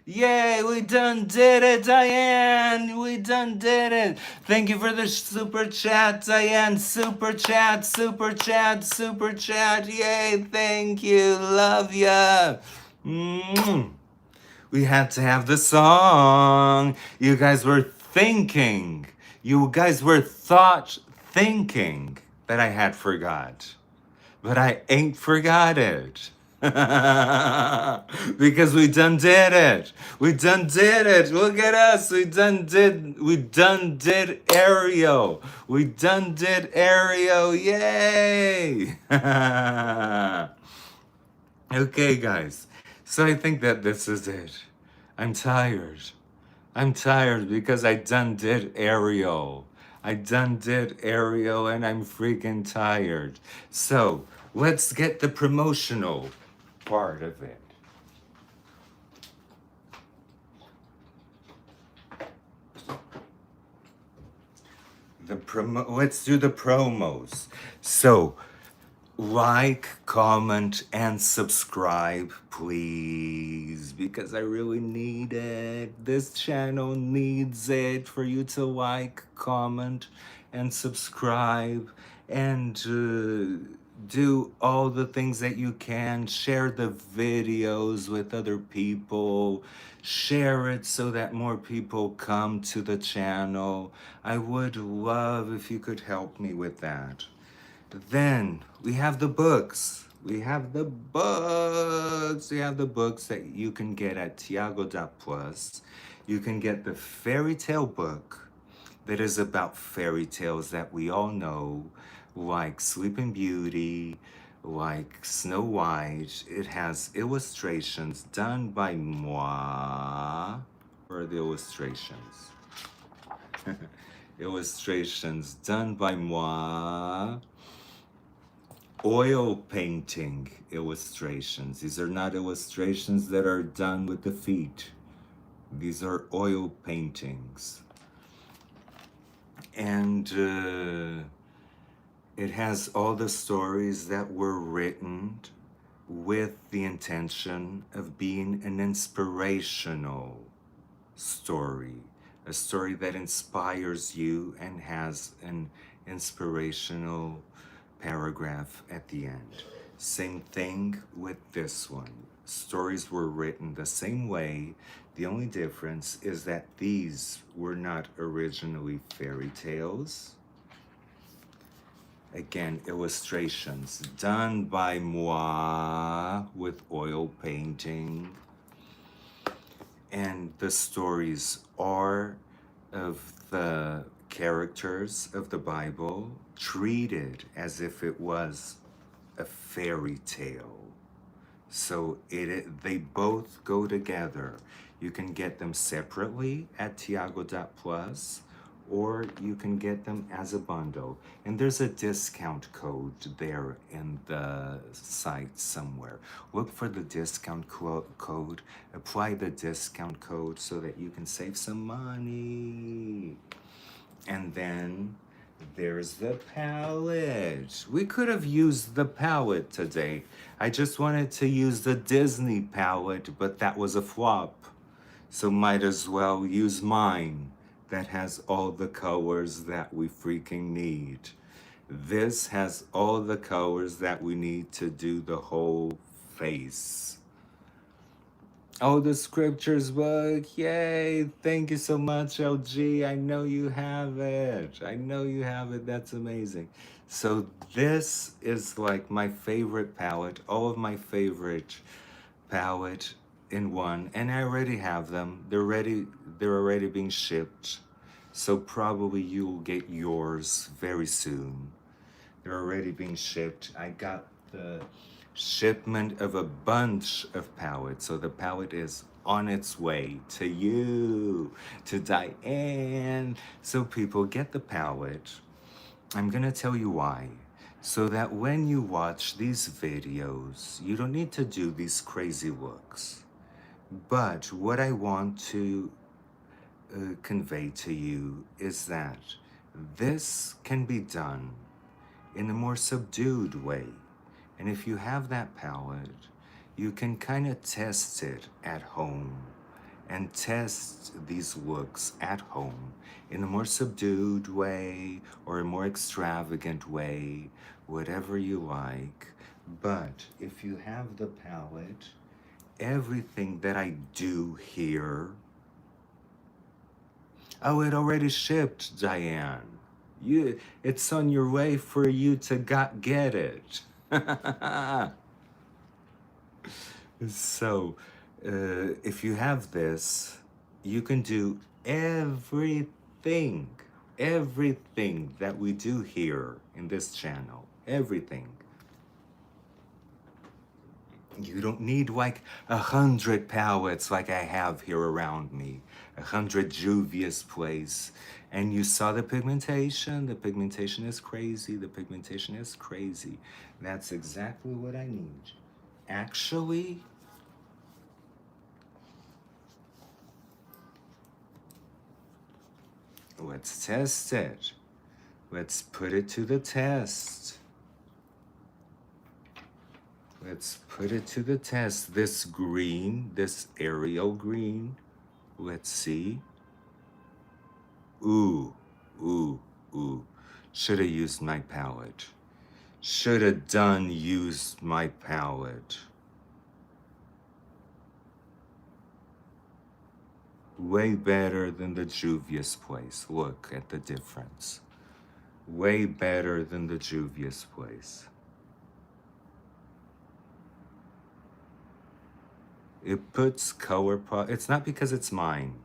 S1: Yay, we done did it, Diane. We done did it. Thank you for the super chat, Diane. Super chat, super chat, super chat. Yay, thank you. Love ya. We had to have the song. You guys were thinking. You guys were thinking that I had forgot. But I ain't forgot it. Because we done did it. We done did it. Look at us. We done did Ariel. We done did Ariel. Yay. Okay, guys. So I think that this is it. I'm tired. I'm tired because I done did Ariel. I done did Ariel and I'm freaking tired. So let's get the promotional part of it. Let's do the promos. So like, comment, and subscribe, please, because I really need it. This channel needs it for you to like, comment, and subscribe, and do all the things that you can. Share the videos with other people. Share it so that more people come to the channel. I would love if you could help me with that. Then we have the books. We have the books. We have the books that you can get at TIAGO.plus. You can get the fairy tale book that is about fairy tales that we all know, like Sleeping Beauty, like Snow White. It has illustrations done by moi. Where are the illustrations? Illustrations done by moi. Oil painting illustrations. These are not illustrations that are done with the feet. These are oil paintings. And It has all the stories that were written with the intention of being an inspirational story, a story that inspires you and has an inspirational paragraph at the end. Same thing with this one. Stories were written the same way. The only difference is that these were not originally fairy tales. Again, illustrations done by moi with oil painting. And the stories are of the characters of the Bible treated as if it was a fairy tale. So they both go together. You can get them separately at TIAGO.plus, or you can get them as a bundle. And there's a discount code there in the site somewhere. Look for the discount code, apply the discount code so that you can save some money. And then there's the palette. We could have used the palette today. I just wanted to use the Disney palette, but that was a flop. So might as well use mine that has all the colors that we freaking need. This has all the colors that we need to do the whole face. Oh, the scriptures book. Yay. Thank you so much, LG. I know you have it. I know you have it. That's amazing. So this is like my favorite palette, all of my favorite palette in one. And I already have them. They're already being shipped. So probably you'll get yours very soon. They're already being shipped. I got the shipment of a bunch of pallets. So the pallet is on its way to you, to Diane. So people, get the pallet. I'm gonna tell you why. So that when you watch these videos, you don't need to do these crazy looks. But what I want to convey to you is that this can be done in a more subdued way. And if you have that palette, you can kind of test it at home and test these looks at home in a more subdued way or a more extravagant way, whatever you like. But if you have the palette, everything that I do here, oh, it already shipped, Diane. It's on your way for you to get it. So, if you have this, you can do everything that we do here in this channel, everything. You don't need like 100 palettes like I have here around me, 100 Juvia's Place. And you saw the pigmentation. The pigmentation is crazy. The pigmentation is crazy. That's exactly what I need. Actually, let's test it. Let's put it to the test. Let's put it to the test. This green, this Ariel green, let's see. Ooh, ooh, ooh. Should have used my palette. Should have used my palette. Way better than the Juvia's Place. Look at the difference. Way better than the Juvia's Place. It puts color pop. It's not because it's mine.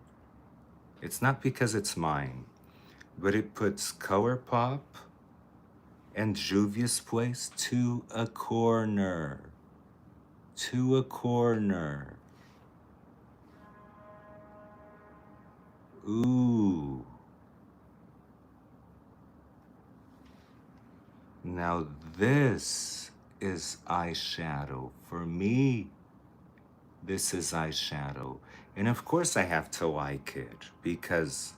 S1: It's not because it's mine. But it puts color pop and Juvia's Place to a corner. To a corner. Ooh. Now this is eyeshadow. For me, this is eyeshadow. And of course I have to like it because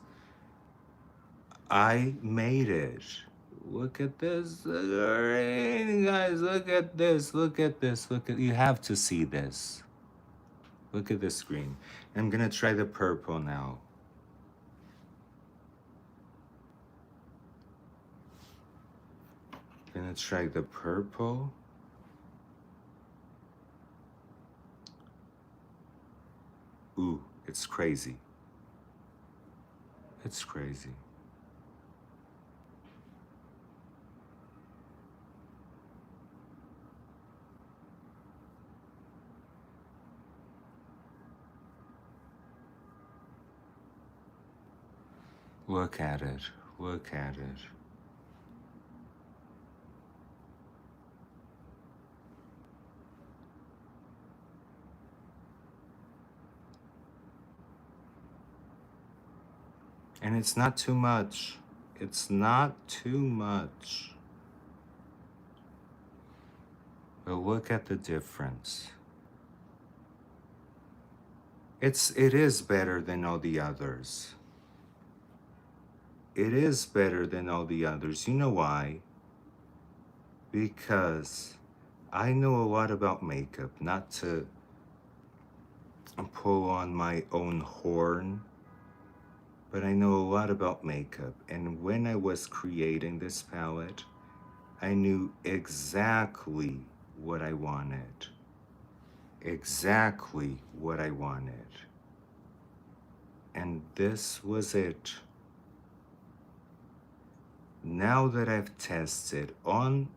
S1: I made it. Look at this green, guys. Look at this. Look at this. Look at. You have to see this. Look at this green. I'm gonna try the purple now. Gonna try the purple. Ooh, it's crazy. It's crazy. Look at it. Look at it. And it's not too much. It's not too much. But look at the difference. It is better than all the others. It is better than all the others. You know why? Because I know a lot about makeup, not to pull on my own horn, but I know a lot about makeup. And when I was creating this palette, I knew exactly what I wanted. Exactly what I wanted. And this was it. Now that I've tested on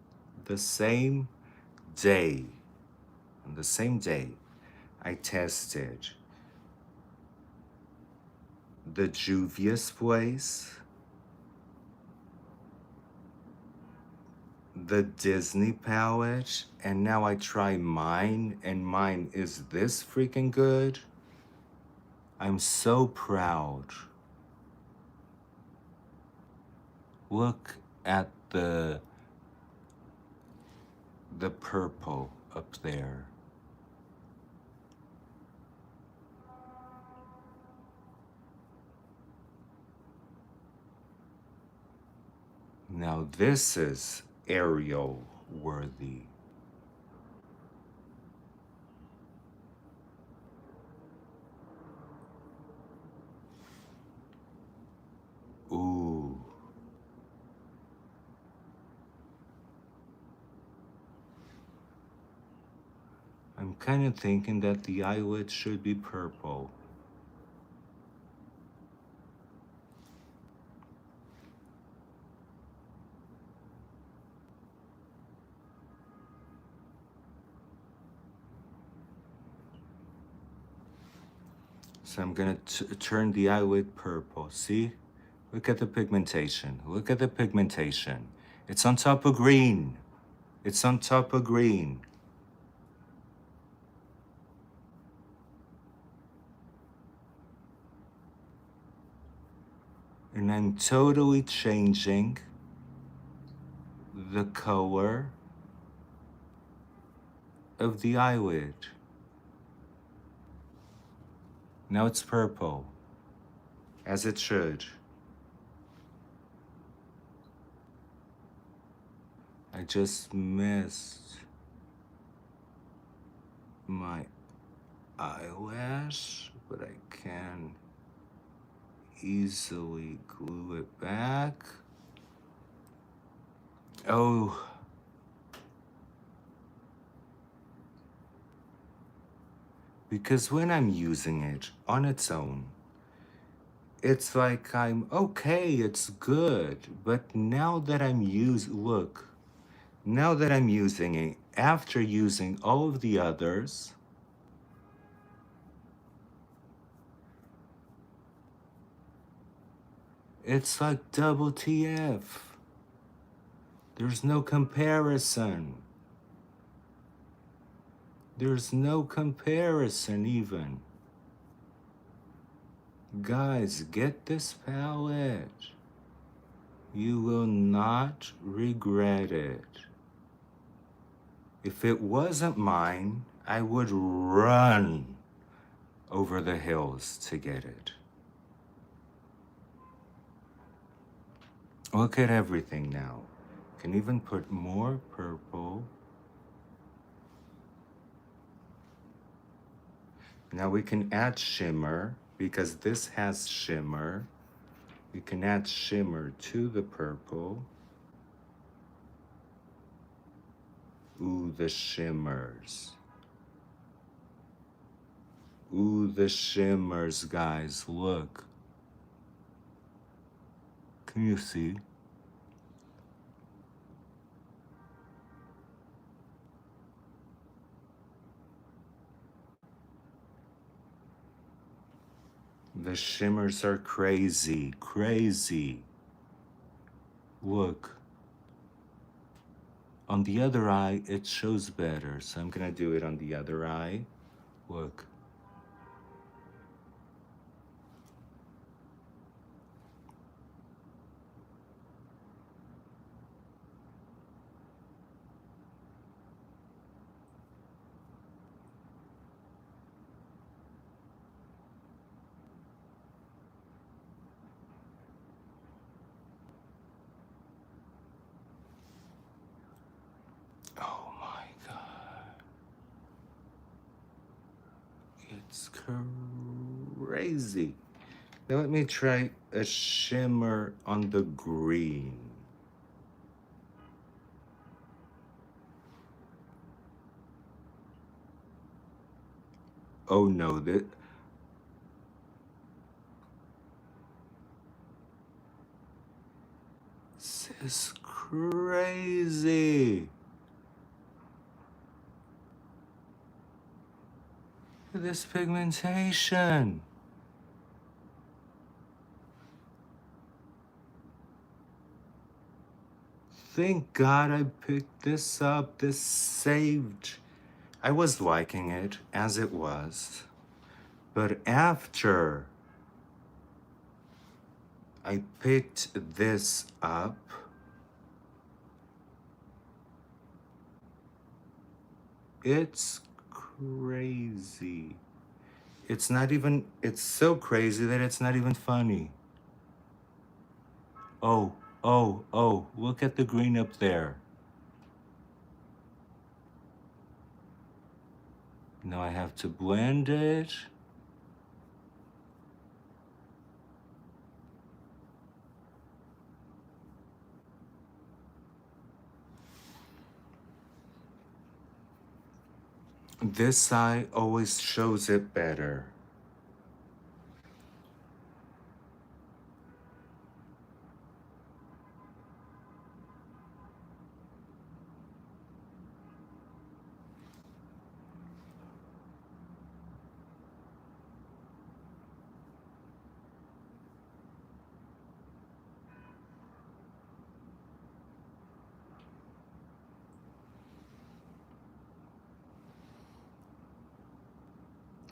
S1: the same day, I tested the Juvia's Place, the Disney palette, and now I try mine, and mine is this freaking good. I'm so proud. Look at the purple up there. Now this is Ariel worthy. Ooh. I'm kind of thinking that the eyelid should be purple. So I'm gonna turn the eyelid purple. See? Look at the pigmentation. Look at the pigmentation. It's on top of green. It's on top of green. And I'm totally changing the color of the eyelid. Now it's purple, as it should. I just missed my eyelash, but I can easily glue it back. Oh. Because when I'm using it on its own, it's like I'm okay, it's good. But now that I'm now that I'm using it, after using all of the others, it's like double TF. There's no comparison. There's no comparison even. Guys, get this palette. You will not regret it. If it wasn't mine, I would run over the hills to get it. Look at everything now. Can even put more purple. Now we can add shimmer because this has shimmer. We can add shimmer to the purple. Ooh, the shimmers. Ooh, the shimmers, guys, look. Can you see? The shimmers are crazy, crazy. Look. On the other eye, it shows better, so I'm gonna do it on the other eye. Look. Oh my God. It's crazy. Now let me try a shimmer on the green. Oh no, this is crazy. Look at this pigmentation. Thank God I picked this up. This saved. I was liking it as it was. But after I picked this up, it's crazy. It's not even, it's so crazy that it's not even funny. Oh, oh, look at the green up there. Now I have to blend it. This eye always shows it better.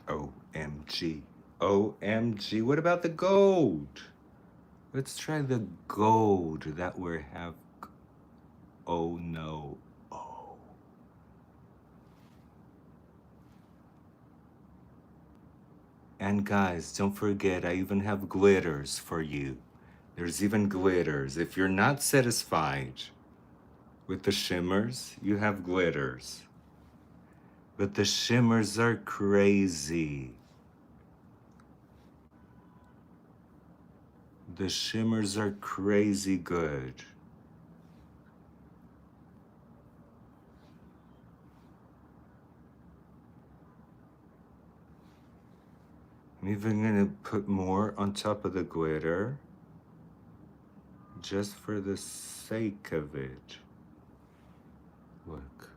S1: OMG. OMG. What about the gold? Let's try the gold that we have. Oh no. Oh. And guys, don't forget, I even have glitters for you. There's even glitters. If you're not satisfied with the shimmers, you have glitters. But the shimmers are crazy. The shimmers are crazy good. I'm even gonna put more on top of the glitter, just for the sake of it. Look.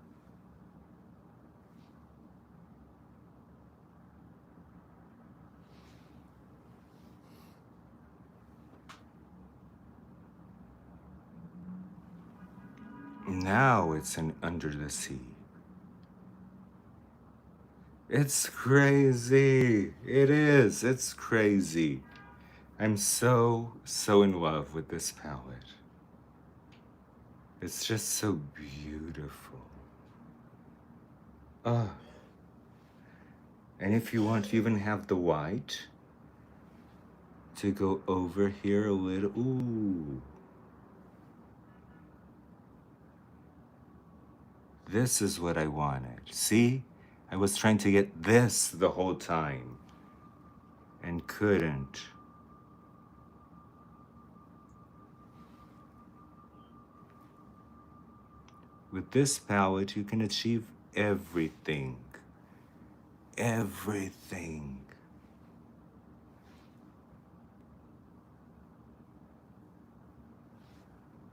S1: Now it's an under the sea. It's crazy. It is. It's crazy. I'm so in love with this palette. It's just so beautiful. Ah. And if you want, you even have the white to go over here a little. Ooh. This is what I wanted. See? I was trying to get this the whole time and couldn't. With this palette, you can achieve everything. Everything.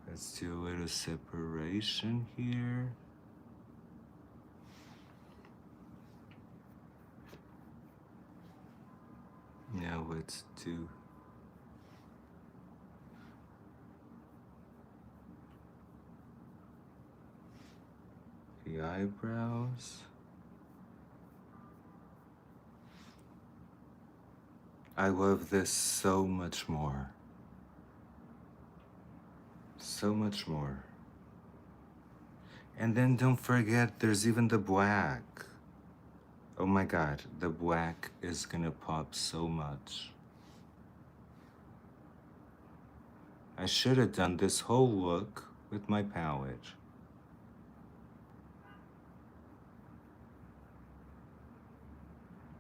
S1: Let's do a little separation here. Now let's do the eyebrows. I love this so much more. So much more. And then don't forget, there's even the black. Oh my God, the black is gonna pop so much. I should have done this whole look with my palette.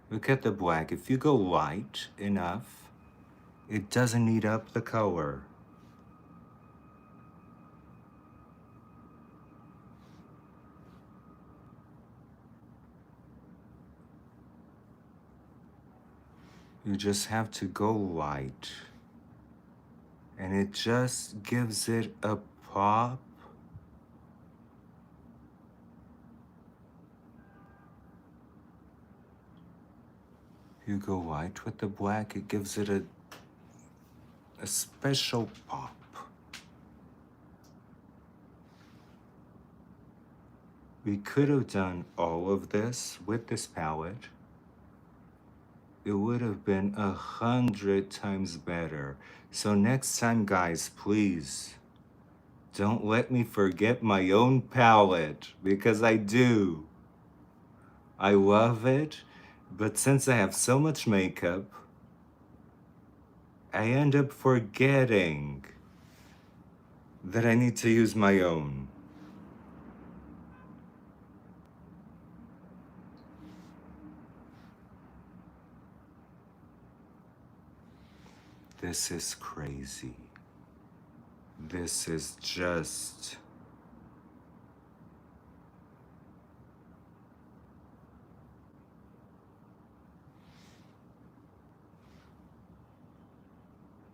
S1: Look at the black. If you go light enough, it doesn't eat up the color. You just have to go light. And it just gives it a pop. You go light with the black, it gives it a special pop. We could have done all of this with this palette. It would have been 100 times better. So next time, guys, please don't let me forget my own palette, because I do. I love it, but since I have so much makeup, I end up forgetting that I need to use my own. This is crazy. This is just...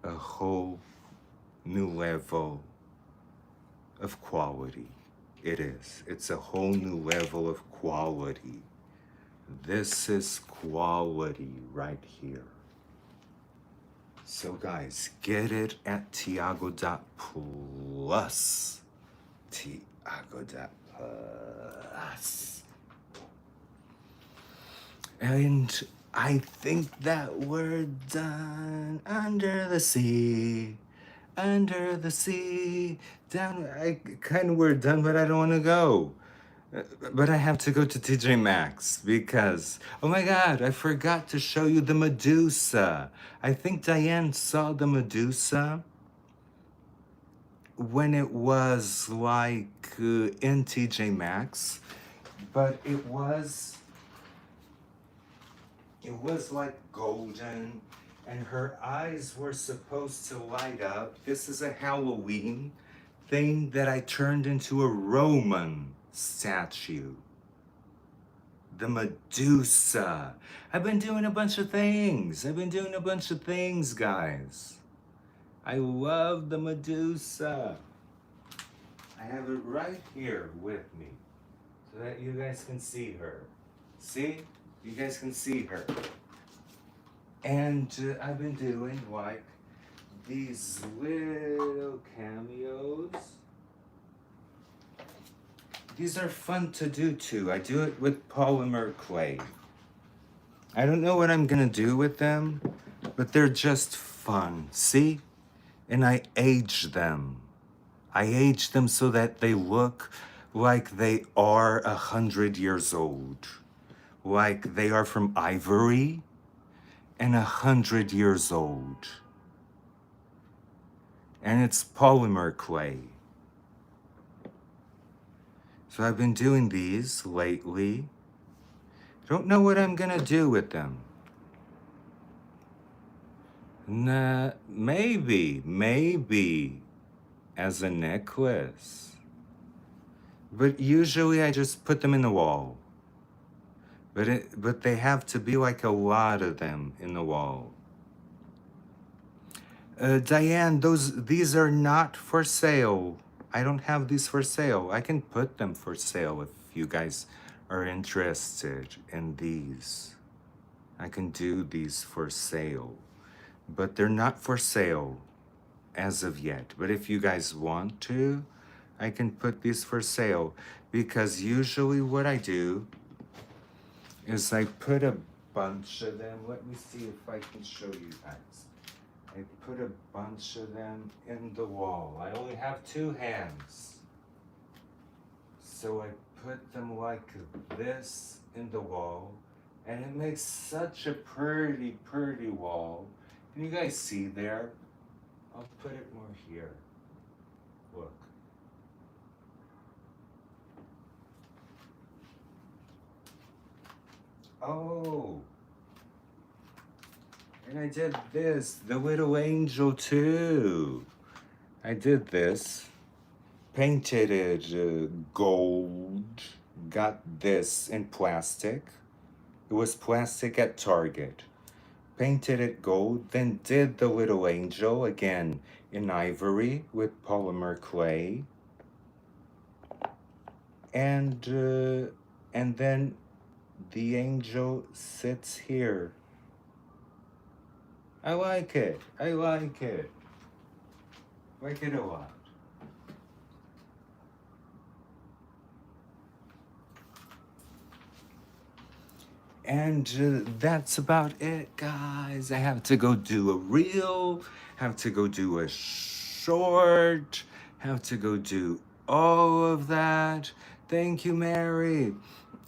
S1: a whole new level of quality. It is. It's a whole new level of quality. This is quality right here. So guys, get it at TIAGO.plus. TIAGO.plus. And I think that we're done. Under the sea. Under the sea. Down. I kind of we're done, but I don't want to go. But I have to go to TJ Maxx because, oh my God, I forgot to show you the Medusa. I think Diane saw the Medusa when it was like in TJ Maxx, but it was like golden and her eyes were supposed to light up. This is a Halloween thing that I turned into a Roman statue. The Medusa. I've been doing a bunch of things, guys. I love the Medusa. I have it right here with me so that you guys can see her. See? You guys can see her. And I've been doing like these little cameos. These are fun to do too. I do it with polymer clay. I don't know what I'm gonna do with them, but they're just fun, see? And I age them. I age them so that they look like they are 100 years old. Like they are from ivory and 100 years old. And it's polymer clay. So I've been doing these lately. Don't know what I'm gonna do with them. Nah, maybe as a necklace. But usually I just put them in the wall. But they have to be like a lot of them in the wall. Diane, these are not for sale. I don't have these for sale. I can put them for sale if you guys are interested in these. I can do these for sale. But they're not for sale as of yet. But if you guys want to, I can put these for sale. Because usually what I do is I put a bunch of them. Let me see if I can show you guys. I put a bunch of them in the wall. I only have 2 hands. So I put them like this in the wall. And it makes such a pretty wall. Can you guys see there? I'll put it more here. Look. Oh. And I did this, the little angel too. I did this, painted it gold, got this in plastic. It was plastic at Target. Painted it gold, then did the little angel again in ivory with polymer clay. And then the angel sits here. I like it. I like it. Like it a lot. And that's about it, guys. I have to go do a reel, have to go do a short, have to go do all of that. Thank you, Mary.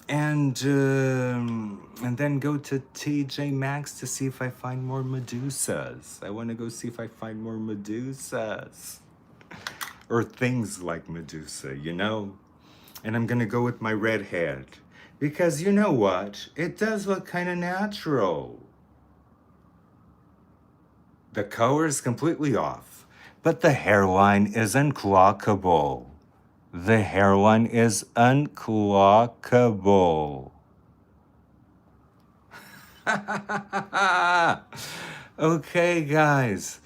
S1: And then go to TJ Maxx to see if I find more Medusas. I want to go see if I find more Medusas. Or things like Medusa, you know? And I'm gonna go with my red head. Because you know what? It does look kind of natural. The color is completely off, but the hairline is unclockable. The hairline is unclockable. Okay, guys.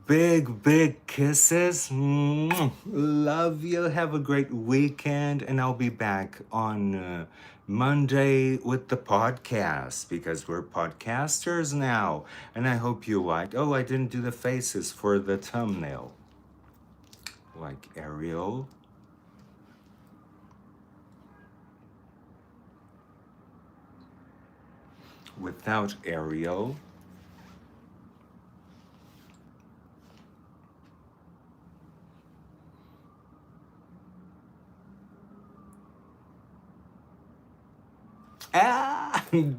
S1: Big kisses. Love you. Have a great weekend. And I'll be back on Monday with the podcast because we're podcasters now. And I hope you liked. Oh, I didn't do the faces for the thumbnail. Like Ariel. Without Ariel.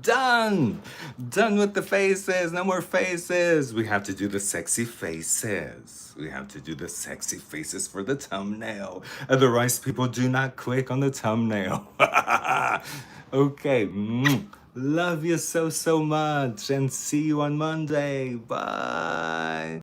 S1: Done! Done with the faces. No more faces. We have to do the sexy faces. We have to do the sexy faces for the thumbnail. Otherwise, people do not click on the thumbnail. Okay. Love you so much. And see you on Monday. Bye.